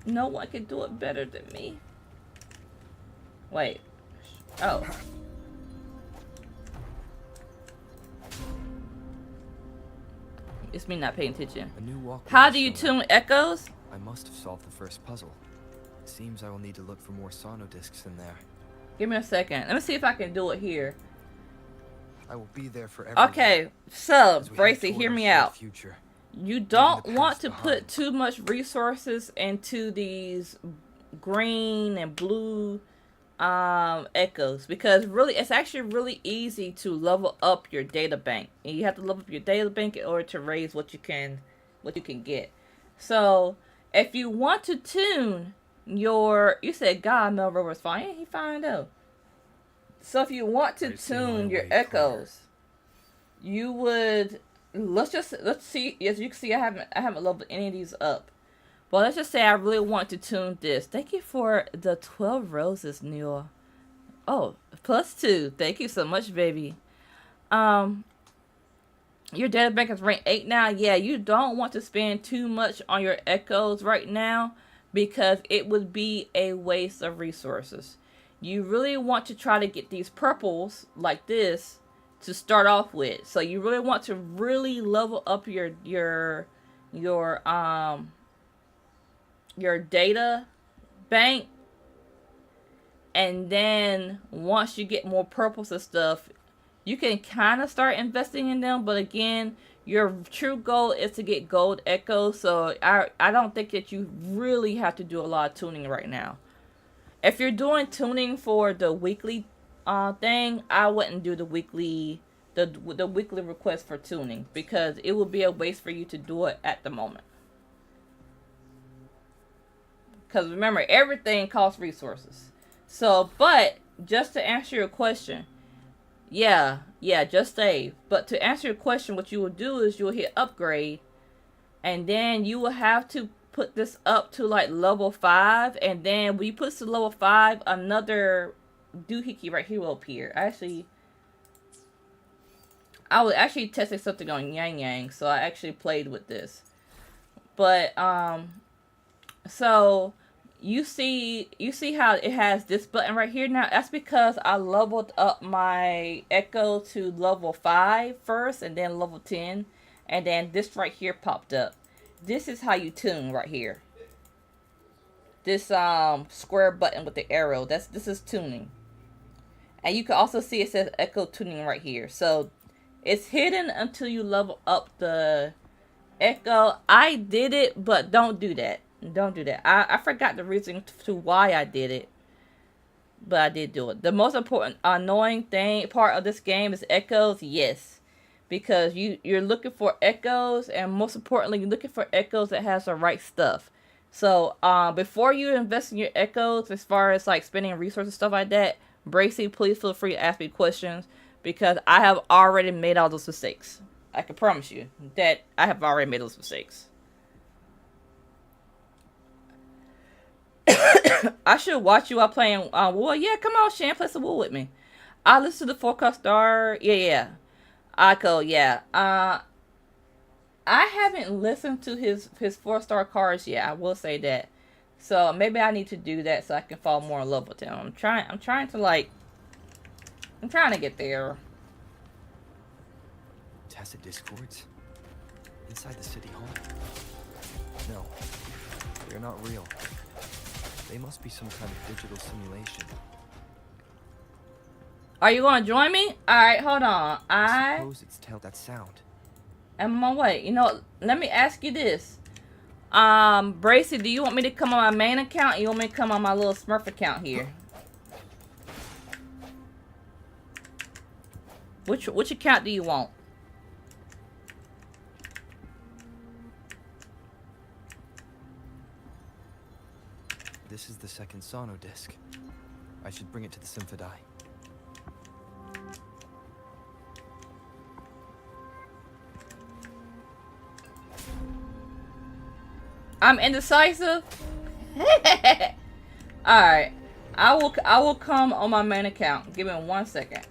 No one can do it better than me. Wait. Oh. It's me not paying attention. A new walkway How has do you shown up. tune echoes? I must have solved the first puzzle. It seems I will need to look for more sono discs in there. Give me a second. Let me see if I can do it here. I will be there for everyone. Okay, so, as we head Bracy, toward hear our me shared out. Future. You don't the want past to behind. put too much resources into these green and blue echoes, because really it's actually really easy to level up your data bank, and you have to level up your data bank in order to raise what you can get. So if you want to tune your, you said God, Mel Rover's fine. Yeah, he fine though. So if you want to I see my tune your way clear. echoes, you would let's see. As you can see, I haven't leveled any of these up. But let's just say I really want to tune this. Thank you for the 12 roses, Neil. Oh, +2. Thank you so much, baby. Um, your data bank is rank 8 now. Yeah, you don't want to spend too much on your echoes right now because it would be a waste of resources. You really want to try to get these purples like this to start off with. So you really want to really level up your data bank, and then once you get more purples and stuff, you can kind of start investing in them. But again, your true goal is to get gold echoes, so I don't think that you really have to do a lot of tuning right now. If you're doing tuning for the weekly thing, I wouldn't do the weekly request for tuning because it would be a waste for you to do it at the moment. Because remember, everything costs resources. So, but just to answer your question, yeah, just save. But to answer your question, what you will do is you will hit upgrade, and then you will have to put this up to like level 5, and then when you put it to level 5, another doohickey right here will appear. I was actually testing something on Yang Yang, so I actually played with this. But so you see how it has this button right here now. That's because I leveled up my echo to level 5 first, and then level 10, and then this right here popped up. This is how you tune right here. This square button with the arrow, this is tuning. And you can also see it says echo tuning right here. So it's hidden until you level up the echo. I did it, but don't do that. Don't do that. I forgot the reason to why I did it, but I did do it. The most important annoying part of this game is echoes. Yes, because you're looking for echoes, and most importantly, you're looking for echoes that has the right stuff. So before you invest in your echoes, as far as like spending resources and stuff like that, Bracy, please feel free to ask me questions because I have already made all those mistakes. I can promise you that I have already made those mistakes. I should watch you while playing Wool. Yeah, come on, Shan, play some Wool with me. I listen to the Forecast Star. Yeah. Ico, yeah. I haven't listened to his 4-star cards yet. I will say that. So maybe I need to do that so I can fall more in love with him. I'm trying to get there. Tacit discords? Inside the city hall? No, they're not real. They must be some kind of digital simulation. Are you going to join me? Alright, hold on. I suppose it's that sound. I'm on my way. You know, let me ask you this. Bracy, do you want me to come on my main account or you want me to come on my little Smurf account here? Which account do you want? This is the second sono disc. I should bring it to the Symphodi. I'm indecisive. Alright. I will come on my main account. Give me 1 second.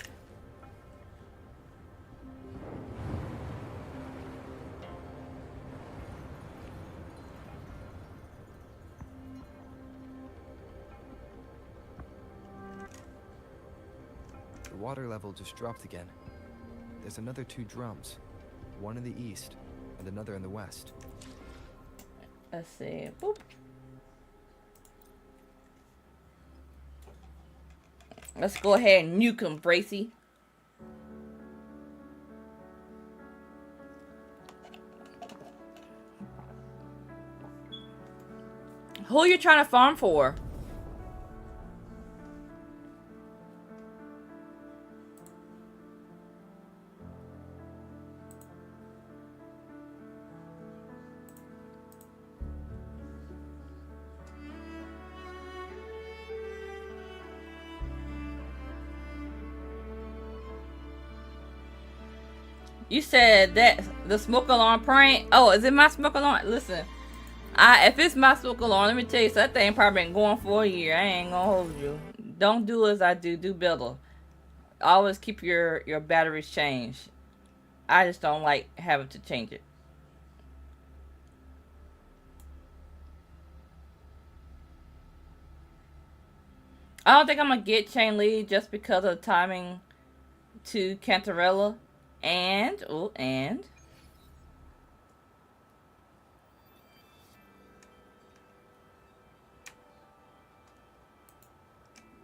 The water level just dropped again. There's another 2 drums. One in the east and another in the west. Let's see. Boop. Let's go ahead and nuke him, Bracy. Who are you trying to farm for? You said that the smoke alarm prank. Oh, is it my smoke alarm? Listen, if it's my smoke alarm, let me tell you, so that thing probably been going for a year. I ain't gonna hold you. Don't do as I do. Do better. Always keep your batteries changed. I just don't like having to change it. I don't think I'm gonna get CHANGLI just because of the timing to Cantarella. And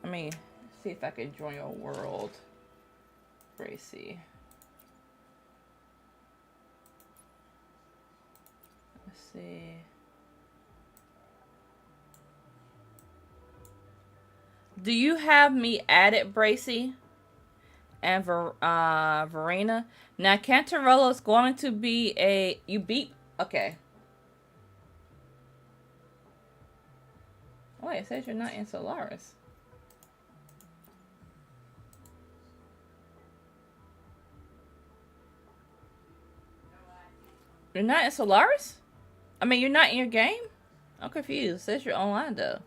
let me see if I can join your world. Bracy. Let's see. Do you have me added, Bracy? And Verena. Now Cantarella is going to be you beat. Okay. Oh, it says you're not in Solaris. You're not in Solaris? I mean, you're not in your game? I'm confused. It says you're online though.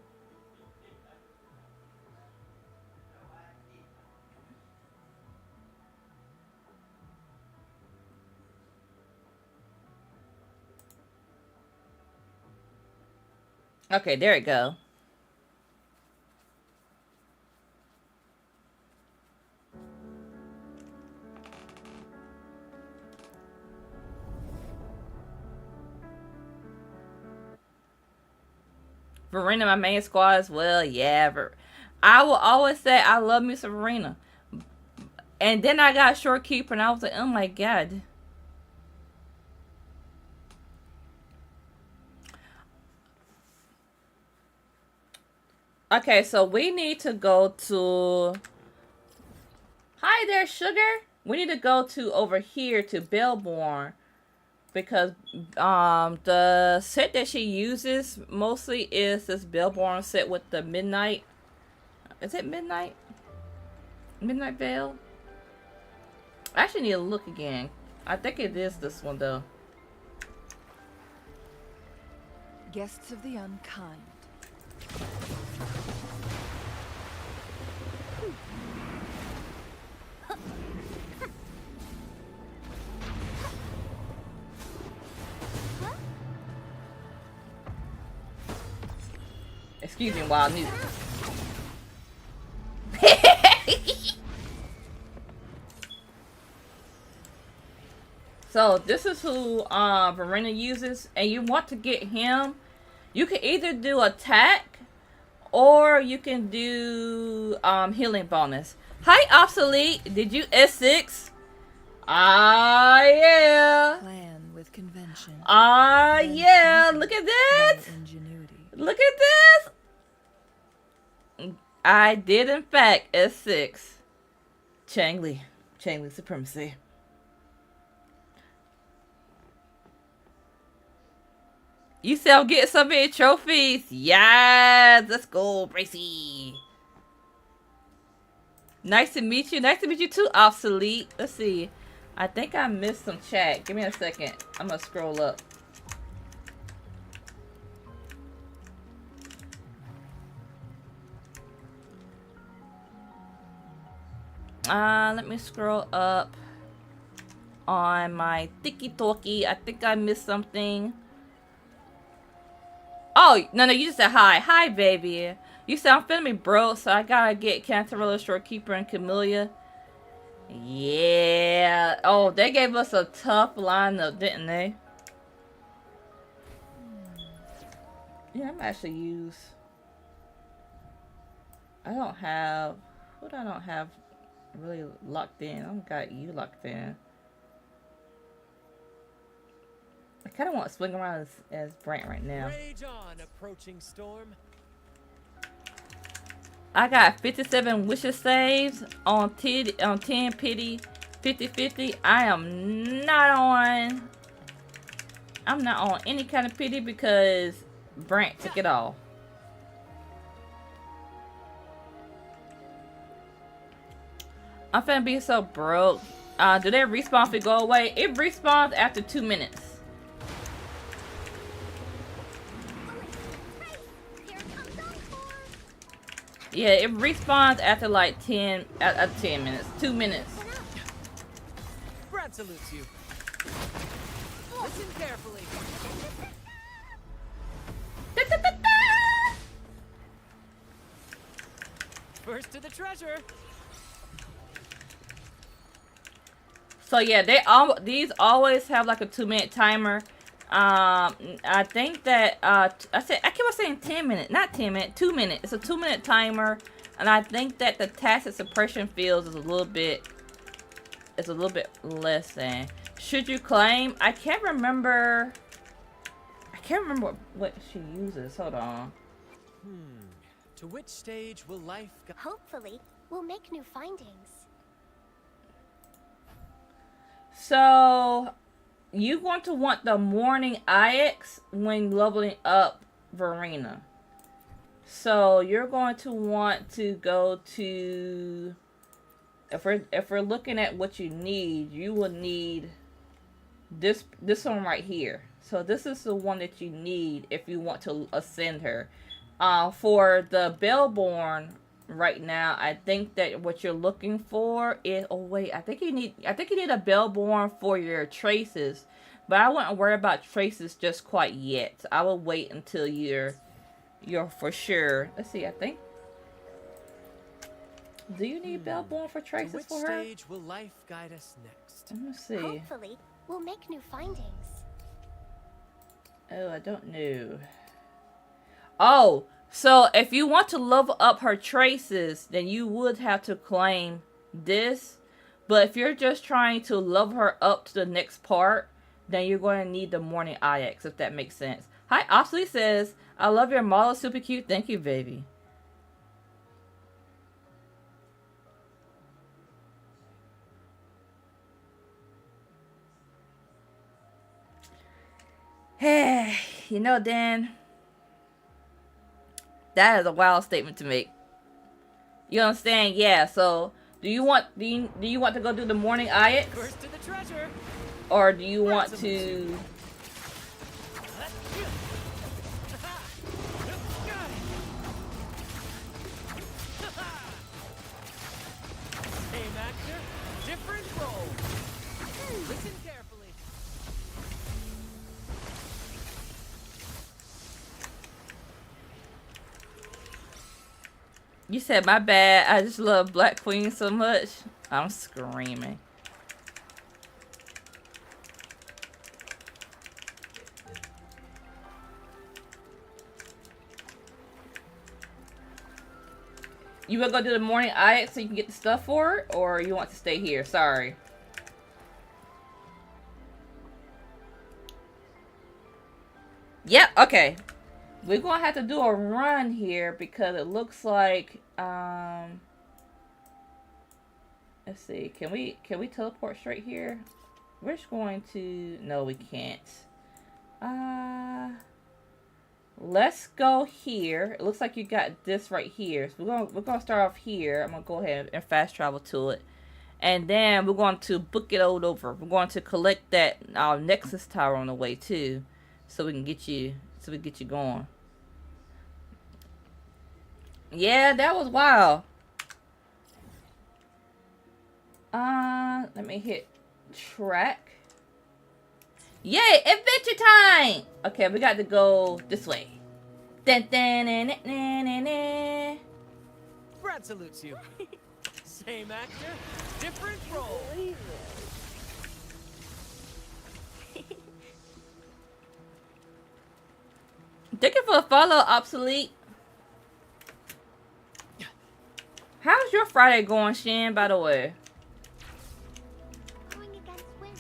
Okay, there it go. Verena, my main squad as well. Yeah, I will always say I love me some Verena. And then I got Short Keeper and I was like, oh my god. Okay, so we need to go to... Hi there, Sugar. We need to go to over here to Bellborn. Because the set that she uses mostly is this Bellborn set with the Midnight. Is it Midnight? Midnight Veil? I actually need to look again. I think it is this one though. Guests of the unkind. Excuse me while I need. So this is who Verena uses, and you want to get him. You can either do attack, or you can do healing bonus. Hi, Obsolete. Did you S6? Ah, yeah. Plan with convention. Ah, yeah. Look at that. Ingenuity. Look at this. I did, in fact, S6. CHANGLI. CHANGLI Supremacy. You said I'm getting so many trophies. Yes. Let's go, Bracy. Nice to meet you. Nice to meet you too, Obsolete. Let's see. I think I missed some chat. Give me a second. I'm going to scroll up. Let me scroll up on my tiki-talkie. I think I missed something. Oh, no, you just said hi. Hi, baby. You said I'm feeling me broke, so I gotta get Cantarella, Short Keeper, and Camellia. Yeah. Oh, they gave us a tough lineup, didn't they? Yeah, I'm actually use. I don't have. Who do I don't have really locked in? I don't got you locked in. I kind of want to swing around as Brant right now. Rage on, approaching storm. I got 57 wishes saves on 10 pity 50-50. I'm not on any kind of pity because Brant took it all. I'm finna be so broke. Do they respawn if we go away? It respawns after 2 minutes. Yeah, it respawns after like 10 minutes. 2 minutes. Brad salutes you. Listen carefully. First to the treasure. So yeah, these always have like a 2-minute timer. I think that I keep on saying 10 minutes, not 10 minutes, 2 minutes. It's a 2-minute timer, and I think that the tacit suppression fields is a little bit less than. Should you claim? I can't remember what she uses. Hold on. To which stage will life go? Hopefully, we'll make new findings. So you going to want the morning IX when leveling up Verena. So you're going to want to go to, if we're looking at what you need, you will need this one right here. So this is the one that you need if you want to ascend her. For the Bellborn right now, I think that what you're looking for is, oh wait, I think you need a Bellborn for your traces, but I wouldn't worry about traces just quite yet. I will wait until you're for sure. Let's see, I think. Do you need Bellborn for traces for her? Which stage will life guide us next? Let me see. Hopefully, we'll make new findings. Oh, I don't know. Oh, so if you want to level up her traces, then you would have to claim this. But if you're just trying to level her up to the next part, then you're going to need the morning IX, if that makes sense. Hi, Obsolete says, I love your model, super cute. Thank you, baby. Hey, you know, Dan, that is a wild statement to make. You understand? Yeah. So, do you want to go do the morning IX, First to the treasure. or do you want to? Same actor, different role. Listen carefully. You said my bad. I just love Black Queen so much. I'm screaming. You will go do the morning IX so you can get the stuff for it, or you want to stay here? Sorry. Yep, okay. We're gonna have to do a run here because it looks like let's see, can we teleport straight here? We're just going to, no, we can't. Let's go here. It looks like you got this right here. So we're gonna start off here. I'm gonna go ahead and fast travel to it. And then we're going to book it all over. We're going to collect that Nexus Tower on the way too. So we can get you going. Yeah, that was wild. Let me hit track. Yay, adventure time! Okay, we got to go this way. Brad salutes you. Same actor, different role. Thank you for a follow, Obsolete. How's your Friday going, Shin, by the way? Going against wind.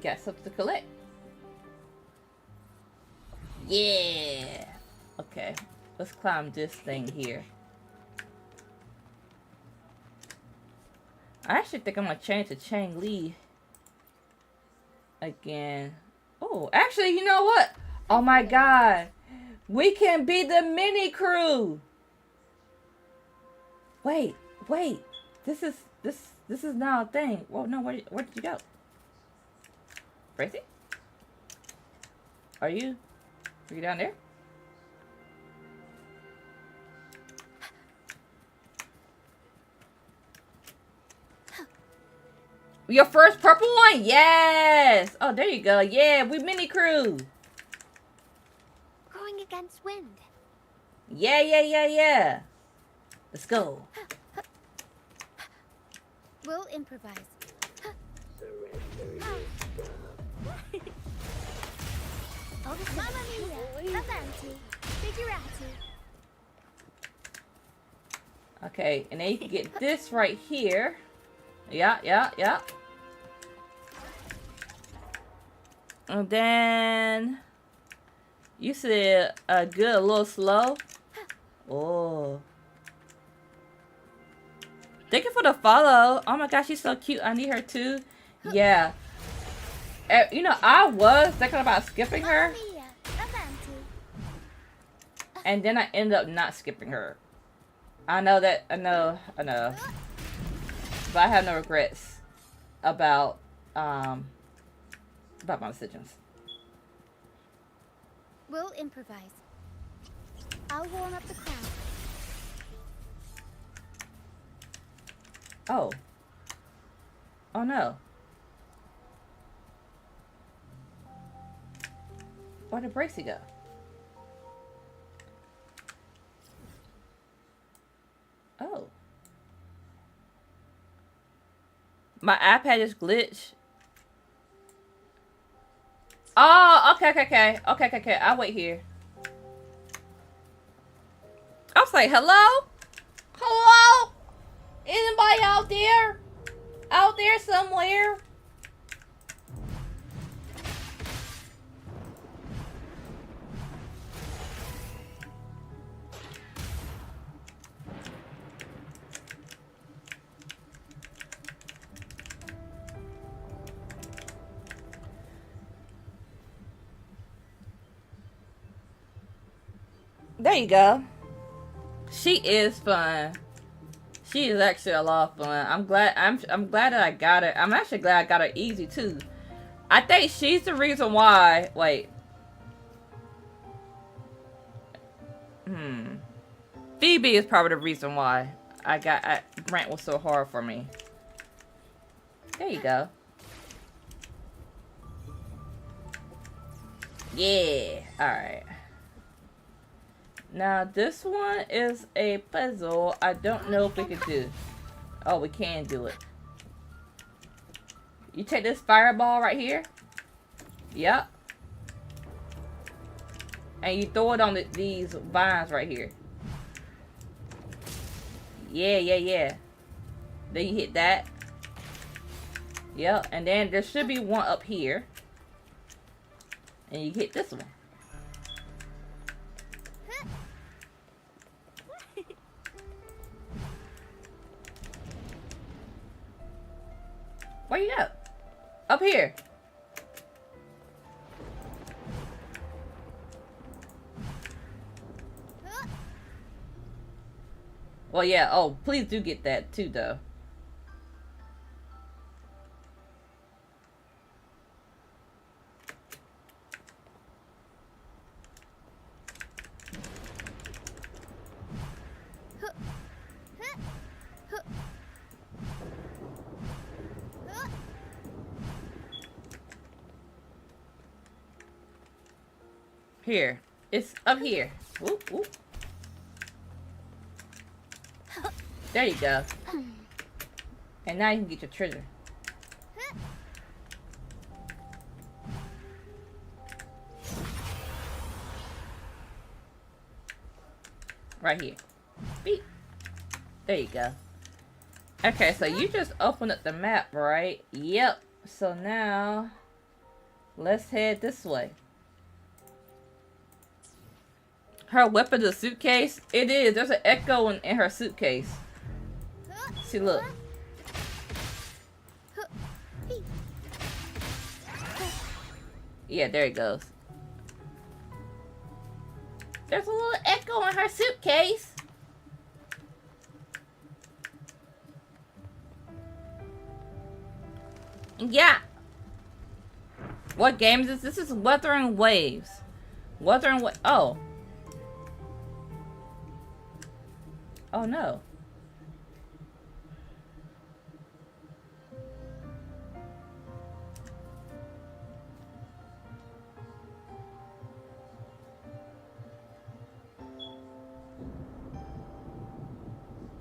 got something to collect. Yeah. Okay. Let's climb this thing here. I actually think I'm gonna change to CHANGLI again. Oh, actually, you know what? Oh my god. We can be the mini crew. Wait. This is now a thing. Well, no, where did you go? Bracy? Are you down there? Your first purple one? Yes! Oh, there you go. Yeah, we mini crew. Going against wind. Yeah. Let's go. We'll improvise. Mamma mia! Avanti! Figurati! Okay, and then you can get this right here. Yeah. And then you said a good, a little slow. Oh. Thank you for the follow. Oh my gosh, she's so cute. I need her too. Yeah. You know, I was thinking about skipping her. And then I ended up not skipping her. I know. But I have no regrets about my decisions. We'll improvise. I'll warm up the crowd. Oh. Oh no. Where did Bracy go? Oh. My iPad just glitched. Oh, okay. I'll wait here. I was like, hello? Hello? Anybody out there? Out there somewhere? There you go. She is fun. She is actually a lot of fun. I'm glad that I got her. I'm actually glad I got her easy too. I think she's the reason why. Wait. Phoebe is probably the reason why Brent was so hard for me. There you go. Yeah. Alright. Now this one is a puzzle. I don't know if we can do. Oh, we can do it. You take this fireball right here. Yep. And you throw it on these vines right here. Yeah. Then you hit that. Yep. And then there should be one up here. And you hit this one. Where you at? Up here. Well, yeah. Oh, please do get that too, though. Here. It's up here. Whoop, whoop. There you go. And now you can get your treasure. Right here. Beep. There you go. Okay, so you just opened up the map, right? Yep. So now Let's head this way. Her weapon is a suitcase? It is. There's an echo in her suitcase. See, look. Yeah, there it goes. There's a little echo in her suitcase. Yeah. What game is this? This is Wuthering Waves. Wuthering Waves. Oh. Oh no.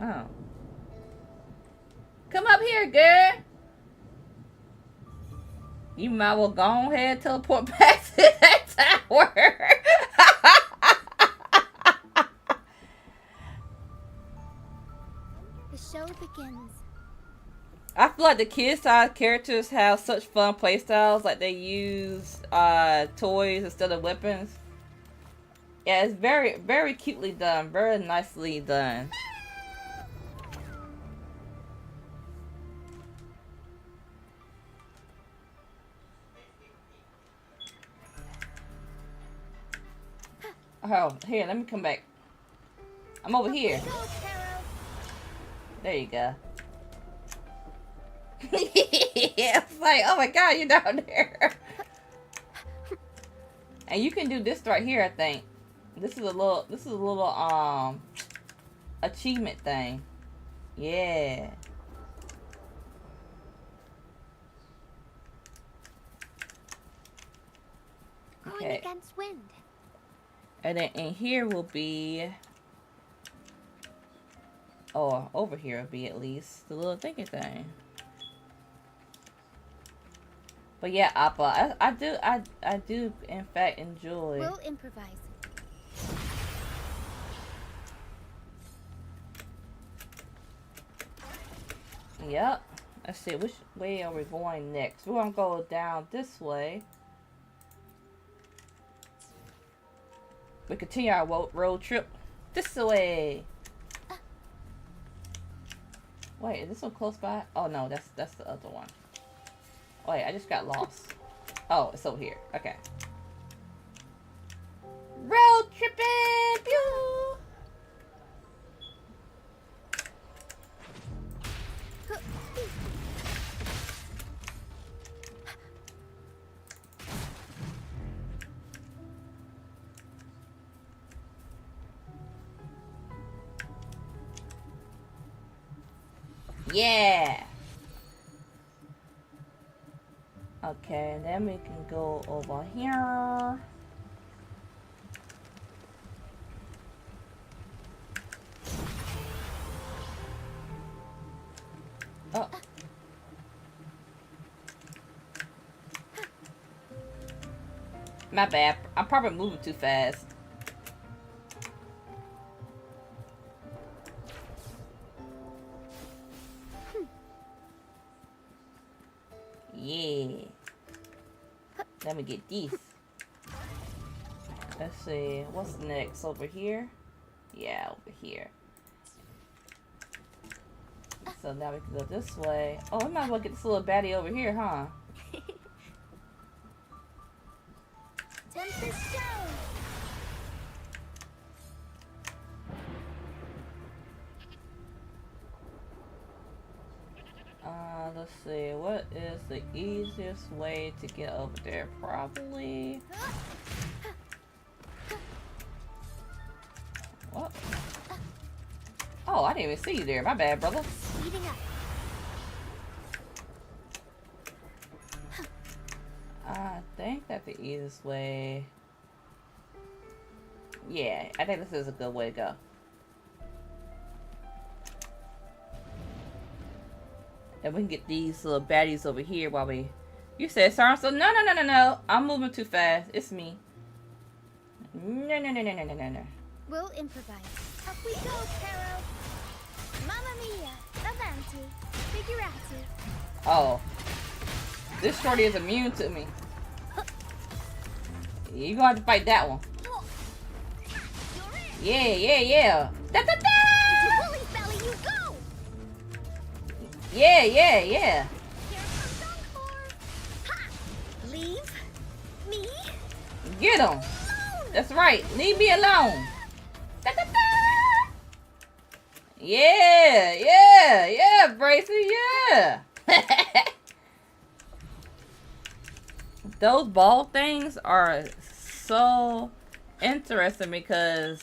Oh. Come up here, girl. You might well go ahead, teleport back to that tower. The show begins. I feel like the kid side characters have such fun playstyles. Like they use toys instead of weapons. Yeah, it's very, very cutely done. Very nicely done. Oh, here, let me come back. I'm over here. There you go. It's like, oh my god, you're down there. And you can do this right here, I think. This is a little achievement thing. Yeah. Going Okay. against wind. And then in here will be, or over here will be at least the little thingy thing. But yeah, Appa, I do in fact enjoy. We'll improvise. Yep. Let's see, which way are we going next? We're gonna go down this way. We continue our road trip this way. Wait, is this one close by? Oh no, that's the other one. Wait, I just got lost. Oh, it's over here. Okay. Road tripping! Pew! Yeah. Okay, and then we can go over here. Oh. My bad. I'm probably moving too fast. Yeah. Let me get these. Let's see. What's next? Over here? Yeah, over here. So now we can go this way. Oh, we might as well get this little baddie over here, huh? Tempest show. Let's see. What is the easiest way to get over there? Probably. What? Oh, I didn't even see you there. My bad, brother. Speeding up. I think that's the easiest way. Yeah, I think this is a good way to go. And we can get these little baddies over here while we... You said, sorry, so no. I'm moving too fast. It's me. No. We'll improvise. Up we go, Caro. Mamma mia. Avanti. Figurati. Oh. This shorty is immune to me. You're gonna have to fight that one. Yeah, yeah, yeah. Da, da, da! Willie's belly, you go! Yeah, yeah, yeah. Here comes Encore! Ha! Leave me Get him. alone! That's right. Leave me alone. Da, da, da! Yeah, yeah, yeah, Bracy, yeah. Those ball things are so interesting because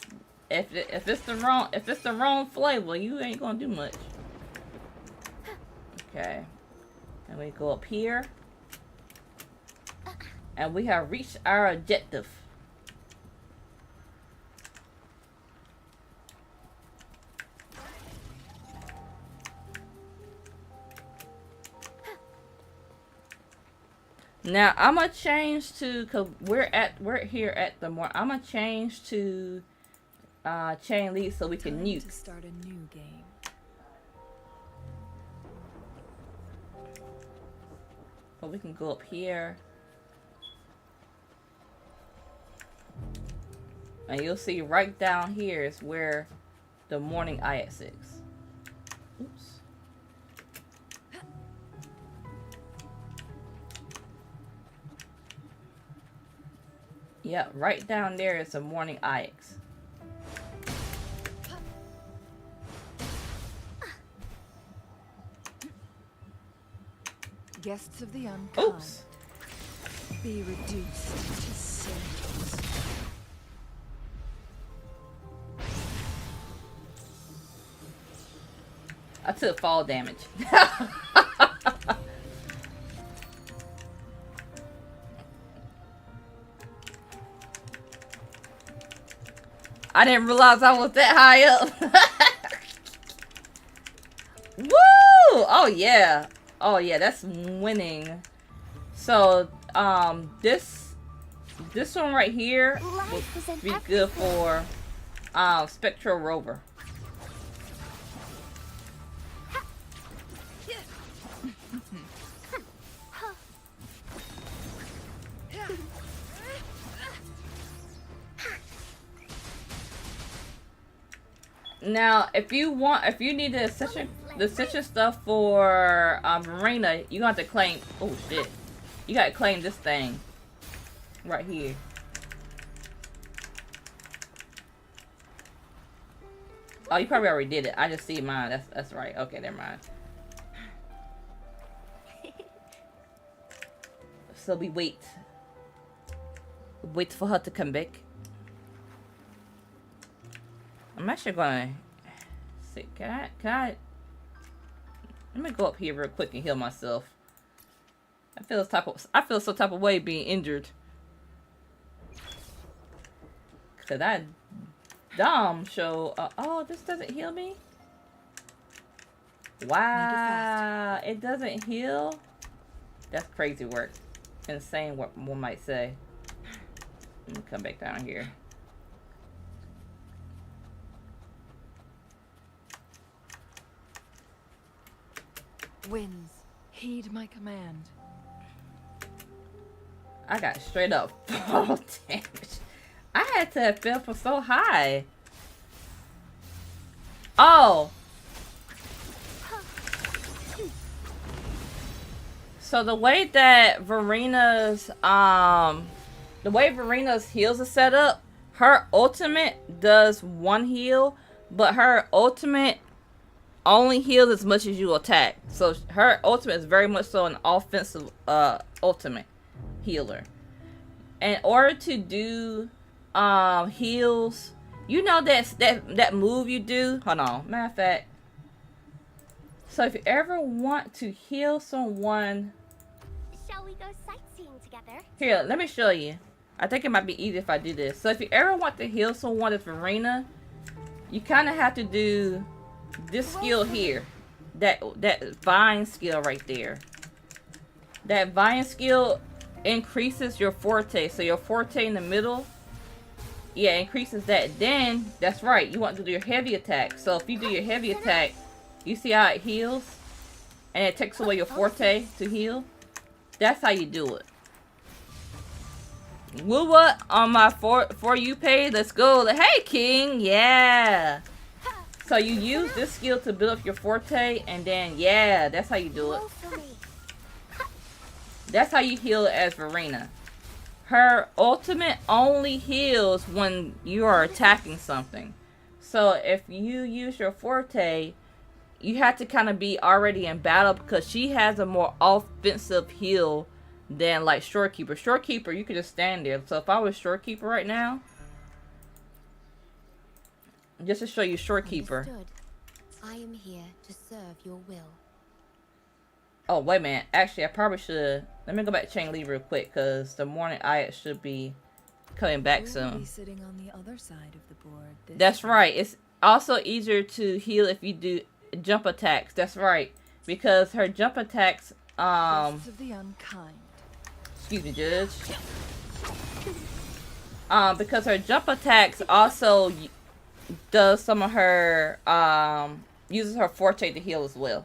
if it's the wrong flavor, you ain't gonna do much. Okay, and we go up here, and we have reached our objective. Now I'm gonna change to, cause we're here at the more. I'm gonna change to CHANGLI so we can Time nuke. to start a new game. So we can go up here, and you'll see right down here is where the morning IX is. Oops. Yep, right down there is a morning IX. Guests of the unkind. Oops. Be reduced to cinders. I took fall damage. I didn't realize I was that high up. Woo! Oh yeah. Oh yeah, that's winning. So, this one right here would be good for Spectral Rover. Now, if you need the session stuff for Verena, you gonna have to claim. Oh shit! You gotta claim this thing right here. Oh, you probably already did it. I just see mine. That's right. Okay, never mind. So we wait for her to come back. I'm actually gonna see. Can I? Let me go up here real quick and heal myself. I feel some type of way being injured. Cause that dumb show. Oh, this doesn't heal me. Wow, it doesn't heal. That's crazy work. Insane, what one might say. Let me come back down here. Winds, heed my command. I got straight up fall damage. I had to have fell from so high. Oh. So the way that Verena's heals are set up, her ultimate does one heal, but her ultimate only heals as much as you attack. So her ultimate is very much so an offensive ultimate healer. In order to do heals, you know that move you do. Hold on, matter of fact. So if you ever want to heal someone, Shall we go sightseeing together? here, let me show you. I think it might be easier if I do this. So if you ever want to heal someone with Verena, you kind of have to do this skill here, that vine skill right there. That vine skill increases your forte. So your forte in the middle, yeah, increases that. Then that's right, you want to do your heavy attack. So if you do your heavy attack, you see how it heals, and it takes away your forte to heal. That's how you do it. Woo what on my for you page. Let's go. Hey King, yeah. So you use this skill to build up your forte, and then yeah, that's how you do it. That's how you heal as Verena. Her ultimate only heals when you are attacking something. So if you use your forte, you have to kind of be already in battle because she has a more offensive heal than like Shorekeeper. Shorekeeper, you could just stand there. So if I was Shorekeeper right now, just to show you Shorekeeper. Understood. I am here to serve your will. Oh, wait a minute. Actually, I probably should. Let me go back to Changli real quick because the morning Ayat should be coming back soon. Be sitting on the other side of the board. That's right. It's also easier to heal if you do jump attacks. That's right. Because her jump attacks, Of the unkind. excuse me, Judge. Because her jump attacks also does some of her, uses her forte to heal as well.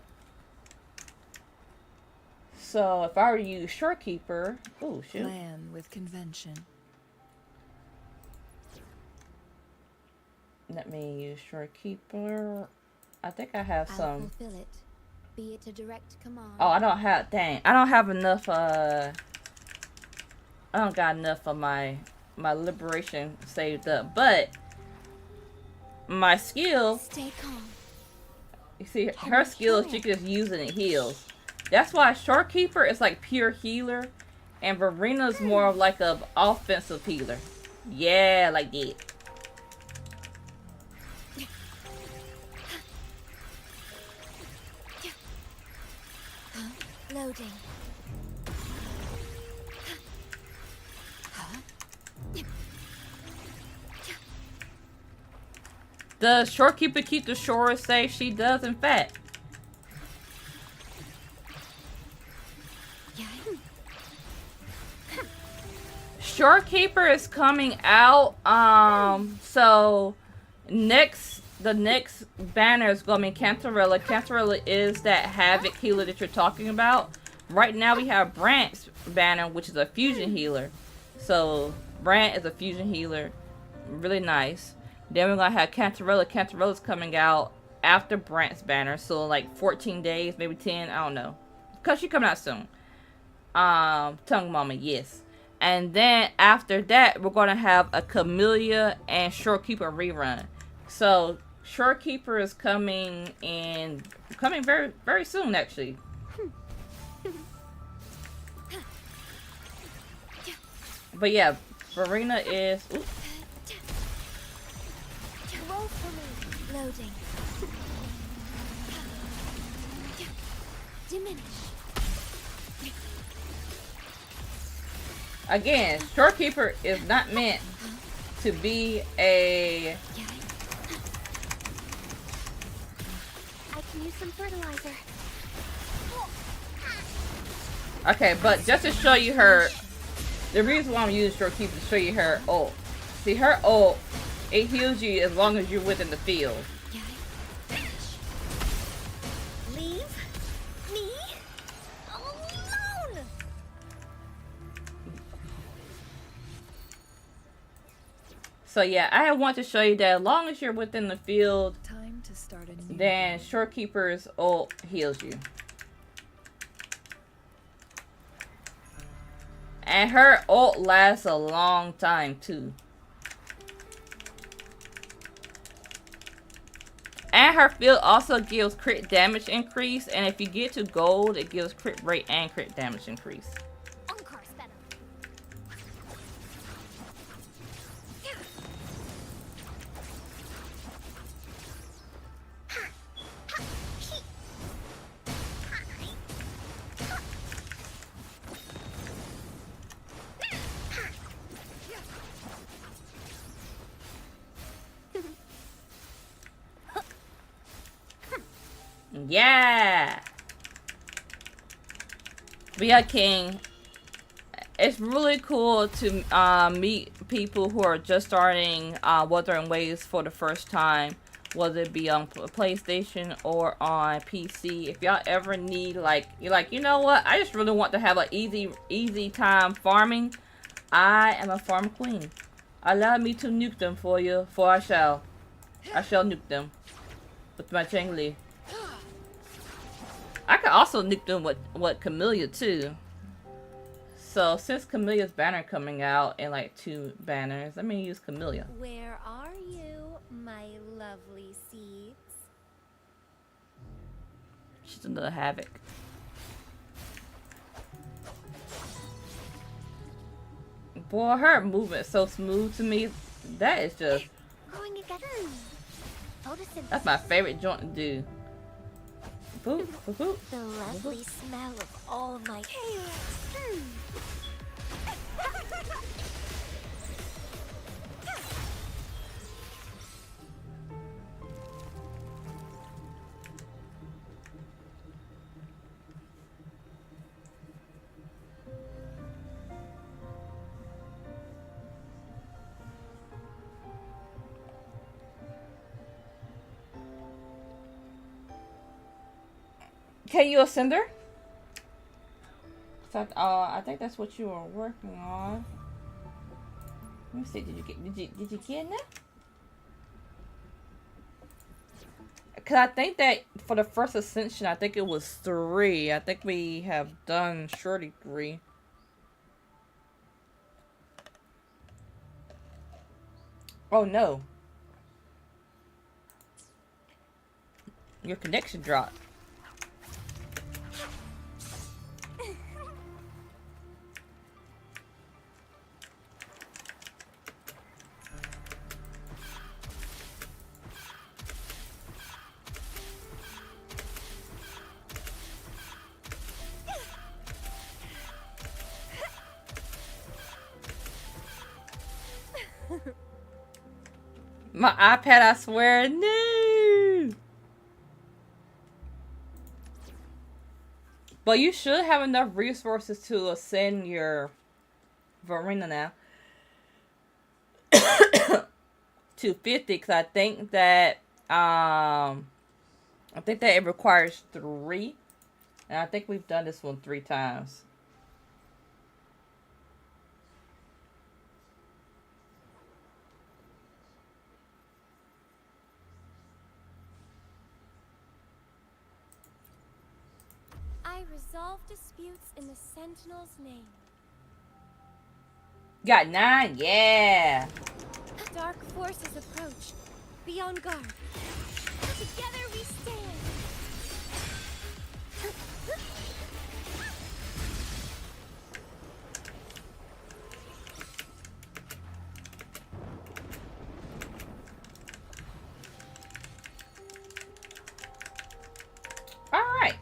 So if I were to use Shorekeeper, oh shoot. Plan with convention. Let me use Shorekeeper. I think I have I'll some. fulfill it. Be it a direct command. Oh, I don't have. Dang, I don't have enough. I don't got enough of my liberation saved up. But my skill. Stay calm. You see, her skill, she can just use it and it heals. That's why Shorekeeper is like pure healer, and Verena's more of like a offensive healer. Yeah, like that. Loading. Does Shorekeeper keep the shore safe? She does, in fact. Shorekeeper is coming out. So the next banner is gonna be Cantarella. Cantarella is that Havoc healer that you're talking about. Right now we have Brant's banner, which is a fusion healer. So Brant is a fusion healer, really nice. Then we're gonna have Cantarella. Cantarella's coming out after Brant's banner, so like 14 days, maybe 10, I don't know, cause she's coming out soon. Tongue Mama, yes. And then after that, we're gonna have a Camellia and Shorekeeper rerun. So Shorekeeper is coming very, very soon, actually. But yeah, Verena is. Oops. Roll for me. Loading. Diminish. Again, Shorekeeper is not meant to be a. I can use some fertilizer. Okay, but just to show you her, the reason why I'm using Shorekeeper is to show you her ult. See, her ult, it heals you as long as you're within the field. Leave me alone. So yeah, I want to show you that as long as you're within the field, Time to start a new then Shorekeeper's ult heals you. And her ult lasts a long time too. And her field also gives crit damage increase, and if you get to gold, it gives crit rate and crit damage increase. Yeah. But yeah, King, it's really cool to meet people who are just starting Wuthering Waves for the first time, whether it be on PlayStation or on PC. If y'all ever need, like, you're like, you know what, I just really want to have an easy time farming, I am a farm queen. Allow me to nuke them for you, for I shall. I shall nuke them with my Changli. I could also nuke them with Camellia too. So since Camelia's banner coming out in like 2 banners, let me use Camellia. Where are you, my lovely seeds? She's another Havoc. Boy, her movement so smooth to me. That is just... Growing again. Photosynthesis. That's my favorite joint to do. Boop, boop, boop. The lovely smell of all of my chaos. Can you ascend her? So, I think that's what you were working on. Let me see. Did you get in there? Cause I think that for the first ascension, I think it was 3. I think we have done surely 3. Oh no! Your connection dropped. My iPad, I swear, no. But you should have enough resources to ascend your Verena now to 50, because I think that it requires 3, and I think we've done this one 3 times. I resolve disputes in the Sentinel's name. Got 9? Yeah. Dark forces approach. Be on guard. Together we stand. All right.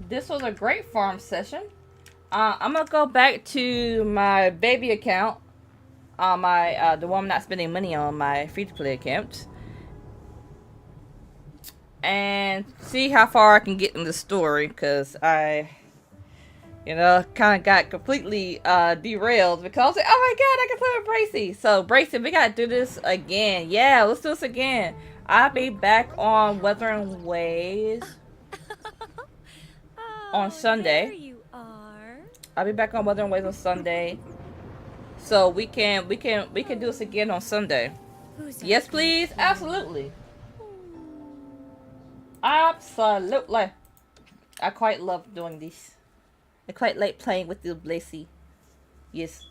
This was a great farm session. I'm gonna go back to my baby account, my the one I'm not spending money on, my free-to-play account, and see how far I can get in the story, because I, kind of got completely derailed because I was like, oh my god, I can play with Bracy. So Bracy, we gotta do this again. Yeah, let's do this again. I'll be back on Wuthering Ways on Sunday. There you are. I'll be back on Wuthering Ways on Sunday, so we can do this again on Sunday. Who's Yes, please. Absolutely. Absolutely. I quite love doing this. I quite like playing with you, Blacy. Yes.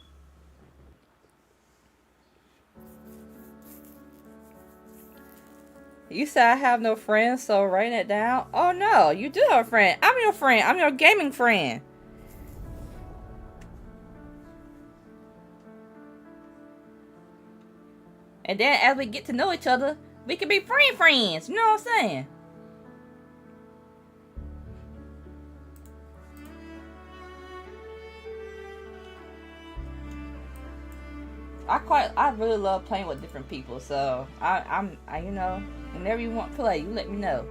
You said I have no friends, so writing it down. Oh no, you do have a friend. I'm your friend. I'm your gaming friend. And then as we get to know each other, we can be friends. You know what I'm saying? I really love playing with different people. So I whenever you want to play, you let me know.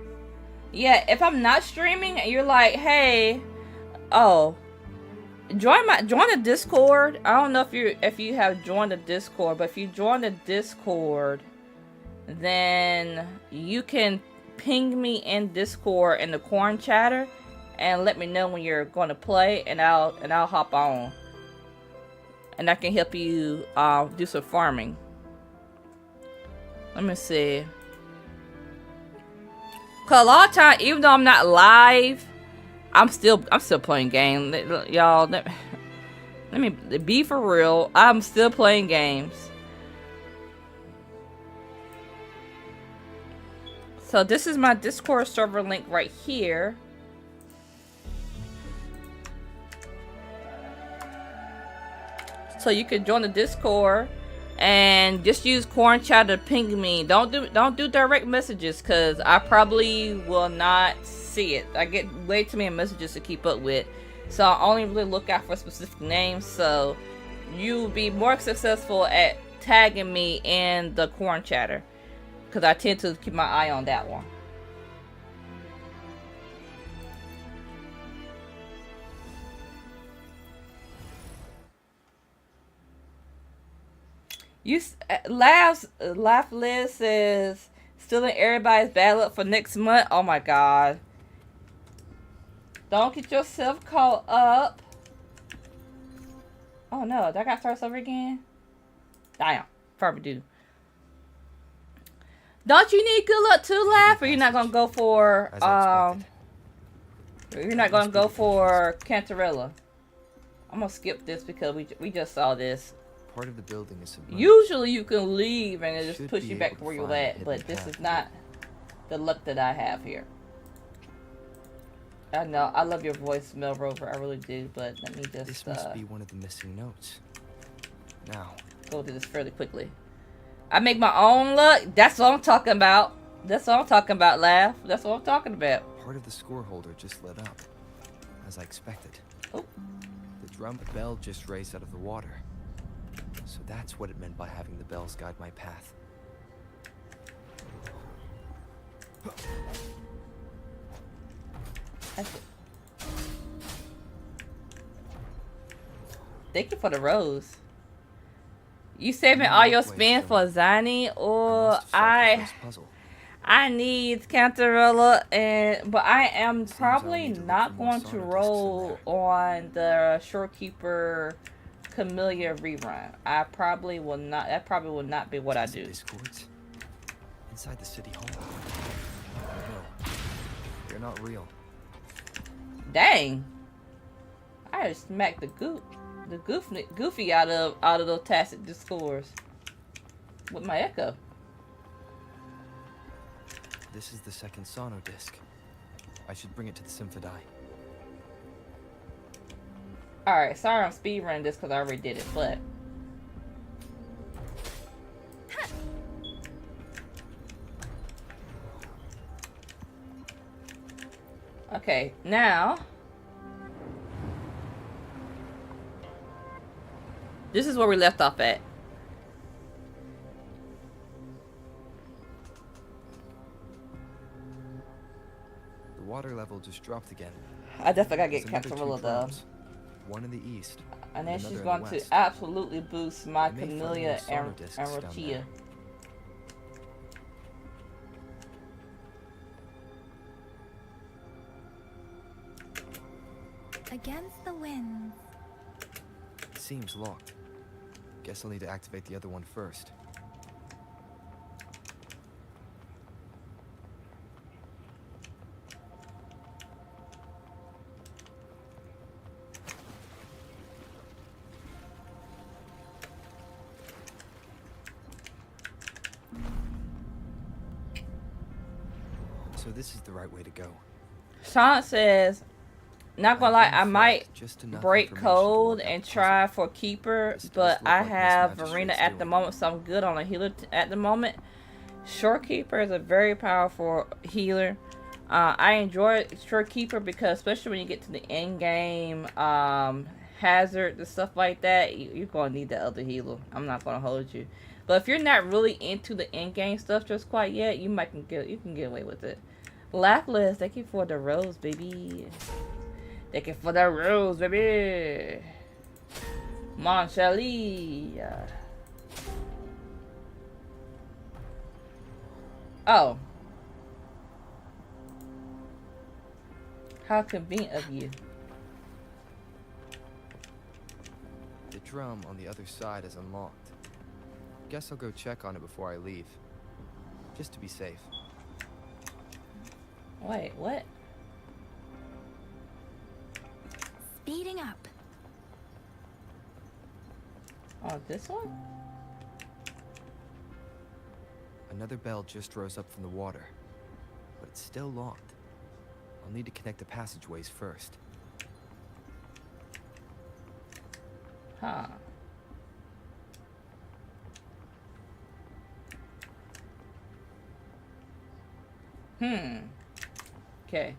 Yeah, if I'm not streaming and you're like, hey, join the Discord. I don't know if you have joined the Discord, but if you join the Discord, then you can ping me in Discord in the corn chatter and let me know when you're going to play, and I'll hop on. And I can help you do some farming. Let me see. Cause a lot of time, even though I'm not live, I'm still playing games. Y'all, let me be for real. I'm still playing games. So this is my Discord server link right here. So you can join the Discord and just use corn chat to ping me. Don't do direct messages, because I probably will not see it. I get way too many messages to keep up with. So I only really look out for specific names. So you'll be more successful at tagging me in the corn chatter, because I tend to keep my eye on that one. Laugh Liz says stealing everybody's bad luck for next month. Oh my god. Don't get yourself caught up. Oh no, did I got started over again? Damn, probably do. Don't you need good luck too, Laugh? Or you're not gonna go for you're not gonna go for Cantarella? I'm gonna skip this because we just saw this. Part of the building is submerged. Usually you can leave and it just push you back to where you're at, but this is not the luck that I have here. I know, I love your voice, Mel Rover, I really do, but let me just This must be one of the missing notes. Now go to this fairly quickly. I make my own luck. That's what I'm talking about. That's what I'm talking about, Laugh. That's what I'm talking about. part of the score holder just lit up, as I expected. Oh. The drum bell just raised out of the water. So that's what it meant by having the bells guide my path. Thank you for the rose. You saving all your spin for Zani, or I need Cantarella, but I am probably not going to roll on the Shorekeeper Camellia rerun. I probably will not. That probably will not be what I do. Discords inside the city hall. No, they're not real. Dang! I just smacked the goofy out of those tacit discords with my echo. This is the second sono disc. I should bring it to the Symphodi. Alright, sorry I'm speedrunning this because I already did it, but... Okay, now... This is where we left off at. The water level just dropped again. I definitely gotta get There's another Cantarella two though. drums, one in the east, And then another she's in going the to west. absolutely boost my I may find Camellia more sonar and discs down Rochia. there. Against the wind. Seems locked. Guess I'll need to activate the other one first. So this is the right way to go. Sean says, not gonna lie, I might Just enough break information to code work out and the try puzzle. for Keeper, This does but look I like Miss have Magistrate's Arena at the doing. moment, so I'm good on a healer at the moment. Shorekeeper is a very powerful healer. I enjoy Shorekeeper because especially when you get to the end game hazard and stuff like that, you're gonna need the other healer. I'm not gonna hold you, but if you're not really into the end game stuff just quite yet, you can get away with it. Laughless, thank you for the rose, baby. Thank you for the rose, baby. Mon Shelly. Oh. How convenient of you. The drum on the other side is unlocked. Guess I'll go check on it before I leave. Just to be safe. Wait, what? Speeding up. Oh, this one? Another bell just rose up from the water, but it's still locked. I'll need to connect the passageways first. Huh. Okay.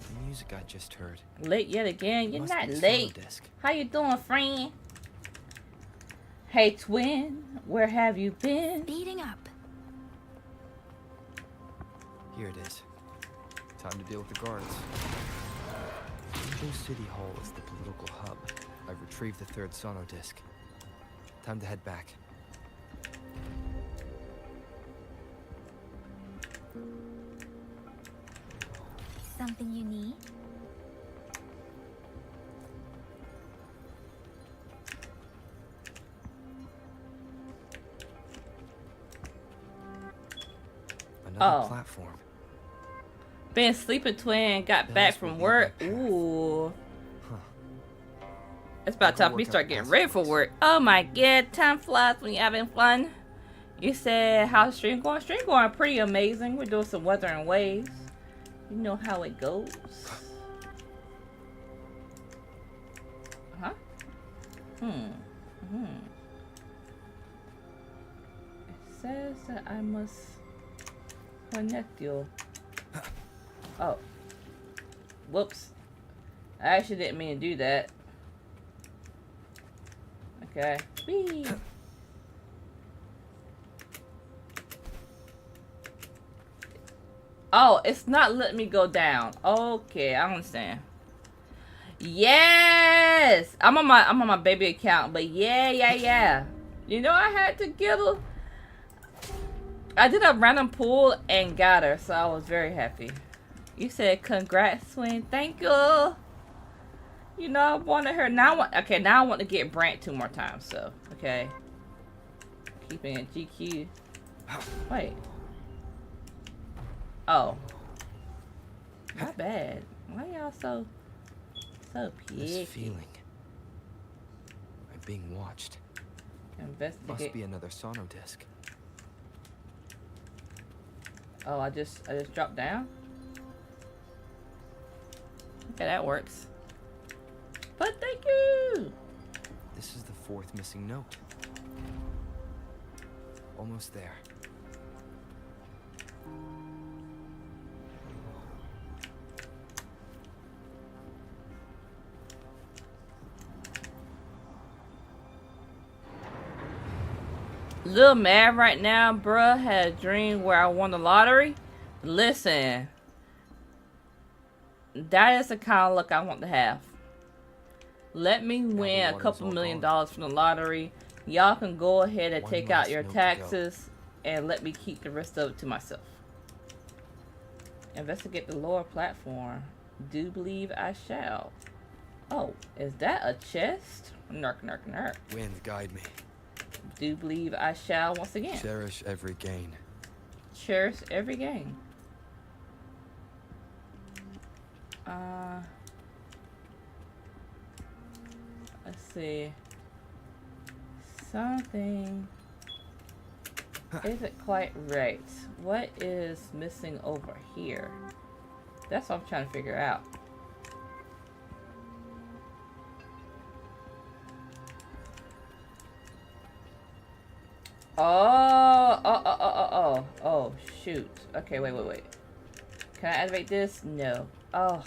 The music I just heard. Late yet again? You're Must not be the late. sonodisc. How you doing, friend? Hey, twin. Where have you been? Speeding up. Here it is. Time to deal with the guards. Jinzhou City Hall is the political hub. I've retrieved the third sonodisc. Time to head back. Something you need? Another Oh. platform. Been sleeping, twin. Got Bells back will from lead work. my path. Ooh. Huh. It's about I'll go time we work start out getting ready for passageways. work. Oh my god, time flies when you're having fun. You said, how's stream going? Stream going pretty amazing. We're doing some weather and waves. You know how it goes. Huh? It says that I must connect you. Oh. Whoops. I actually didn't mean to do that. Okay. Whee. Oh, it's not letting me go down. Okay, I understand. Yes! I'm on my baby account, but yeah. You know, I had to get her. I did a random pull and got her, so I was very happy. You said congrats, Swing. Thank you. You know, I wanted her. Now I want to get Brant 2 more times, so okay. Keeping it GQ. Wait. Oh. Not bad. Why y'all so This picky? feeling. I'm being watched. Investigate. Must be another sonodisc. Oh, I just dropped down? Okay, that works. But thank you! This is the fourth missing note. Almost there. Little mad right now, bruh. Had a dream where I won the lottery. Listen. That is the kind of luck I want to have. Let me win a water's couple all $1 million gone. from the lottery. Y'all can go ahead and One take out last your note to go. taxes and let me keep the rest of it to myself. Investigate the lower platform. Do believe I shall. Oh, is that a chest? Nerk, nerk, nerk. Wind, guide me. Do believe I shall once again. Cherish every gain. Cherish every game. Let's see. Something isn't quite right. What is missing over here? That's what I'm trying to figure out. Oh, shoot. Okay, wait. Can I activate this? No. Oh.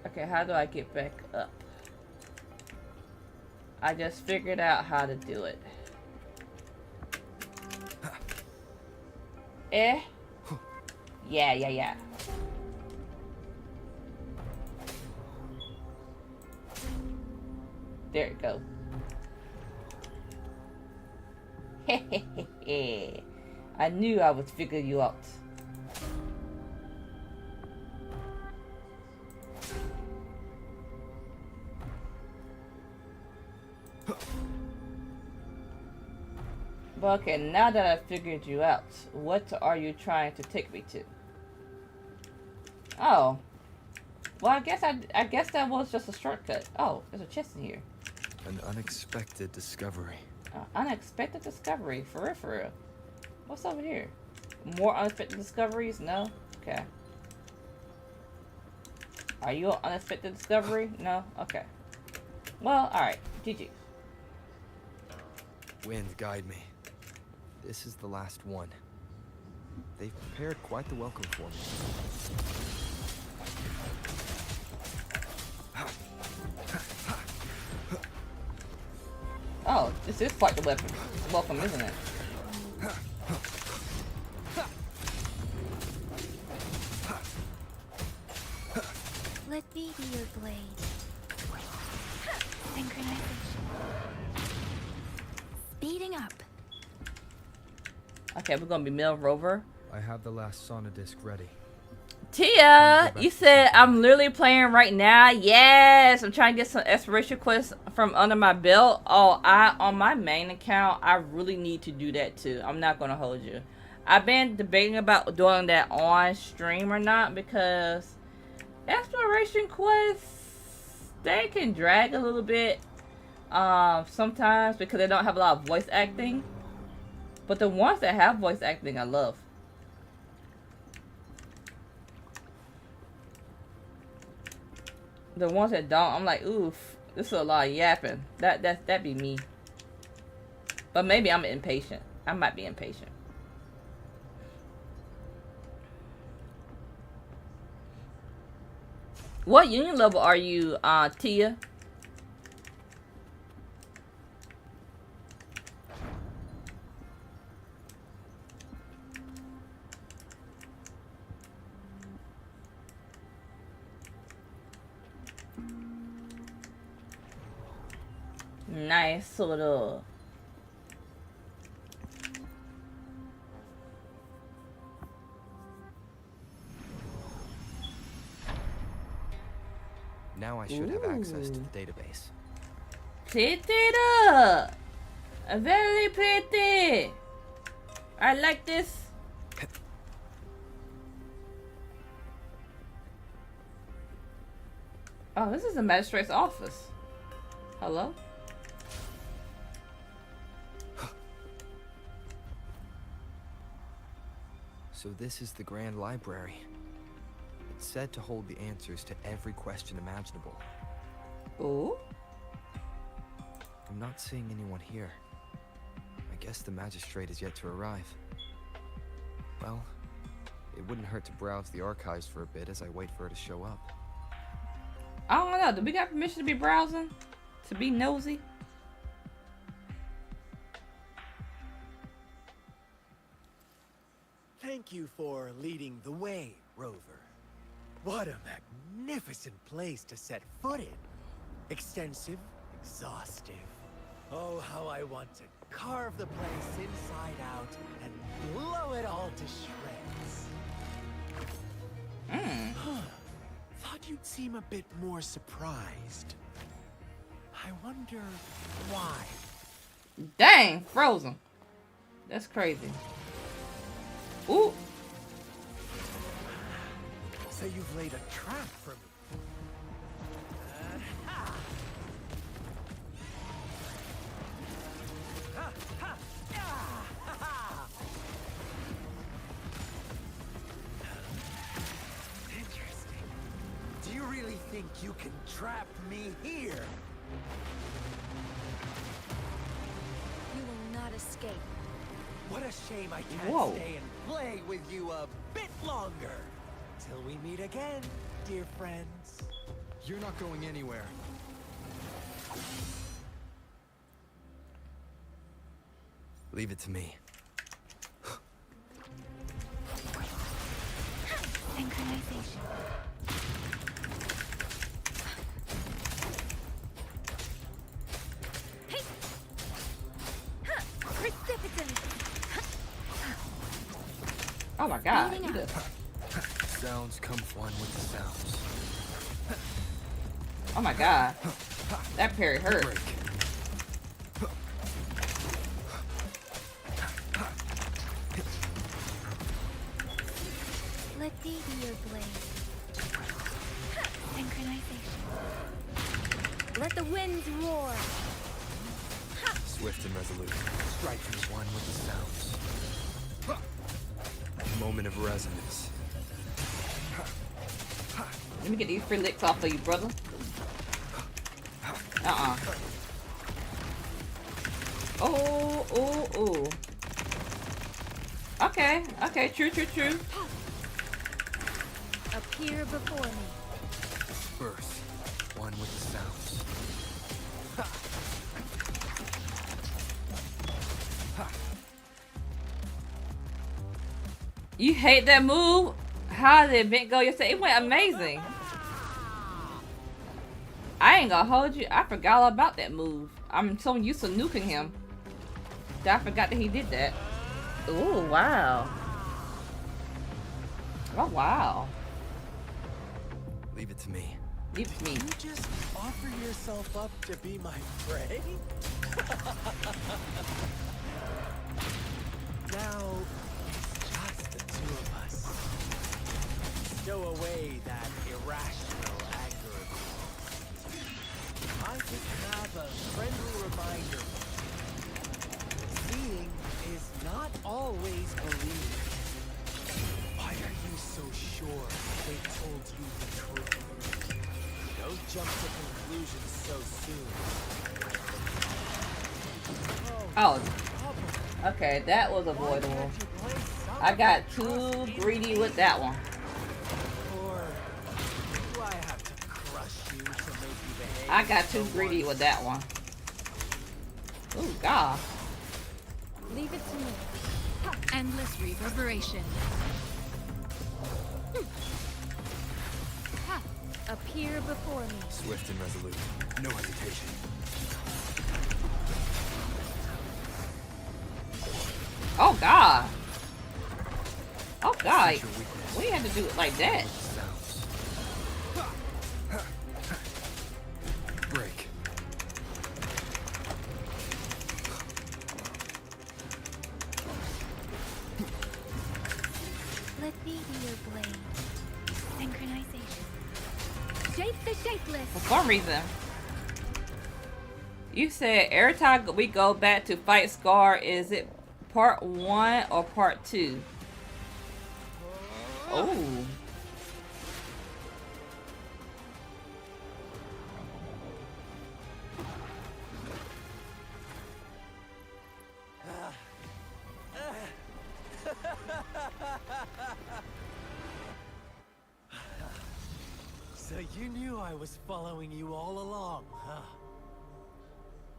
Okay, how do I get back up? I just figured out how to do it. Eh? Yeah. There it goes. I knew I would figure you out. But okay, now that I figured you out, what are you trying to take me to? Oh. Well, I guess that was just a shortcut. Oh, there's a chest in here. An unexpected discovery. Unexpected discovery. For real, for real. What's over here? More unexpected discoveries? No? Okay. Are you an unexpected discovery? No? Okay. Well, alright. GG. Wind, guide me. This is the last one. They've prepared quite the welcome for me. Oh, this is quite the welcome, isn't it? Let me be your blade. Synchronization. Speeding up. Okay, we're gonna be Mill Rover. I have the last Sonodisc ready. Tia, you said I'm literally playing right now. Yes, I'm trying to get some exploration quests from under my belt. Oh, on my main account, I really need to do that too. I'm not gonna hold you. I've been debating about doing that on stream or not because exploration quests, they can drag a little bit sometimes because they don't have a lot of voice acting. But the ones that have voice acting, I love. The ones that don't, I'm like, oof, this is a lot of yapping. That'd be me. But maybe I'm impatient. I might be impatient. What union level are you, Tia? Nice little. Now I should have access to the database. Pretty. Very pretty. I like this. Oh, this is the magistrate's office. Hello? So this is the Grand Library. It's said to hold the answers to every question imaginable. Ooh. I'm not seeing anyone here. I guess the magistrate is yet to arrive. Well, it wouldn't hurt to browse the archives for a bit as I wait for her to show up. I don't know. Do we got permission to be browsing? To be nosy? Thank you for leading the way, Rover. What a magnificent place to set foot in. Extensive, exhaustive. Oh, how I want to carve the place inside out and blow it all to shreds. Thought you'd seem a bit more surprised. I wonder why. Dang, frozen. That's crazy. Ooh. So you've laid a trap for me. Interesting. Do you really think you can trap me here? You will not escape. What a shame I can't Whoa. stay and play with you a bit longer. Till we meet again, dear friends. You're not going anywhere. Leave it to me. Synchronization. Hey! Huh! Precipitous! Oh my god. Speeding You up. just- Sounds come one with the sounds. Oh my god. That parry hurt. Break. Let me be your blade. Synchronization. Let the winds roar. Swift and resolute. Striking one with the sounds. Moment of resonance. Let me get these free licks off of you, brother. Oh, oh, oh. Okay, okay, true. Appear before me. Birth. One with the sounds. You hate that move? How did the event go yesterday? It went amazing. I ain't gonna hold you. I forgot all about that move. I'm so used to nuking him that I forgot that he did that. Oh, wow. Oh, wow. Leave it to me. Leave it to me. You just offer yourself up to be my prey? Now, it's just the two of us. Stow away that irrational anger. I just have a friendly reminder. Seeing is not always believing. Why are you so sure they told you the truth? Don't jump to conclusions so soon. Oh, okay, that was avoidable. I got too greedy with that one. Or do I have to crush you to make you behave? I got too for greedy once? with that one. Oh, God. Leave it to me. Endless reverberation. Appear before me. Swift and resolute. No hesitation. Oh, God. Oh, God. Sense your weakness. We had to do it like that. Sounds. Break. Let me be your blade. Synchronization. Shape the shapeless. For some reason. You said every time we go back to fight Scar, is it part 1 or part 2? Oh. So you knew I was following you all along, huh?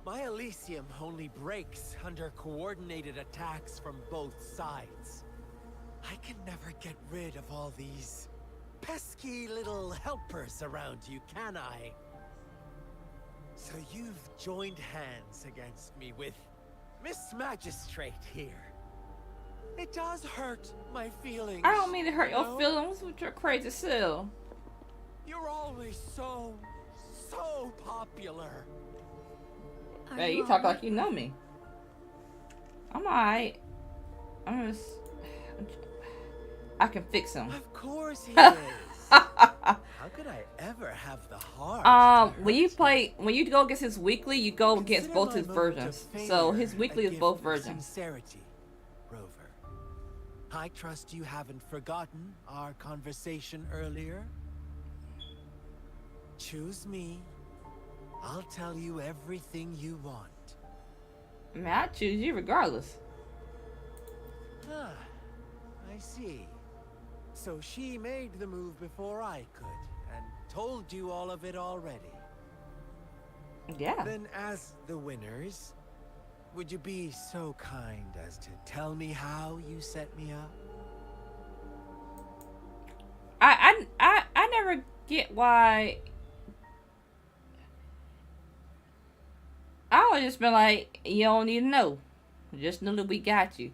My Elysium only breaks under coordinated attacks from both sides. I can never get rid of all these pesky little helpers around you, can I? So you've joined hands against me with Miss Magistrate here. It does hurt my feelings. I don't mean to hurt you your know? feelings with your crazy self. You're always so popular. Hey, you talk like you know me. I'm alright. I can fix him. Of course he is. How could I ever have the heart? When you go against his weekly, you go against Consider both my his moment of versions. So his failure weekly a is gift both of versions. Sincerity, Rover. I trust you haven't forgotten our conversation earlier. Choose me. I'll tell you everything you want. I mean, I choose you regardless. Ah, I see. So she made the move before I could, and told you all of it already. Yeah. Then as the winners, would you be so kind as to tell me how you set me up? I never get why. I always just been like, you don't need to know. Just know that we got you.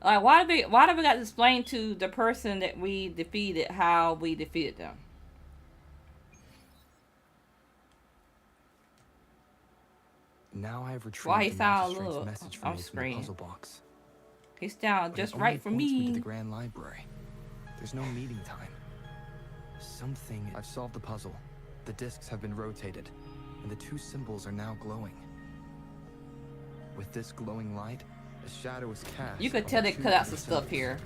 Like, why do we got to explain to the person that we defeated how we defeated them? Now I have Why he retrieved the sound a magistrate's little message for off me from the screen? puzzle box. He's down But just it right only for points me to me. the Grand Library. There's no meeting time. Something... I've solved the puzzle. The discs have been rotated, and the two symbols are now glowing. With this glowing light, a shadow is cast. You could on tell the they two cut out other some stuff symbols. here.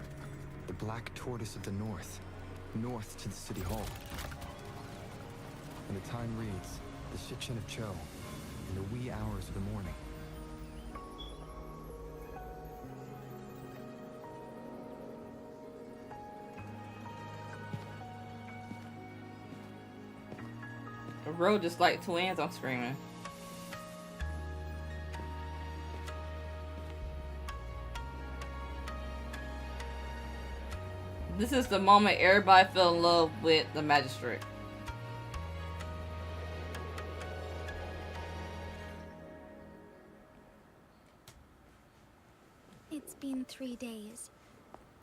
The black tortoise of the north, north to the city hall. And the time reads, the Shichen of Cho, in the wee hours of the morning. The road just like twins. I'm screaming. This is the moment everybody fell in love with the magistrate. It's been 3 days.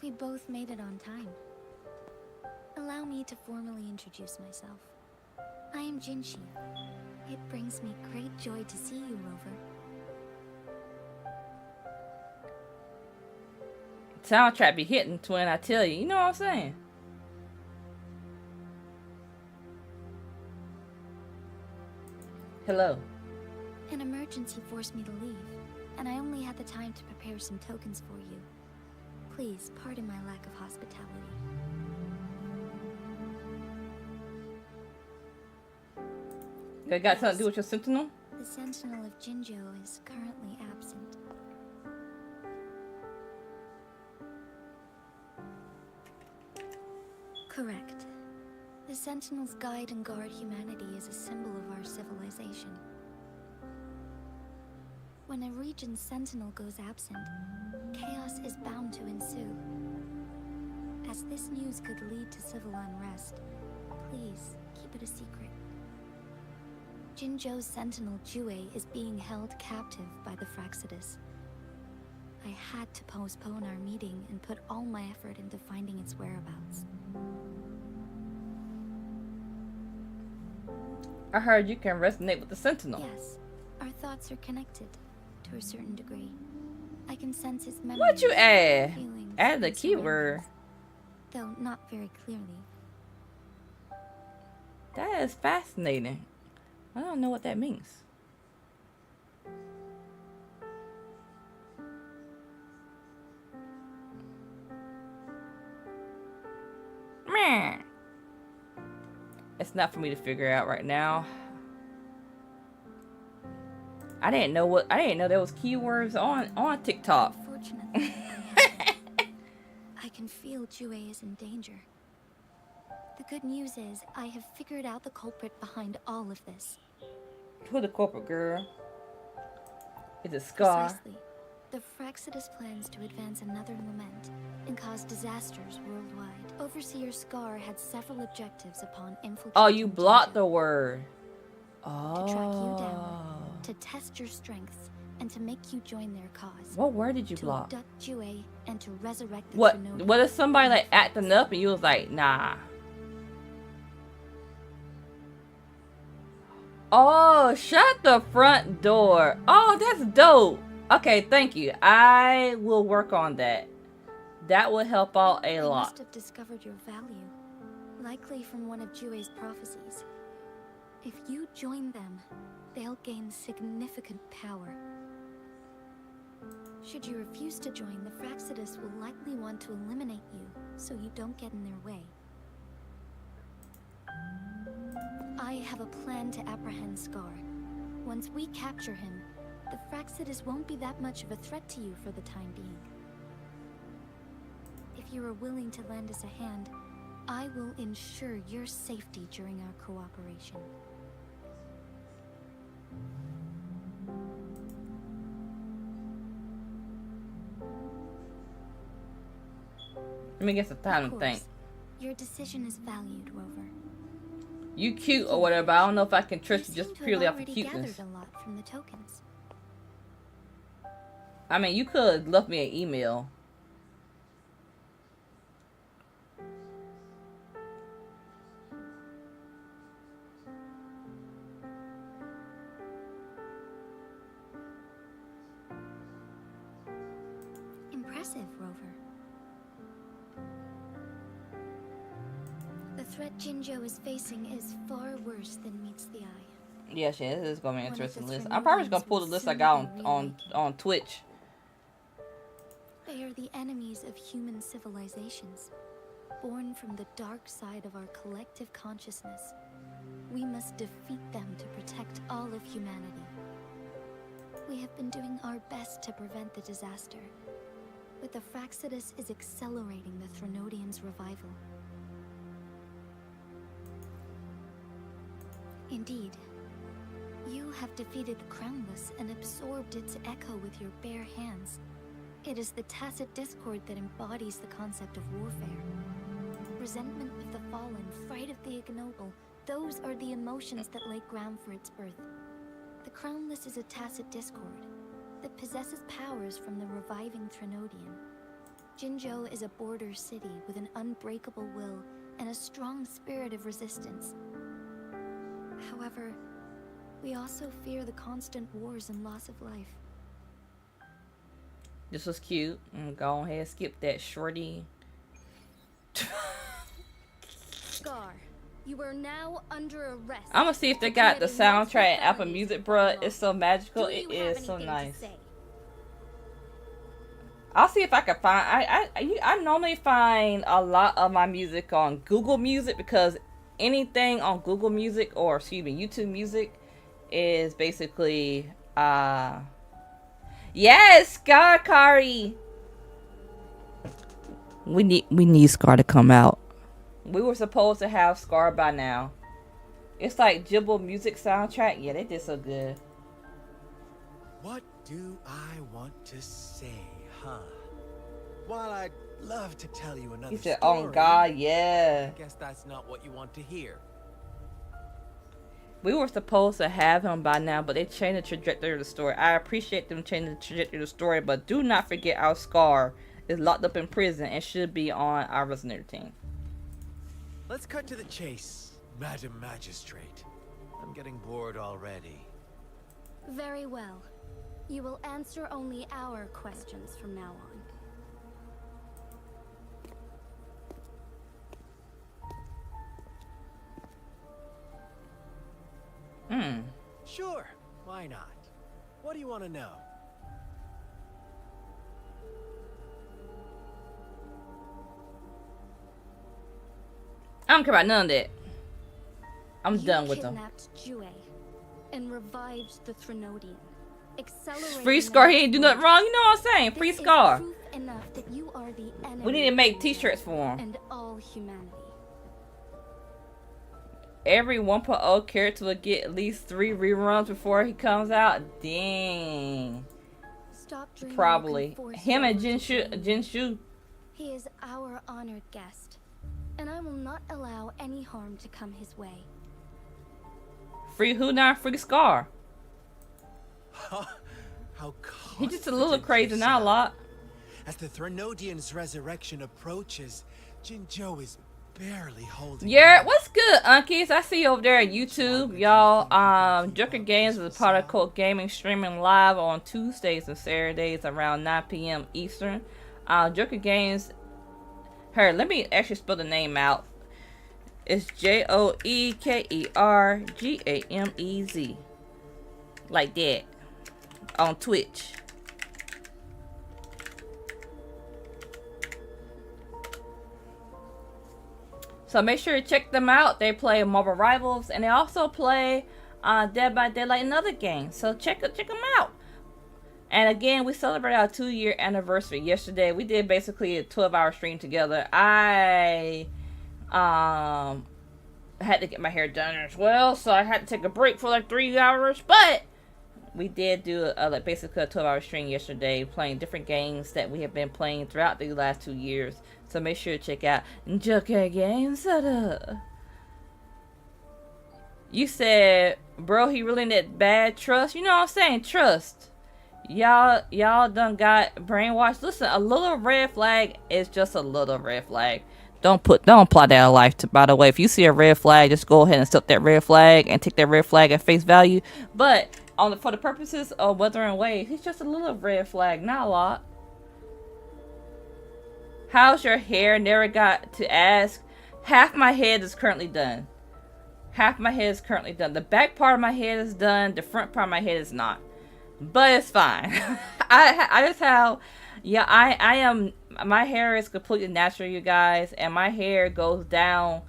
We both made it on time. Allow me to formally introduce myself. I am Jinshi. It brings me great joy to see you, Rover. Soundtrack be hitting, twin, I tell you. You know what I'm saying? Hello. An emergency forced me to leave, and I only had the time to prepare some tokens for you. Please pardon my lack of hospitality. That got something to do with your sentinel? The Sentinel of Jinjo is currently absent. Correct. The Sentinels guide and guard humanity as a symbol of our civilization. When a region's sentinel goes absent, chaos is bound to ensue. As this news could lead to civil unrest, please keep it a secret. Jinjo's sentinel Jue is being held captive by the Fraxidus. I had to postpone our meeting and put all my effort into finding its whereabouts. I heard you can resonate with the sentinel. Yes, our thoughts are connected to a certain degree. I can sense his memories. What you add? Feelings, Add the and keyword. surroundings, though not very clearly. That is fascinating. I don't know what that means. Meh. It's not for me to figure out right now. I didn't know there was keywords on TikTok. Unfortunately, I can feel Jue is in danger. The good news is I have figured out the culprit behind all of this. Who the corporate girl? Is it Scar? Precisely. The Fraxidus plans to advance another lament and cause disasters worldwide. Overseer Scar had several objectives upon infiltrating. Oh, you blocked Jinjo. the word. To track you down, Oh. to test your strengths, and to make you join their cause. What word did you To block? abduct Jue and to resurrect the What? Tsunoda. What if somebody like acting up and you was like, nah? Oh, shut the front door. Oh, that's dope. Okay, thank you. I will work on that. That will help out a They lot. must have discovered your value, likely from one of Jue's prophecies. If you join them, they'll gain significant power. Should you refuse to join, the Fraxidus will likely want to eliminate you, so you don't get in their way. I have a plan to apprehend Scar. Once we capture him, the Fraxidus won't be that much of a threat to you for the time being. If you are willing to lend us a hand, I will ensure your safety during our cooperation. Let me get some time Of to think. course, your decision is valued, Rover. You cute or whatever, but I don't know if I can trust you You just seem to purely have off of already cuteness. gathered a lot from the tokens. I mean, you could have left me an email. threat Jinzhou is facing is far worse than meets the eye. Yeah, shit, this is gonna be an One of interesting the list. I'm probably just gonna Trinodians pull the will list I soon got be on Twitch. They are the enemies of human civilizations, born from the dark side of our collective consciousness. We must defeat them to protect all of humanity. We have been doing our best to prevent the disaster, but the Fraxidus is accelerating the Threnodians' revival. Indeed, you have defeated the Crownless and absorbed its echo with your bare hands. It is the tacit discord that embodies the concept of warfare. Resentment of the fallen, fright of the ignoble, those are the emotions that lay ground for its birth. The Crownless is a tacit discord that possesses powers from the reviving Threnodian. Jinzhou is a border city with an unbreakable will and a strong spirit of resistance. However, we also fear the constant wars and loss of life. This was cute. Go ahead, skip that, shorty. Scar, you are now under arrest. I'm gonna see if they got the soundtrack in Apple Music, bruh. It's so magical. It is so nice. I'll see if I can find. I normally find a lot of my music on Google Music, because anything on Google Music, or excuse me, YouTube Music, is basically yes, Scar Kari. We need Scar to come out. We were supposed to have Scar by now. It's like Jibble Music soundtrack. Yeah, they did so good. What do I want to say, huh? While I'd love to tell you another He said, story, "Oh God, yeah." I guess that's not what you want to hear. We were supposed to have him by now, but they changed the trajectory of the story. I appreciate them changing the trajectory of the story, but do not forget our Scar is locked up in prison and should be on our Resonator team. Let's cut to the chase, Madam Magistrate. I'm getting bored already. Very well. You will answer only our questions from now on. Sure, why not? What do you want to know? I don't care about none of that. I'm done with them. You kidnapped Jue and revived the Threnodian. Free Scar, he ain't do nothing wrong. You know what I'm saying? Free Scar. That you are the enemy, we need to make t-shirts for him. And all humanity. Every 1.0 character will get at least 3 reruns before he comes out. Dang. Stop dreaming. Probably. Him and Jinshu. He is our honored guest, and I will not allow any harm to come his way. Free who now? Free Scar. How He's just a little crazy, not a lot. As the Threnodian's resurrection approaches, Jinzhou is barely holding. Yeah, what's good, Unkies? I see you over there on YouTube, y'all. Joker Games is a part of Cult Gaming, streaming live on Tuesdays and Saturdays around 9 p.m. Eastern. Joker Games. Here, let me actually spell the name out. It's JOEKERGAMEZ, like that, on Twitch. So make sure to check them out. They play Marvel Rivals, and they also play Dead by Daylight and other games. So check them out. And again, we celebrated our 2-year anniversary yesterday. We did basically a 12-hour stream together. I had to get my hair done as well, so I had to take a break for like 3 hours. But we did do like basically a 12-hour stream yesterday, playing different games that we have been playing throughout the last 2 years. So make sure to check out Joker Games. You said, bro, he really need bad trust. You know what I'm saying? Trust. Y'all done got brainwashed. Listen, a little red flag is just a little red flag. Don't apply that in life. By the way, if you see a red flag, just go ahead and accept that red flag and take that red flag at face value. But for the purposes of Wuthering Waves, he's just a little red flag, not a lot. How's your hair? Never got to ask. half my head is currently done. Half my head is currently done. The back part of my head is done. The front part of my head is not. But it's fine. I just have, yeah, I am, my hair is completely natural, you guys. And my hair goes down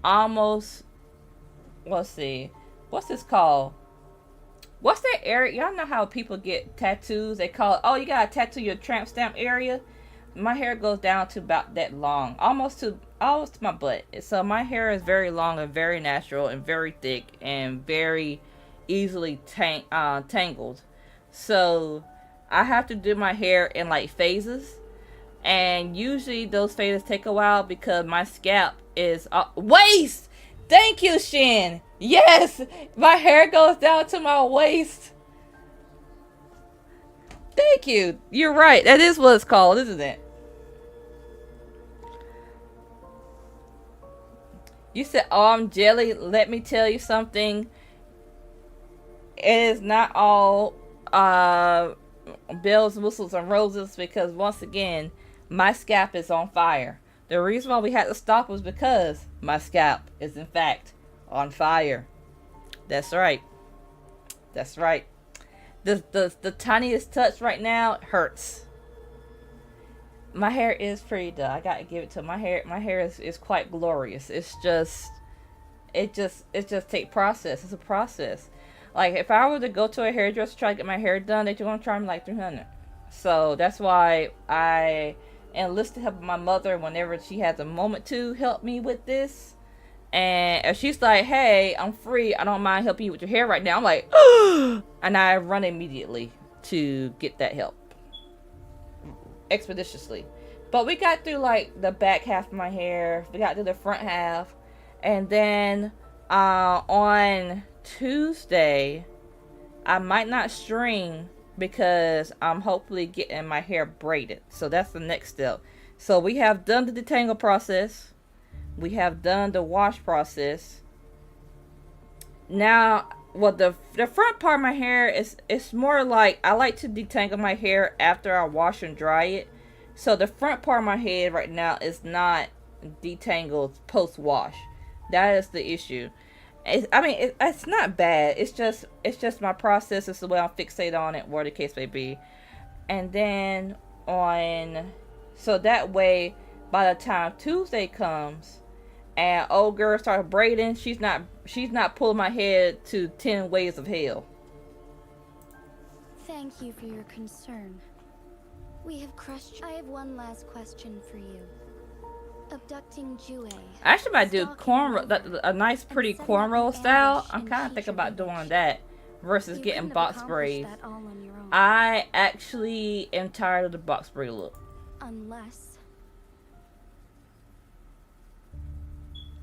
almost, let's see. What's this called? What's that area? Y'all know how people get tattoos? They call it, oh, you got to tattoo your tramp stamp area. My hair goes down to about that long, almost to my butt. So my hair is very long and very natural and very thick and very easily tangled. So I have to do my hair in like phases, and usually those phases take a while because my scalp is waist. Thank you, Shin. Yes, my hair goes down to my waist. Thank you. You're right. That is what it's called, isn't it? You said, oh, I'm jelly. Let me tell you something. It is not all bells, whistles, and roses, because once again, my scalp is on fire. The reason why we had to stop was because my scalp is in fact on fire. That's right. That's right. The tiniest touch right now hurts. My hair is pretty though. I gotta give it to my hair is quite glorious. It's just take process. It's a process. Like if I were to go to a hairdresser to try to get my hair done, they're gonna charge me like $300. So that's why I enlisted help of my mother whenever she has a moment to help me with this. And if she's like, hey, I'm free, I don't mind helping you with your hair right now, I'm like, and I run immediately to get that help. Expeditiously. But we got through like the back half of my hair. We got through the front half. And then on Tuesday, I might not string because I'm hopefully getting my hair braided. So that's the next step. So we have done the detangle process. We have done the wash process. Now, well, the front part of my hair it's more like I like to detangle my hair after I wash and dry it. So the front part of my head right now is not detangled post wash. That is the issue. It's not bad. It's just my process. It's the way I'm fixated on it, whatever the case may be. And then so that way, by the time Tuesday comes, and old girl starts braiding, she's not pulling my head to 10 ways of hell. Thank you for your concern. We have crushed. I have one last question for you. Abducting Jue. I actually might do a nice pretty cornrow style. I'm kind of thinking about doing that versus getting box braids. I actually am tired of the box braid look. Unless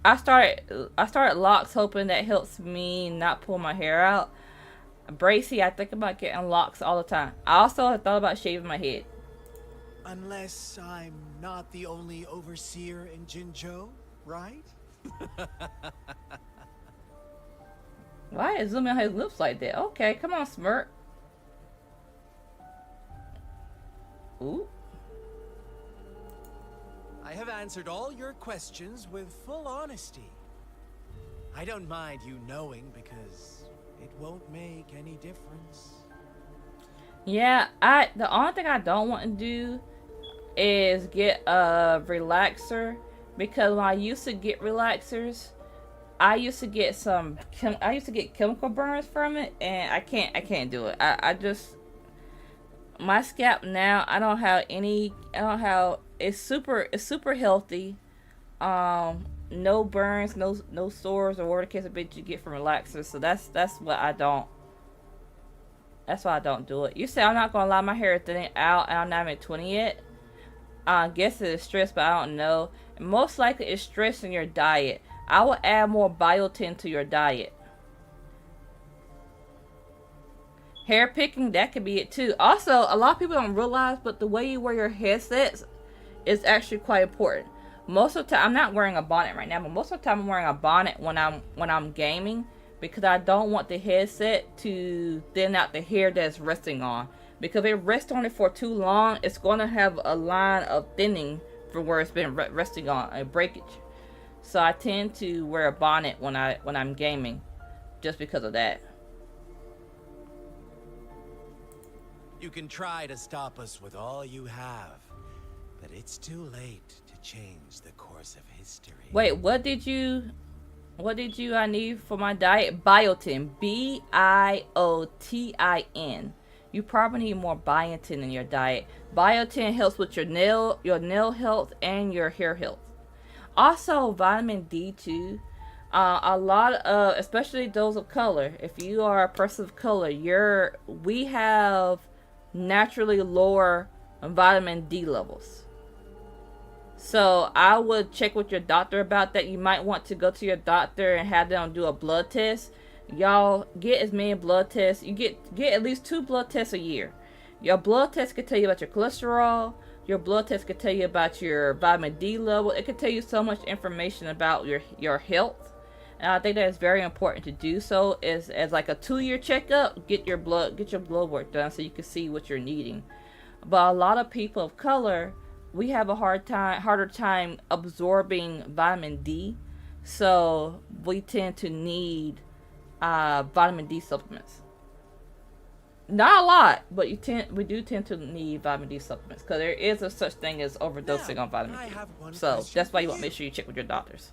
I started locks, hoping that helps me not pull my hair out. Bracy, I think about getting locks all the time. I also have thought about shaving my head. Unless I'm not the only overseer in Jinzhou, right? Why is zooming on his lips like that? Okay, come on, smirk. Ooh. I have answered all your questions with full honesty. I don't mind you knowing because it won't make any difference. Yeah, the only thing I don't want to do is get a relaxer, because when I used to get relaxers, I used to get chemical burns from it, and I can't do it. I just, my scalp now, it's super healthy. No burns, no sores or whatever the case of it you get from relaxers. So that's why I don't do it. You say I'm not gonna lie, my hair is thinning out and I'm not even 20 yet. I guess it is stress, but I don't know. Most likely it's stress in your diet. I will add more biotin to your diet. Hair picking, that could be it too. Also, a lot of people don't realize, but the way you wear your headsets is actually quite important. Most of the time, I'm not wearing a bonnet right now, but most of the time I'm wearing a bonnet when I'm gaming, because I don't want the headset to thin out the hair that's resting on. Because if it rests on it for too long, it's going to have a line of thinning from where it's been resting on, a breakage. So I tend to wear a bonnet when I'm gaming, just because of that. You can try to stop us with all you have, but it's too late to change the course of history. Wait, what did you I need for my diet? Biotin. Biotin. You probably need more biotin in your diet. Biotin helps with your nail health and your hair health. Also, vitamin D too. A lot of, especially those of color. If you are a person of color, we have naturally lower vitamin D levels. So I would check with your doctor about that. You might want to go to your doctor and have them do a blood test. Y'all get as many blood tests. You get at least 2 blood tests a year. Your blood test can tell you about your cholesterol. Your blood test can tell you about your vitamin D level. It can tell you so much information about your health. And I think that is very important to do so as like a 2-year checkup. Get your blood work done so you can see what you're needing. But a lot of people of color, we have a harder time absorbing vitamin D, so we tend to need vitamin D supplements. Not a lot, but we do tend to need vitamin D supplements because there is a such thing as overdosing on vitamin D. So that's why you want to make sure you check with your doctors.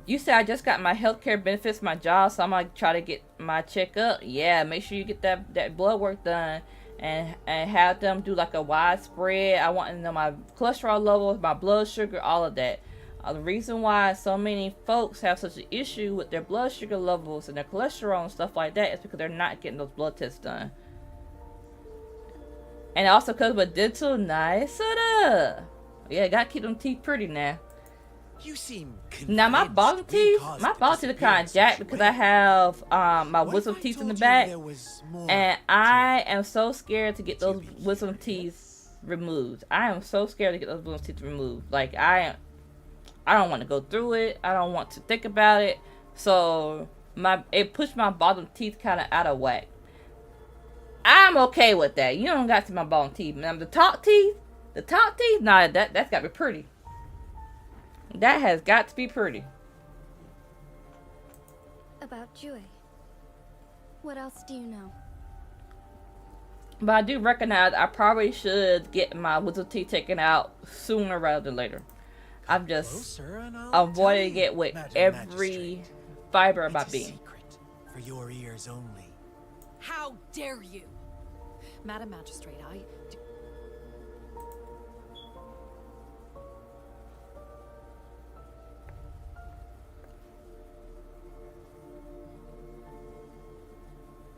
You said I just got my healthcare benefits, my job, so I'm gonna try to get my checkup. Yeah, make sure you get that blood work done and have them do like a widespread. I want to know my cholesterol levels, my blood sugar, all of that. The reason why so many folks have such an issue with their blood sugar levels and their cholesterol and stuff like that is because they're not getting those blood tests done. And also because with dental, nice. Yeah, gotta keep them teeth pretty now. You seem now my bottom teeth are kind of jacked because I have my wisdom teeth in the back, and I am so scared to get those wisdom teeth removed. I am so scared to get those wisdom teeth removed. Like I don't want to go through it. I don't want to think about it. So it pushed my bottom teeth kind of out of whack. I'm okay with that. You don't got to see my bottom teeth. Now the top teeth, nah, that's got to be pretty. That has got to be pretty. About Jue. What else do you know? But I do recognize I probably should get my wisdom teeth taken out sooner rather than later. I'm just avoiding it with every fiber of my being. For your ears only. How dare you? Madam Magistrate,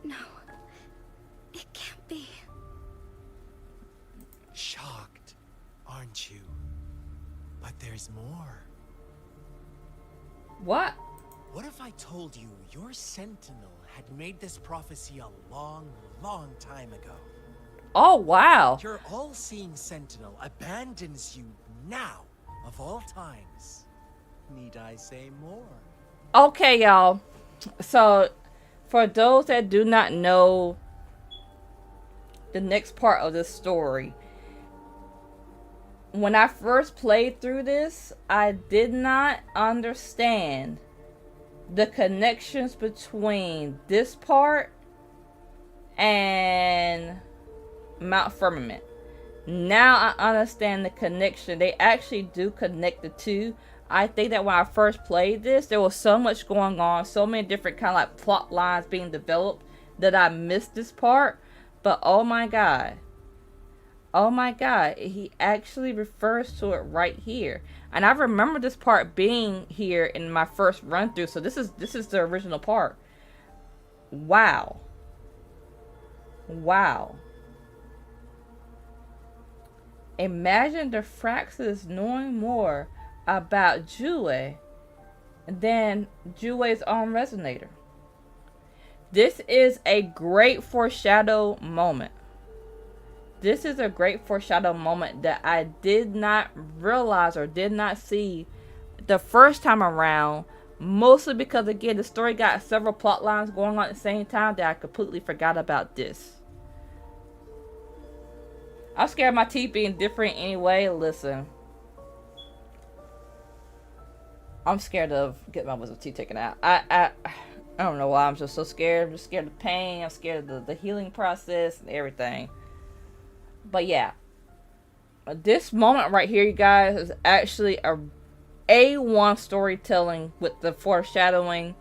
No. It can't be. Shocked, aren't you? But there's more. What? What if I told you your sentinel had made this prophecy a long, long time ago? Oh, wow. Your all-seeing sentinel abandons you now, of all times. Need I say more? Okay, y'all. So, for those that do not know the next part of this story, when I first played through this, I did not understand the connections between this part and Mount Firmament. Now I understand the connection. They actually do connect the two. I think that when I first played this, there was so much going on, so many different kind of like plot lines being developed that I missed this part. But oh my god, he actually refers to it right here. And I remember this part being here in my first run through, so this is the original part. Wow. Imagine the Fraxes knowing more about Jue than Jue's own resonator. This is a great foreshadow moment. This is a great foreshadow moment that I did not realize or did not see the first time around. Mostly because, again, the story got several plot lines going on at the same time that I completely forgot about this. I'm scared of my teeth being different anyway. Listen, I'm scared of getting my wisdom teeth taken out. I don't know why I'm just so scared. I'm just scared of pain. I'm scared of the healing process and everything. But yeah, this moment right here, you guys, is actually a A1 storytelling with the foreshadowing.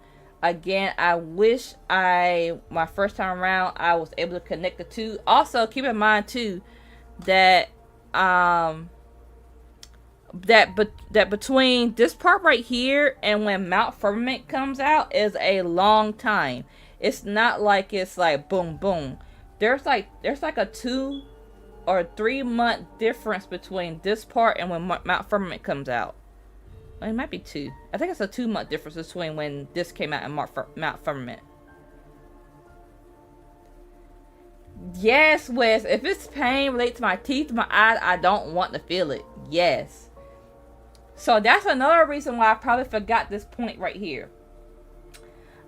Again, I wish my first time around, I was able to connect the two. Also, keep in mind too that that between this part right here and when Mount Firmament comes out is a long time. It's not like it's like boom boom. There's like a 2 or 3 month difference between this part and when Mount Firmament comes out. Well, it might be 2. I think it's a 2 month difference between when this came out and Mount Firmament. Yes, Wes. If it's pain related to my teeth, my eyes, I don't want to feel it. Yes. So that's another reason why I probably forgot this point right here.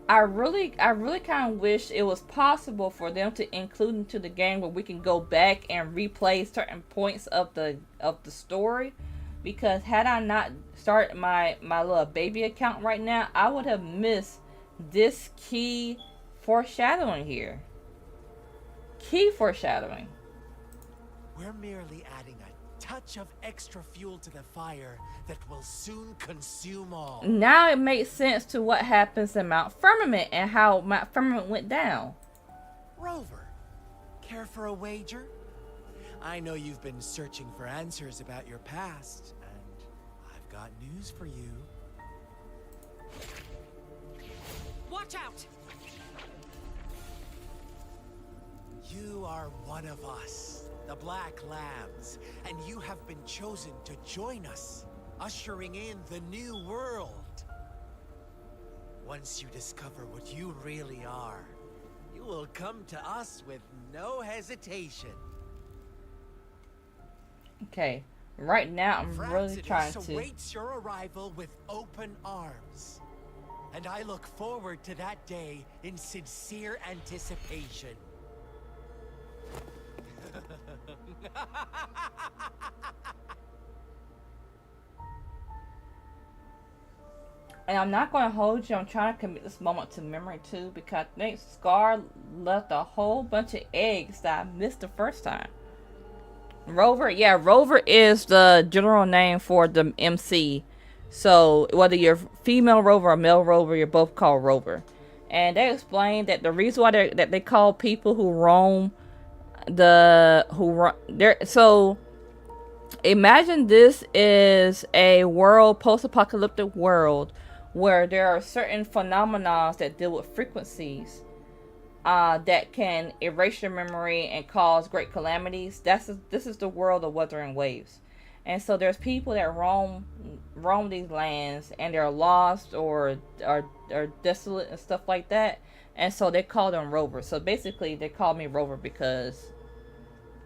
I really kind of wish it was possible for them to include into the game where we can go back and replay certain points of the story. Because had I not started my little baby account right now, I would have missed this key foreshadowing here. Key foreshadowing. We're merely adding a touch of extra fuel to the fire that will soon consume all. Now it makes sense to what happens in Mount Firmament and how Mount Firmament went down. Rover, care for a wager? I know you've been searching for answers about your past, and I've got news for you. Watch out! You are one of us, the Black Lambs, and you have been chosen to join us, ushering in the new world. Once you discover what you really are, you will come to us with no hesitation. Okay, right now I'm really Fraxidus trying to... awaits your arrival with open arms. And I look forward to that day in sincere anticipation. And I'm not going to hold you. I'm trying to commit this moment to memory too, because I think Scar left a whole bunch of eggs that I missed the first time. Rover, yeah, Rover is the general name for the MC. So whether you're female Rover or male Rover, you're both called Rover. And they explained that the reason why they call people who roam so imagine this is a world, post-apocalyptic world, where there are certain phenomena that deal with frequencies that can erase your memory and cause great calamities. This is the world of Wuthering Waves. And so there's people that roam these lands, and they're lost or are desolate and stuff like that. And so they call them rovers. So basically they call me Rover because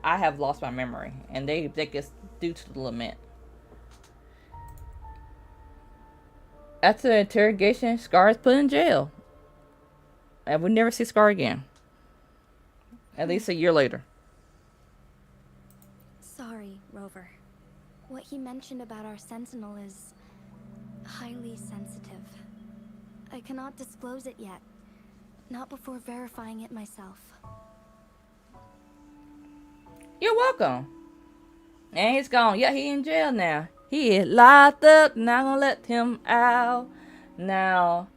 I have lost my memory, and they get due to the lament. After the interrogation, Scar is put in jail, and we never see Scar again. At least a year later. Sorry, Rover. What he mentioned about our sentinel is highly sensitive. I cannot disclose it yet. Not before verifying it myself. You're welcome. And he's gone. Yeah, he in jail now. He is locked up. Not gonna let him out. Now,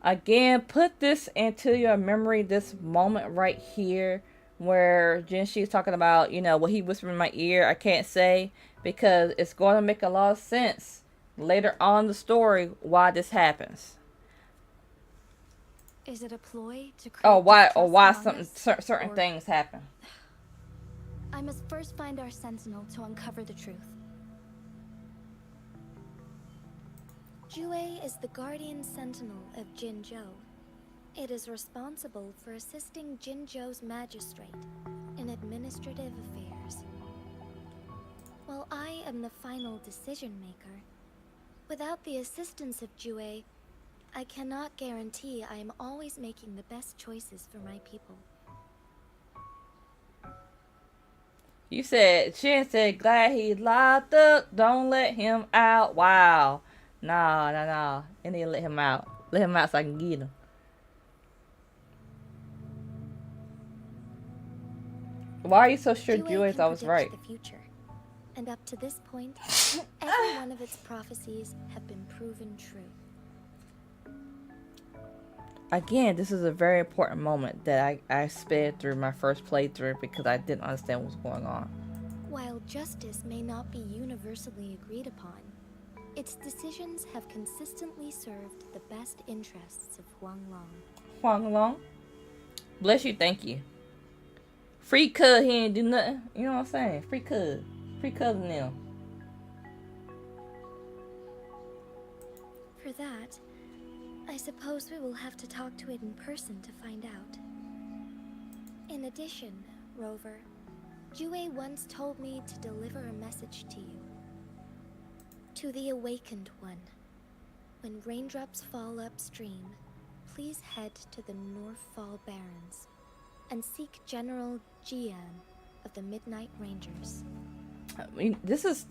again, put this into your memory, this moment right here, where Jinshi is talking about, what he whispered in my ear, I can't say, because it's going to make a lot of sense later on in the story why this happens. Is it a ploy to create why certain or... things happen? I must first find our sentinel to uncover the truth. Jue is the guardian sentinel of Jinzhou. It is responsible for assisting Jinzhou's magistrate in administrative affairs. While I am the final decision maker, without the assistance of Jue, I cannot guarantee I am always making the best choices for my people. Shin said, glad he's locked up, don't let him out. Wow. Nah, nah, nah. I need to let him out. Let him out so I can get him. Why are you so sure Jue Joy is can always right? predict the future, and up to this point, every one of its prophecies have been proven true. Again, this is a very important moment that I sped through my first playthrough because I didn't understand what was going on. While justice may not be universally agreed upon, its decisions have consistently served the best interests of Huanglong. Huanglong? Bless you, thank you. Free cuz he ain't do nothing. You know what I'm saying? Free cuz. Free cousin them. For that, I suppose we will have to talk to it in person to find out. In addition, Rover, Jue once told me to deliver a message to you. To the Awakened One. When raindrops fall upstream, please head to the Northfall Barrens and seek General Jian of the Midnight Rangers. I mean, this is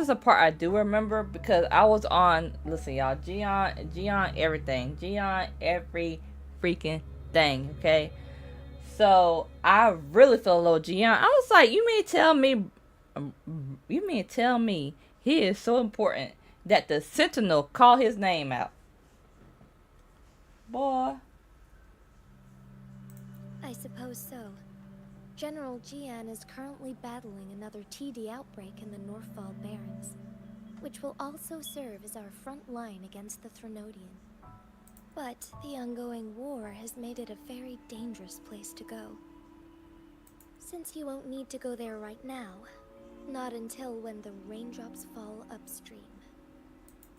a part I do remember because I was on. Listen, y'all, Gian, everything, Gian, every freaking thing. Okay, so I really feel a little Gian. I was like, you mean tell me he is so important that the Sentinel call his name out, boy? I suppose so. General Jian is currently battling another TD outbreak in the Northfall Barrens, which will also serve as our front line against the Threnodian. But the ongoing war has made it a very dangerous place to go. Since you won't need to go there right now, not until when the raindrops fall upstream.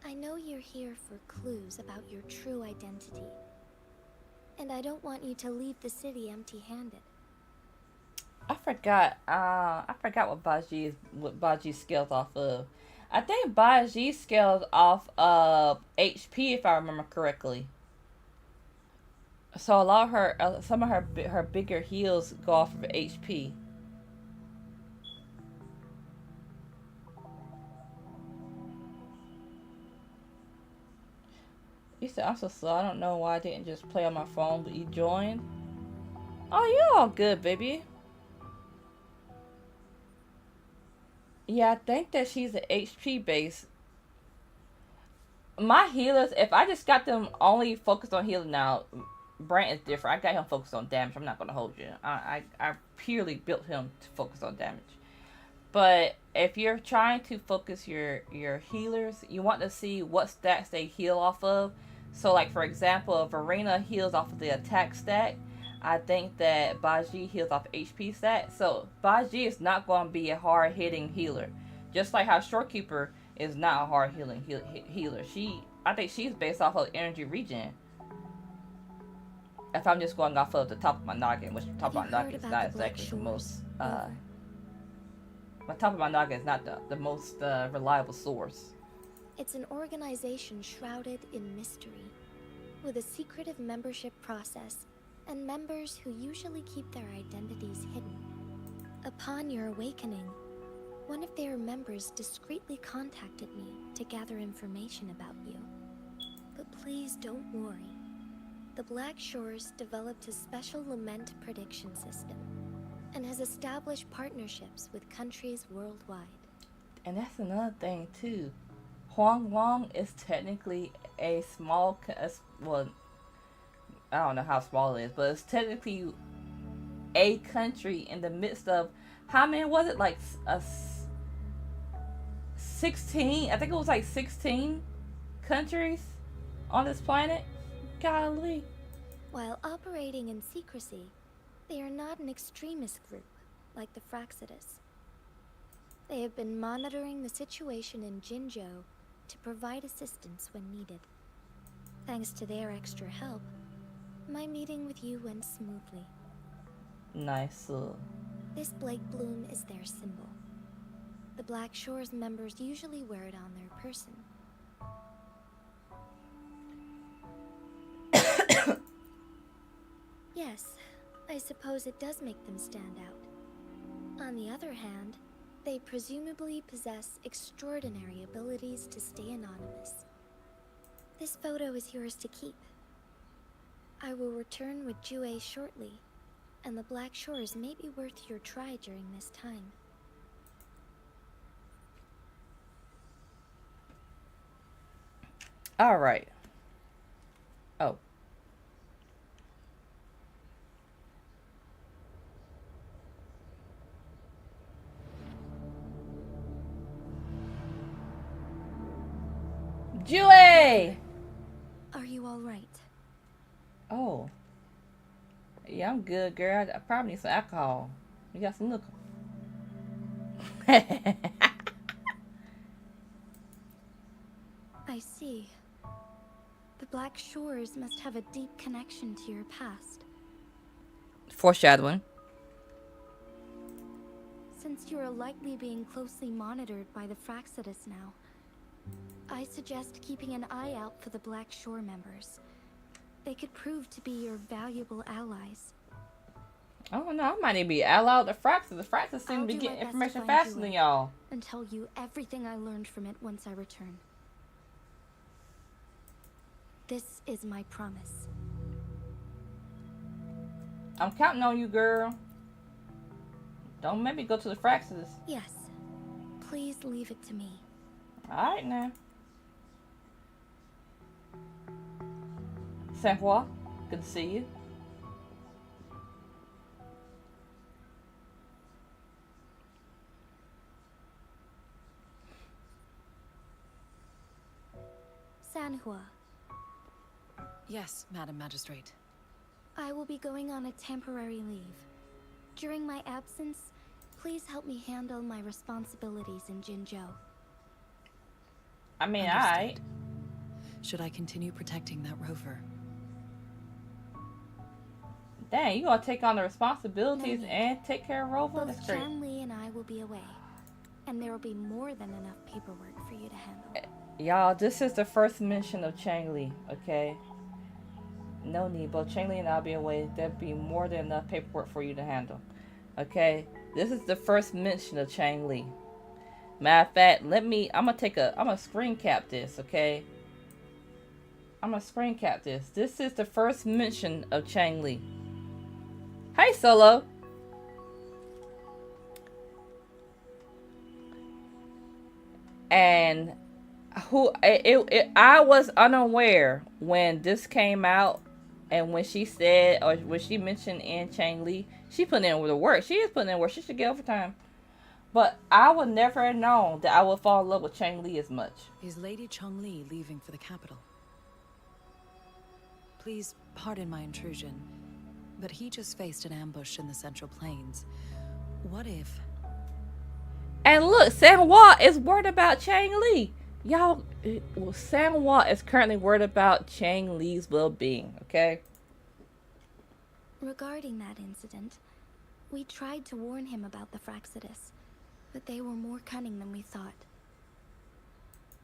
I know you're here for clues about your true identity, and I don't want you to leave the city empty-handed. I forgot what Baji scales off of. I think Baji scales off of HP if I remember correctly. So a lot of her, some of her bigger heals go off of HP. You said I'm so slow. I don't know why I didn't just play on my phone, but you joined. Oh, you're all good, baby. Yeah, I think that she's an HP base. My healers, if I just got them only focused on healing now, Brant is different. I got him focused on damage. I'm not gonna hold you. I purely built him to focus on damage. But if you're trying to focus your healers, you want to see what stats they heal off of. So, like for example, if Arena heals off of the attack stat, I think that Baji heals off HP stat. So Baji is not going to be a hard hitting healer, just like how Shorekeeper is not a hard healing healer. I think she's based off of energy regen. If I'm just going off of the top of my noggin, which top of my noggin is not exactly the most. My top of my noggin is not the most reliable source. It's an organization shrouded in mystery, with a secretive membership process and members who usually keep their identities hidden. Upon your awakening, one of their members discreetly contacted me to gather information about you. But please don't worry. The Black Shores developed a special lament prediction system and has established partnerships with countries worldwide. And that's another thing too. Huanglong is technically a small, well, I don't know how small it is, but it's technically a country in the midst of, how many was it? Like 16? I think it was like 16 countries on this planet. Golly. While operating in secrecy, they are not an extremist group like the Fraxidus. They have been monitoring the situation in Jinzhou to provide assistance when needed. Thanks to their extra help, my meeting with you went smoothly. Nice. This Blake Bloom is their symbol. The Black Shores members usually wear it on their person. Yes, I suppose it does make them stand out. On the other hand, they presumably possess extraordinary abilities to stay anonymous. This photo is yours to keep. I will return with Jue shortly, and the Black Shores may be worth your try during this time. All right. Oh. Jue! Are you all right? Oh. Yeah, I'm good, girl. I probably need some alcohol. You got some liquor. I see. The Black Shores must have a deep connection to your past. Foreshadowing. Since you are likely being closely monitored by the Fraxidus now, I suggest keeping an eye out for the Black Shore members. They could prove to be your valuable allies. Oh no, I might need to be allied with the Fraxis. The Fraxis seem to be I'll do getting my best to information find faster Jue than y'all. and tell you everything I learned from it once I return. This is my promise. I'm counting on you, girl. Don't make me go to the Fraxis. Yes. Please leave it to me. Alright now. Sanhua, good to see you. Sanhua, Yes, Madam Magistrate. I will be going on a temporary leave. During my absence, please help me handle my responsibilities in Jinzhou. I mean, Understood. alright. Should I continue protecting that rover? Dang, you gonna take on the responsibilities No need. and take care of Rover? Both That's great. CHANGLI and I will be away, and there will be more than enough paperwork for you to handle. Y'all, this is the first mention of CHANGLI, okay? No need, both CHANGLI and I'll be away. There'll be more than enough paperwork for you to handle. Okay? This is the first mention of CHANGLI. Matter of fact, I'm gonna screen cap this, okay? I'm gonna screen cap this. This is the first mention of CHANGLI. Hi, Solo. And I was unaware when this came out, and when she said, or when she mentioned in CHANGLI, she put in the work. She is putting in work. She should get overtime. But I would never have known that I would fall in love with CHANGLI as much. Is Lady CHANGLI leaving for the capital? Please pardon my intrusion, but he just faced an ambush in the Central Plains. What if... And look, Sanhua is worried about CHANGLI. Y'all, Sanhua is currently worried about CHANGLI's well-being, okay? Regarding that incident, we tried to warn him about the Fraxidus, but they were more cunning than we thought.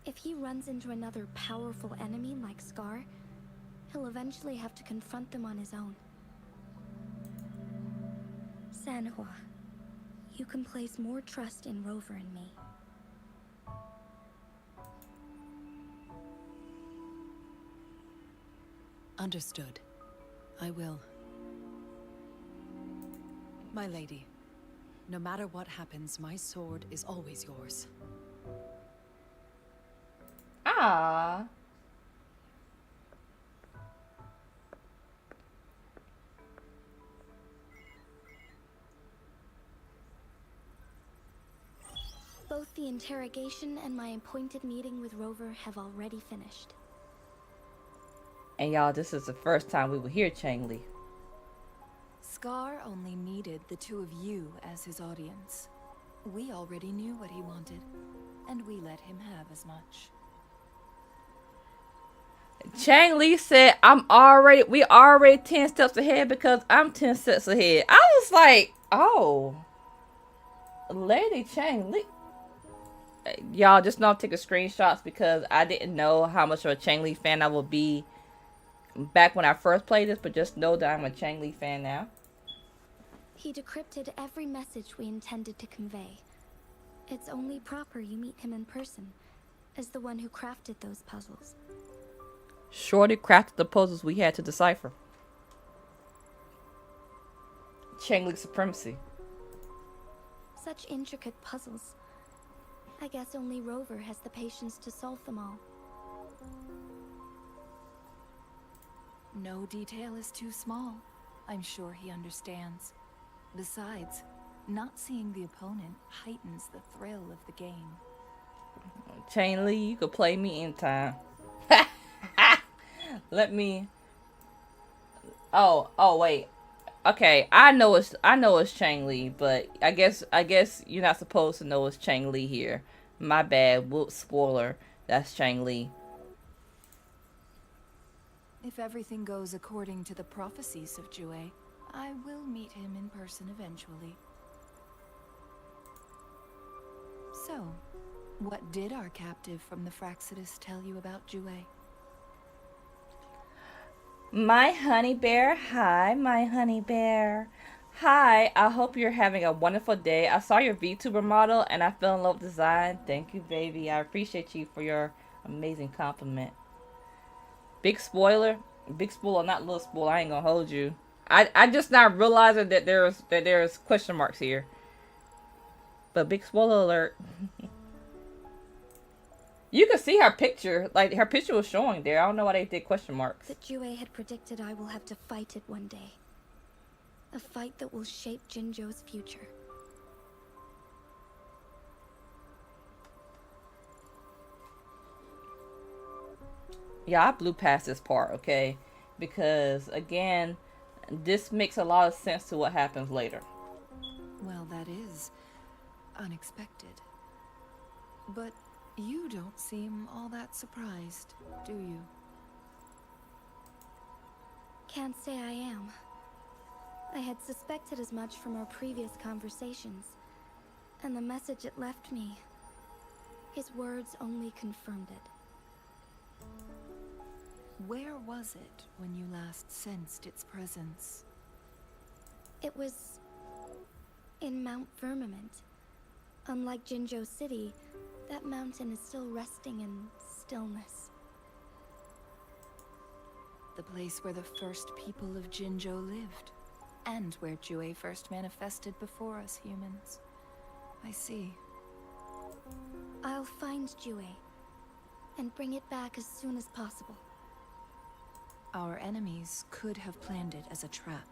If he runs into another powerful enemy like Scar, he'll eventually have to confront them on his own. Sanhua, you can place more trust in Rover and me. Understood. I will. My lady, no matter what happens, my sword is always yours. Ah. Both the interrogation and my appointed meeting with Rover have already finished. And y'all, this is the first time we will hear CHANGLI. Scar only needed the two of you as his audience. We already knew what he wanted, and we let him have as much. CHANGLI said, we already 10 steps ahead because I'm 10 steps ahead. I was like, oh, Lady CHANGLI. Y'all just know I'm taking screenshots because I didn't know how much of a CHANGLI fan I would be back when I first played this, but just know that I'm a CHANGLI fan now. He decrypted every message we intended to convey. It's only proper you meet him in person, as the one who crafted those puzzles. Shorty crafted the puzzles we had to decipher. Changli supremacy. Such intricate puzzles. I guess only Rover has the patience to solve them all. No detail is too small. I'm sure he understands. Besides, not seeing the opponent heightens the thrill of the game. Changli, you could play me anytime. Let me. Oh, wait. Okay, I know it's Changli, but I guess you're not supposed to know it's Changli here. My bad. Whoops, spoiler. That's Changli. If everything goes according to the prophecies of Jue, I will meet him in person eventually. So, what did our captive from the Fraxidus tell you about Jue? My honey bear, hi, my honey bear. Hi, I hope you're having a wonderful day. I saw your VTuber model and I fell in love with design. Thank you, baby. I appreciate you for your amazing compliment. Big spoiler, not little spoiler. I ain't gonna hold you. I just now realizing that there's question marks here. But big spoiler alert. You can see her picture. Like, her picture was showing there. I don't know why they did question marks. That Jue had predicted I will have to fight it one day. A fight that will shape Jinzhou's future. Yeah, I blew past this part, okay? Because, again, this makes a lot of sense to what happens later. Well, that is unexpected. But you don't seem all that surprised, do you? Can't say I am. I had suspected as much from our previous conversations, and the message it left me, his words only confirmed it. Where was it when you last sensed its presence? It was in Mount Firmament. Unlike Jinzhou City, that mountain is still resting in stillness. The place where the first people of Jinzhou lived, and where Jue first manifested before us humans. I see. I'll find Jue, and bring it back as soon as possible. Our enemies could have planned it as a trap.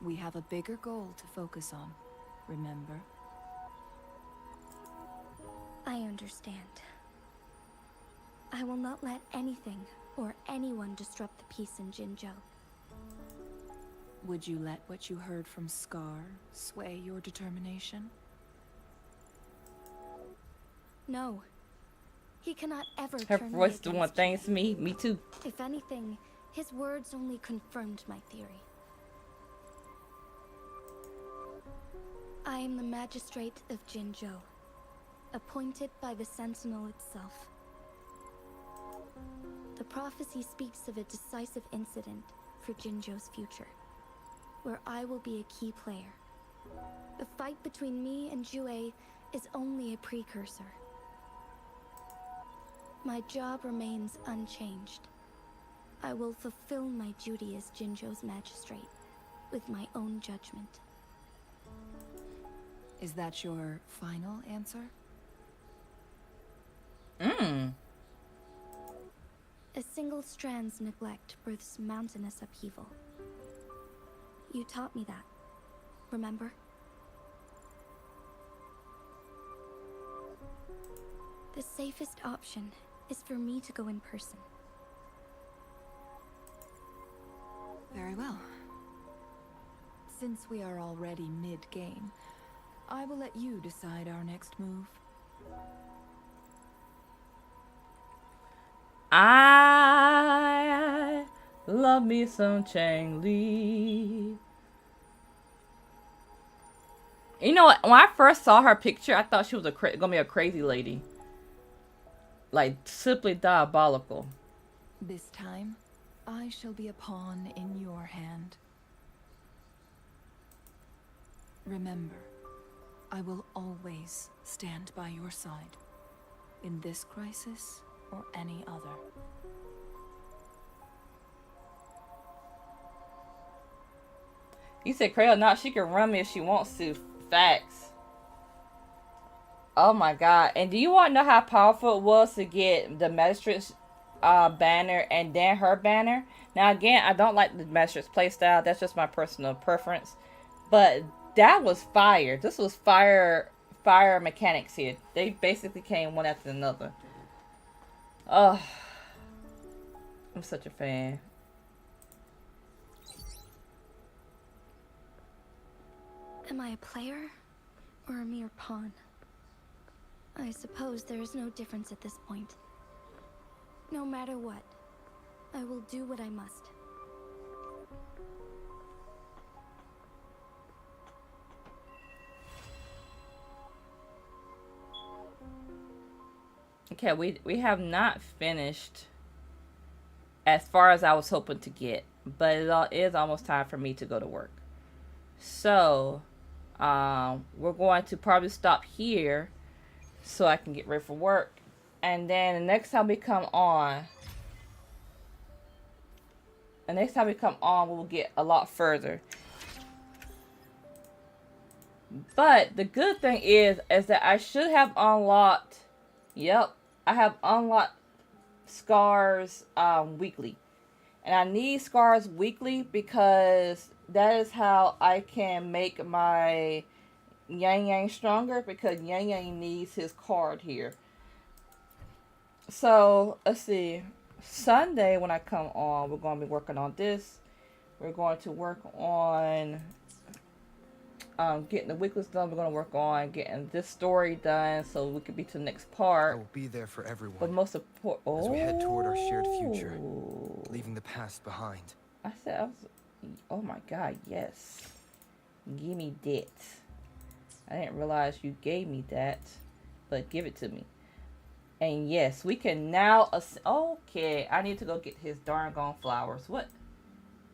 We have a bigger goal to focus on, remember? I understand. I will not let anything or anyone disrupt the peace in Jinzhou. Would you let what you heard from Scar sway your determination? No. He cannot ever Her turn voice me doing against things Jue. to me. Me too. If anything, his words only confirmed my theory. I am the magistrate of Jinzhou, appointed by the Sentinel itself. The prophecy speaks of a decisive incident for Jinzhou's future, where I will be a key player. The fight between me and Jue is only a precursor. My job remains unchanged. I will fulfill my duty as Jinzhou's magistrate, with my own judgment. Is that your final answer? A single strand's neglect births mountainous upheaval. You taught me that, remember? The safest option is for me to go in person. Very well. Since we are already mid-game, I will let you decide our next move. I love me some Changli. You know what? When I first saw her picture, I thought she was gonna be a crazy lady. Like, simply diabolical. This time, I shall be a pawn in your hand. Remember, I will always stand by your side, in this crisis or any other. You said Crayola, not she can run me if she wants to. Facts. Oh my god. And do you want to know how powerful it was to get the Magistrate's banner and then her banner? Now again, I don't like the Magistrate's playstyle. That's just my personal preference. But that was fire. This was fire mechanics here. They basically came one after another. Oh, I'm such a fan. Am I a player or a mere pawn? I suppose there is no difference at this point. No matter what, I will do what I must. Okay, we have not finished as far as I was hoping to get, but it is almost time for me to go to work. So, we're going to probably stop here so I can get ready for work. And then the next time we come on, we'll get a lot further. But the good thing is that I should have unlocked, yep, I have unlocked scars weekly. And I need scars weekly because that is how I can make my Yang Yang stronger, because Yang Yang needs his card here. So, let's see. Sunday when I come on, we're going to be working on this. We're going to work on getting the weeklies done. We're going to work on getting this story done so we could be to the next part. I will be there for everyone. But most important, as we head toward our shared future, leaving the past behind. Oh my god, yes. Give me that. I didn't realize you gave me that, but give it to me. And yes, we can now. Okay, I need to go get his darn gone flowers. What?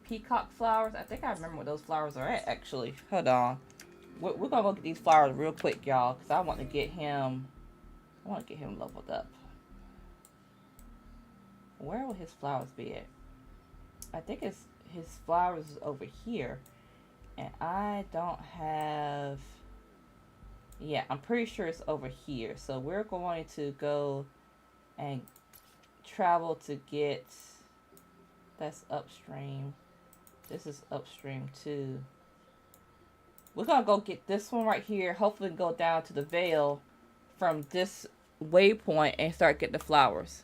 Peacock flowers? I think I remember what those flowers are at, actually. Hold on. We're gonna go get these flowers real quick, y'all, because I want to get him. I want to get him leveled up. Where will his flowers be at? I think his flowers is over here, and I don't have. Yeah, I'm pretty sure it's over here. So we're going to go and travel to get. That's upstream. This is upstream too. We're gonna go get this one right here. Hopefully go down to the Vale from this waypoint and start getting the flowers.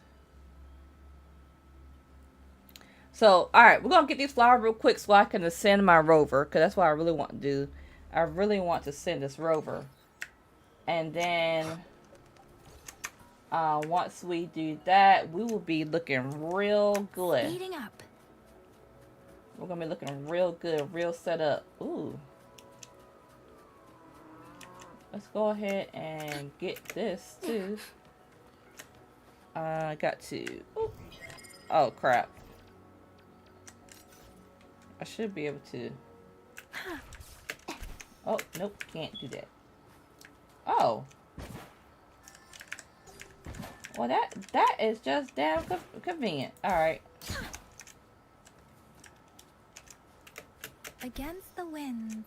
So, alright, we're gonna get these flowers real quick so I can ascend my rover, because that's what I really want to do. I really want to send this rover. And then once we do that, we will be looking real good. Speeding up. We're gonna be looking real good, real set up. Ooh. Let's go ahead and get this too. I got to. Ooh. Oh crap. I should be able to. Oh, nope, can't do that. Oh. Well, that is just damn convenient. Alright. Against the wind.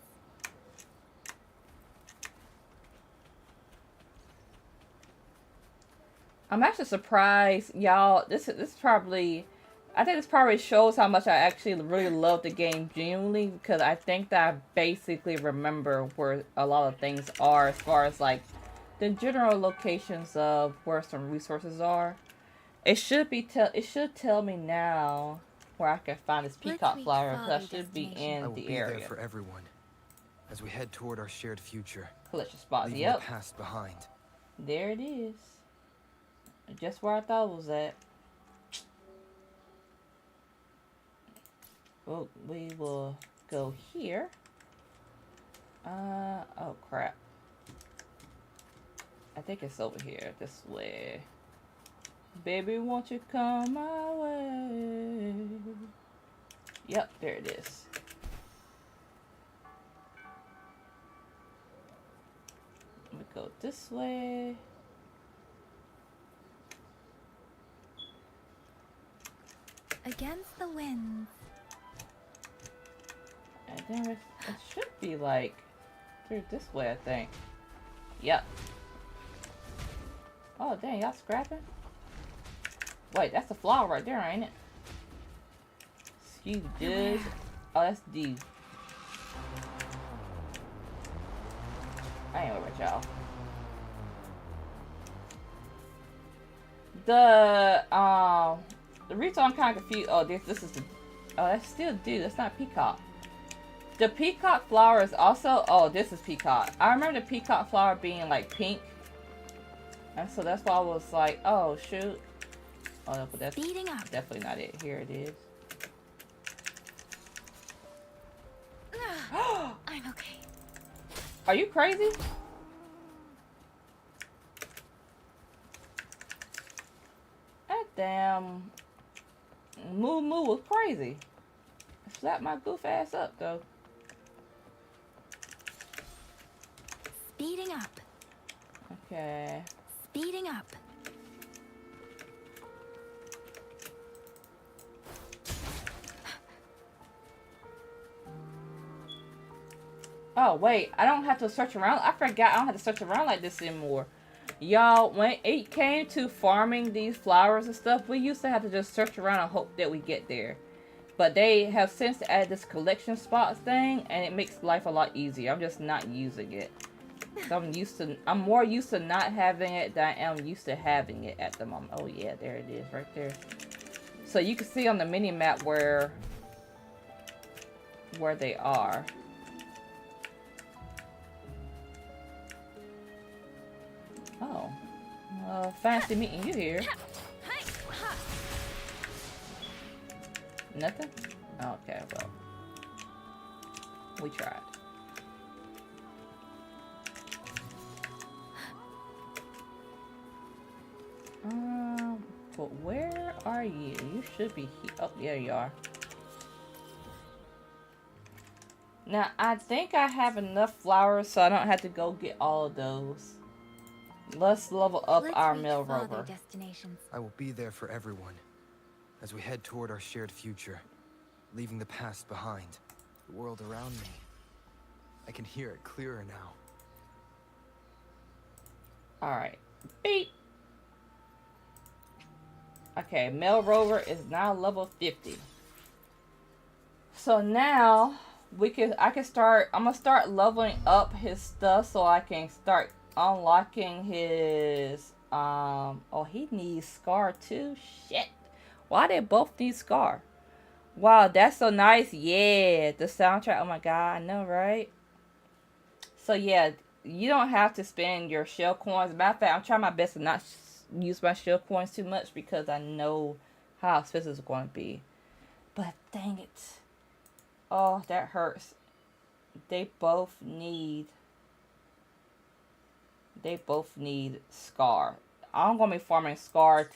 I'm actually surprised, y'all. This probably, I think this probably shows how much I actually really love the game genuinely, because I think that I basically remember where a lot of things are as far as like the general locations of where some resources are. It should tell me now where I can find this peacock flower, because I should be in the area. There for everyone as we head toward our shared future. Collection spot. Leaving Yep. the past behind. There it is. Just where I thought it was at. Well, we will go here. Oh crap. I think it's over here, this way. Baby, won't you come my way? Yep, there it is. Let me go this way. Against the wind. And then it should be like through this way, I think. Yep. Oh dang, y'all scrapping? Wait, that's a flower right there, ain't it? Excuse me. Oh, that's D. I ain't worried about y'all. The reason I'm kind of confused. Oh, this is the. Oh, that's still D. That's not peacock. The peacock flower is also. Oh, this is peacock. I remember the peacock flower being like pink, and so that's why I was like, oh shoot. Oh, no, but that's definitely not it. Here it is. I'm okay. Are you crazy? That damn Moo Moo was crazy. Slapped my goof ass up though. Speeding up. Okay. Speeding up. Oh wait, I don't have to search around. I forgot I don't have to search around like this anymore. Y'all, when it came to farming these flowers and stuff, we used to have to just search around and hope that we get there. But they have since added this collection spots thing, and it makes life a lot easier. I'm just not using it. So I'm more used to not having it than I am used to having it at the moment. Oh yeah, there it is, right there. So you can see on the mini map where they are. Oh, fancy meeting you here. Nothing? Okay, well, we tried. But where are you? You should be here. Oh, there you are. Now, I think I have enough flowers so I don't have to go get all of those. Let's level up our mail rover. I will be there for everyone as we head toward our shared future, leaving the past behind. The world around me, I can hear it clearer now. Alright. Beep. Okay, mail rover is now level 50. So now I'm gonna start leveling up his stuff so I can start unlocking his oh, he needs Scar too. Shit. Why they both need Scar? Wow, that's so nice. Yeah, the soundtrack. Oh my god, I know, right? So yeah, you don't have to spend your shell coins. Matter of fact, I'm trying my best to not use my shell coins too much because I know how expensive it's going to be. But dang it. Oh, that hurts. They both need Scar. I'm gonna be farming Scar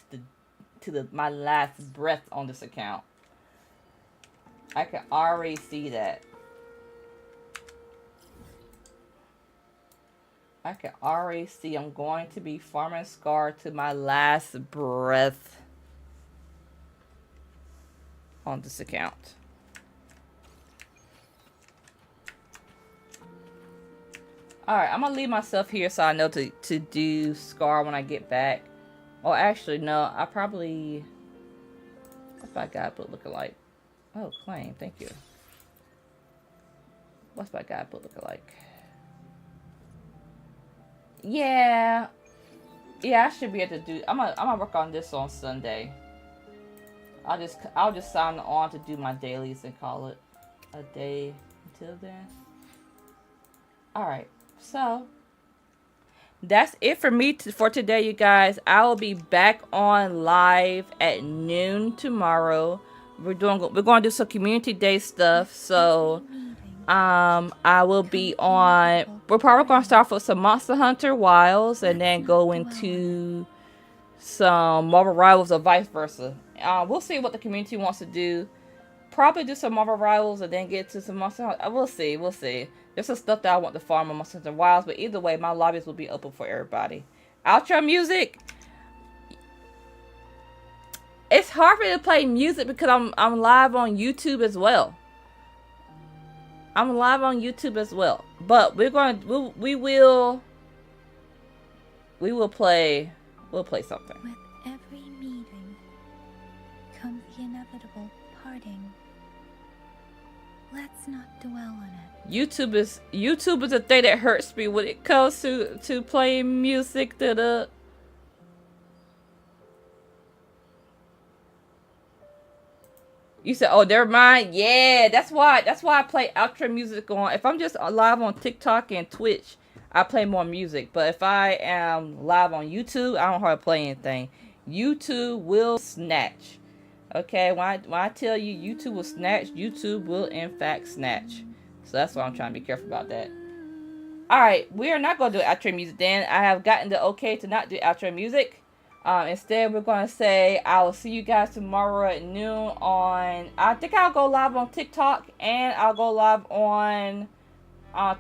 to my last breath on this account. I can already see that. I can already see I'm going to be farming Scar to my last breath on this account. Alright, I'm gonna leave myself here so I know to do Scar when I get back. Oh, actually, no. I probably... What's my guidebook looking like? Oh, claim. Thank you. What's my guidebook looking like? Yeah. Yeah, I should be able to do... I'm gonna work on this on Sunday. I'll just sign on to do my dailies and call it a day until then. Alright. So, that's it for me for today, you guys. I will be back on live at noon tomorrow. We're going to do some community day stuff. So, I will be on. We're probably going to start with some Monster Hunter Wilds and then go into some Marvel Rivals or vice versa. We'll see what the community wants to do. Probably do some Marvel Rivals and then get to some Monster Hunter. We'll see. We'll see. There's some stuff that I want to farm on Monster Hunter Wilds, but either way, my lobbies will be open for everybody. Outro music. It's hard for me to play music because I'm live on YouTube as well. I'm live on YouTube as well. But we're going to, we will play, we'll play something. With every meeting comes the inevitable parting. Let's not dwell on it. YouTube is the thing that hurts me when it comes to playing music. You said, oh, never mind. Yeah, that's why I play outro music on. If I'm just live on TikTok and Twitch, I play more music. But if I am live on YouTube, I don't hardly play anything. YouTube will snatch. Okay, when I tell you YouTube will snatch, YouTube will in fact snatch. So that's why I'm trying to be careful about that. Alright, we are not going to do outro music then. I have gotten the okay to not do outro music. Instead, we're going to say I will see you guys tomorrow at noon on... I think I'll go live on TikTok and I'll go live on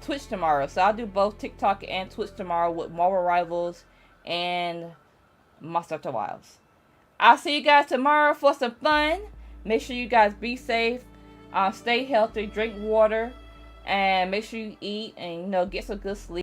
Twitch tomorrow. So I'll do both TikTok and Twitch tomorrow with Marvel Rivals and Monster Hunter Wilds. I'll see you guys tomorrow for some fun. Make sure you guys be safe. Stay healthy. Drink water. And make sure you eat and, get some good sleep.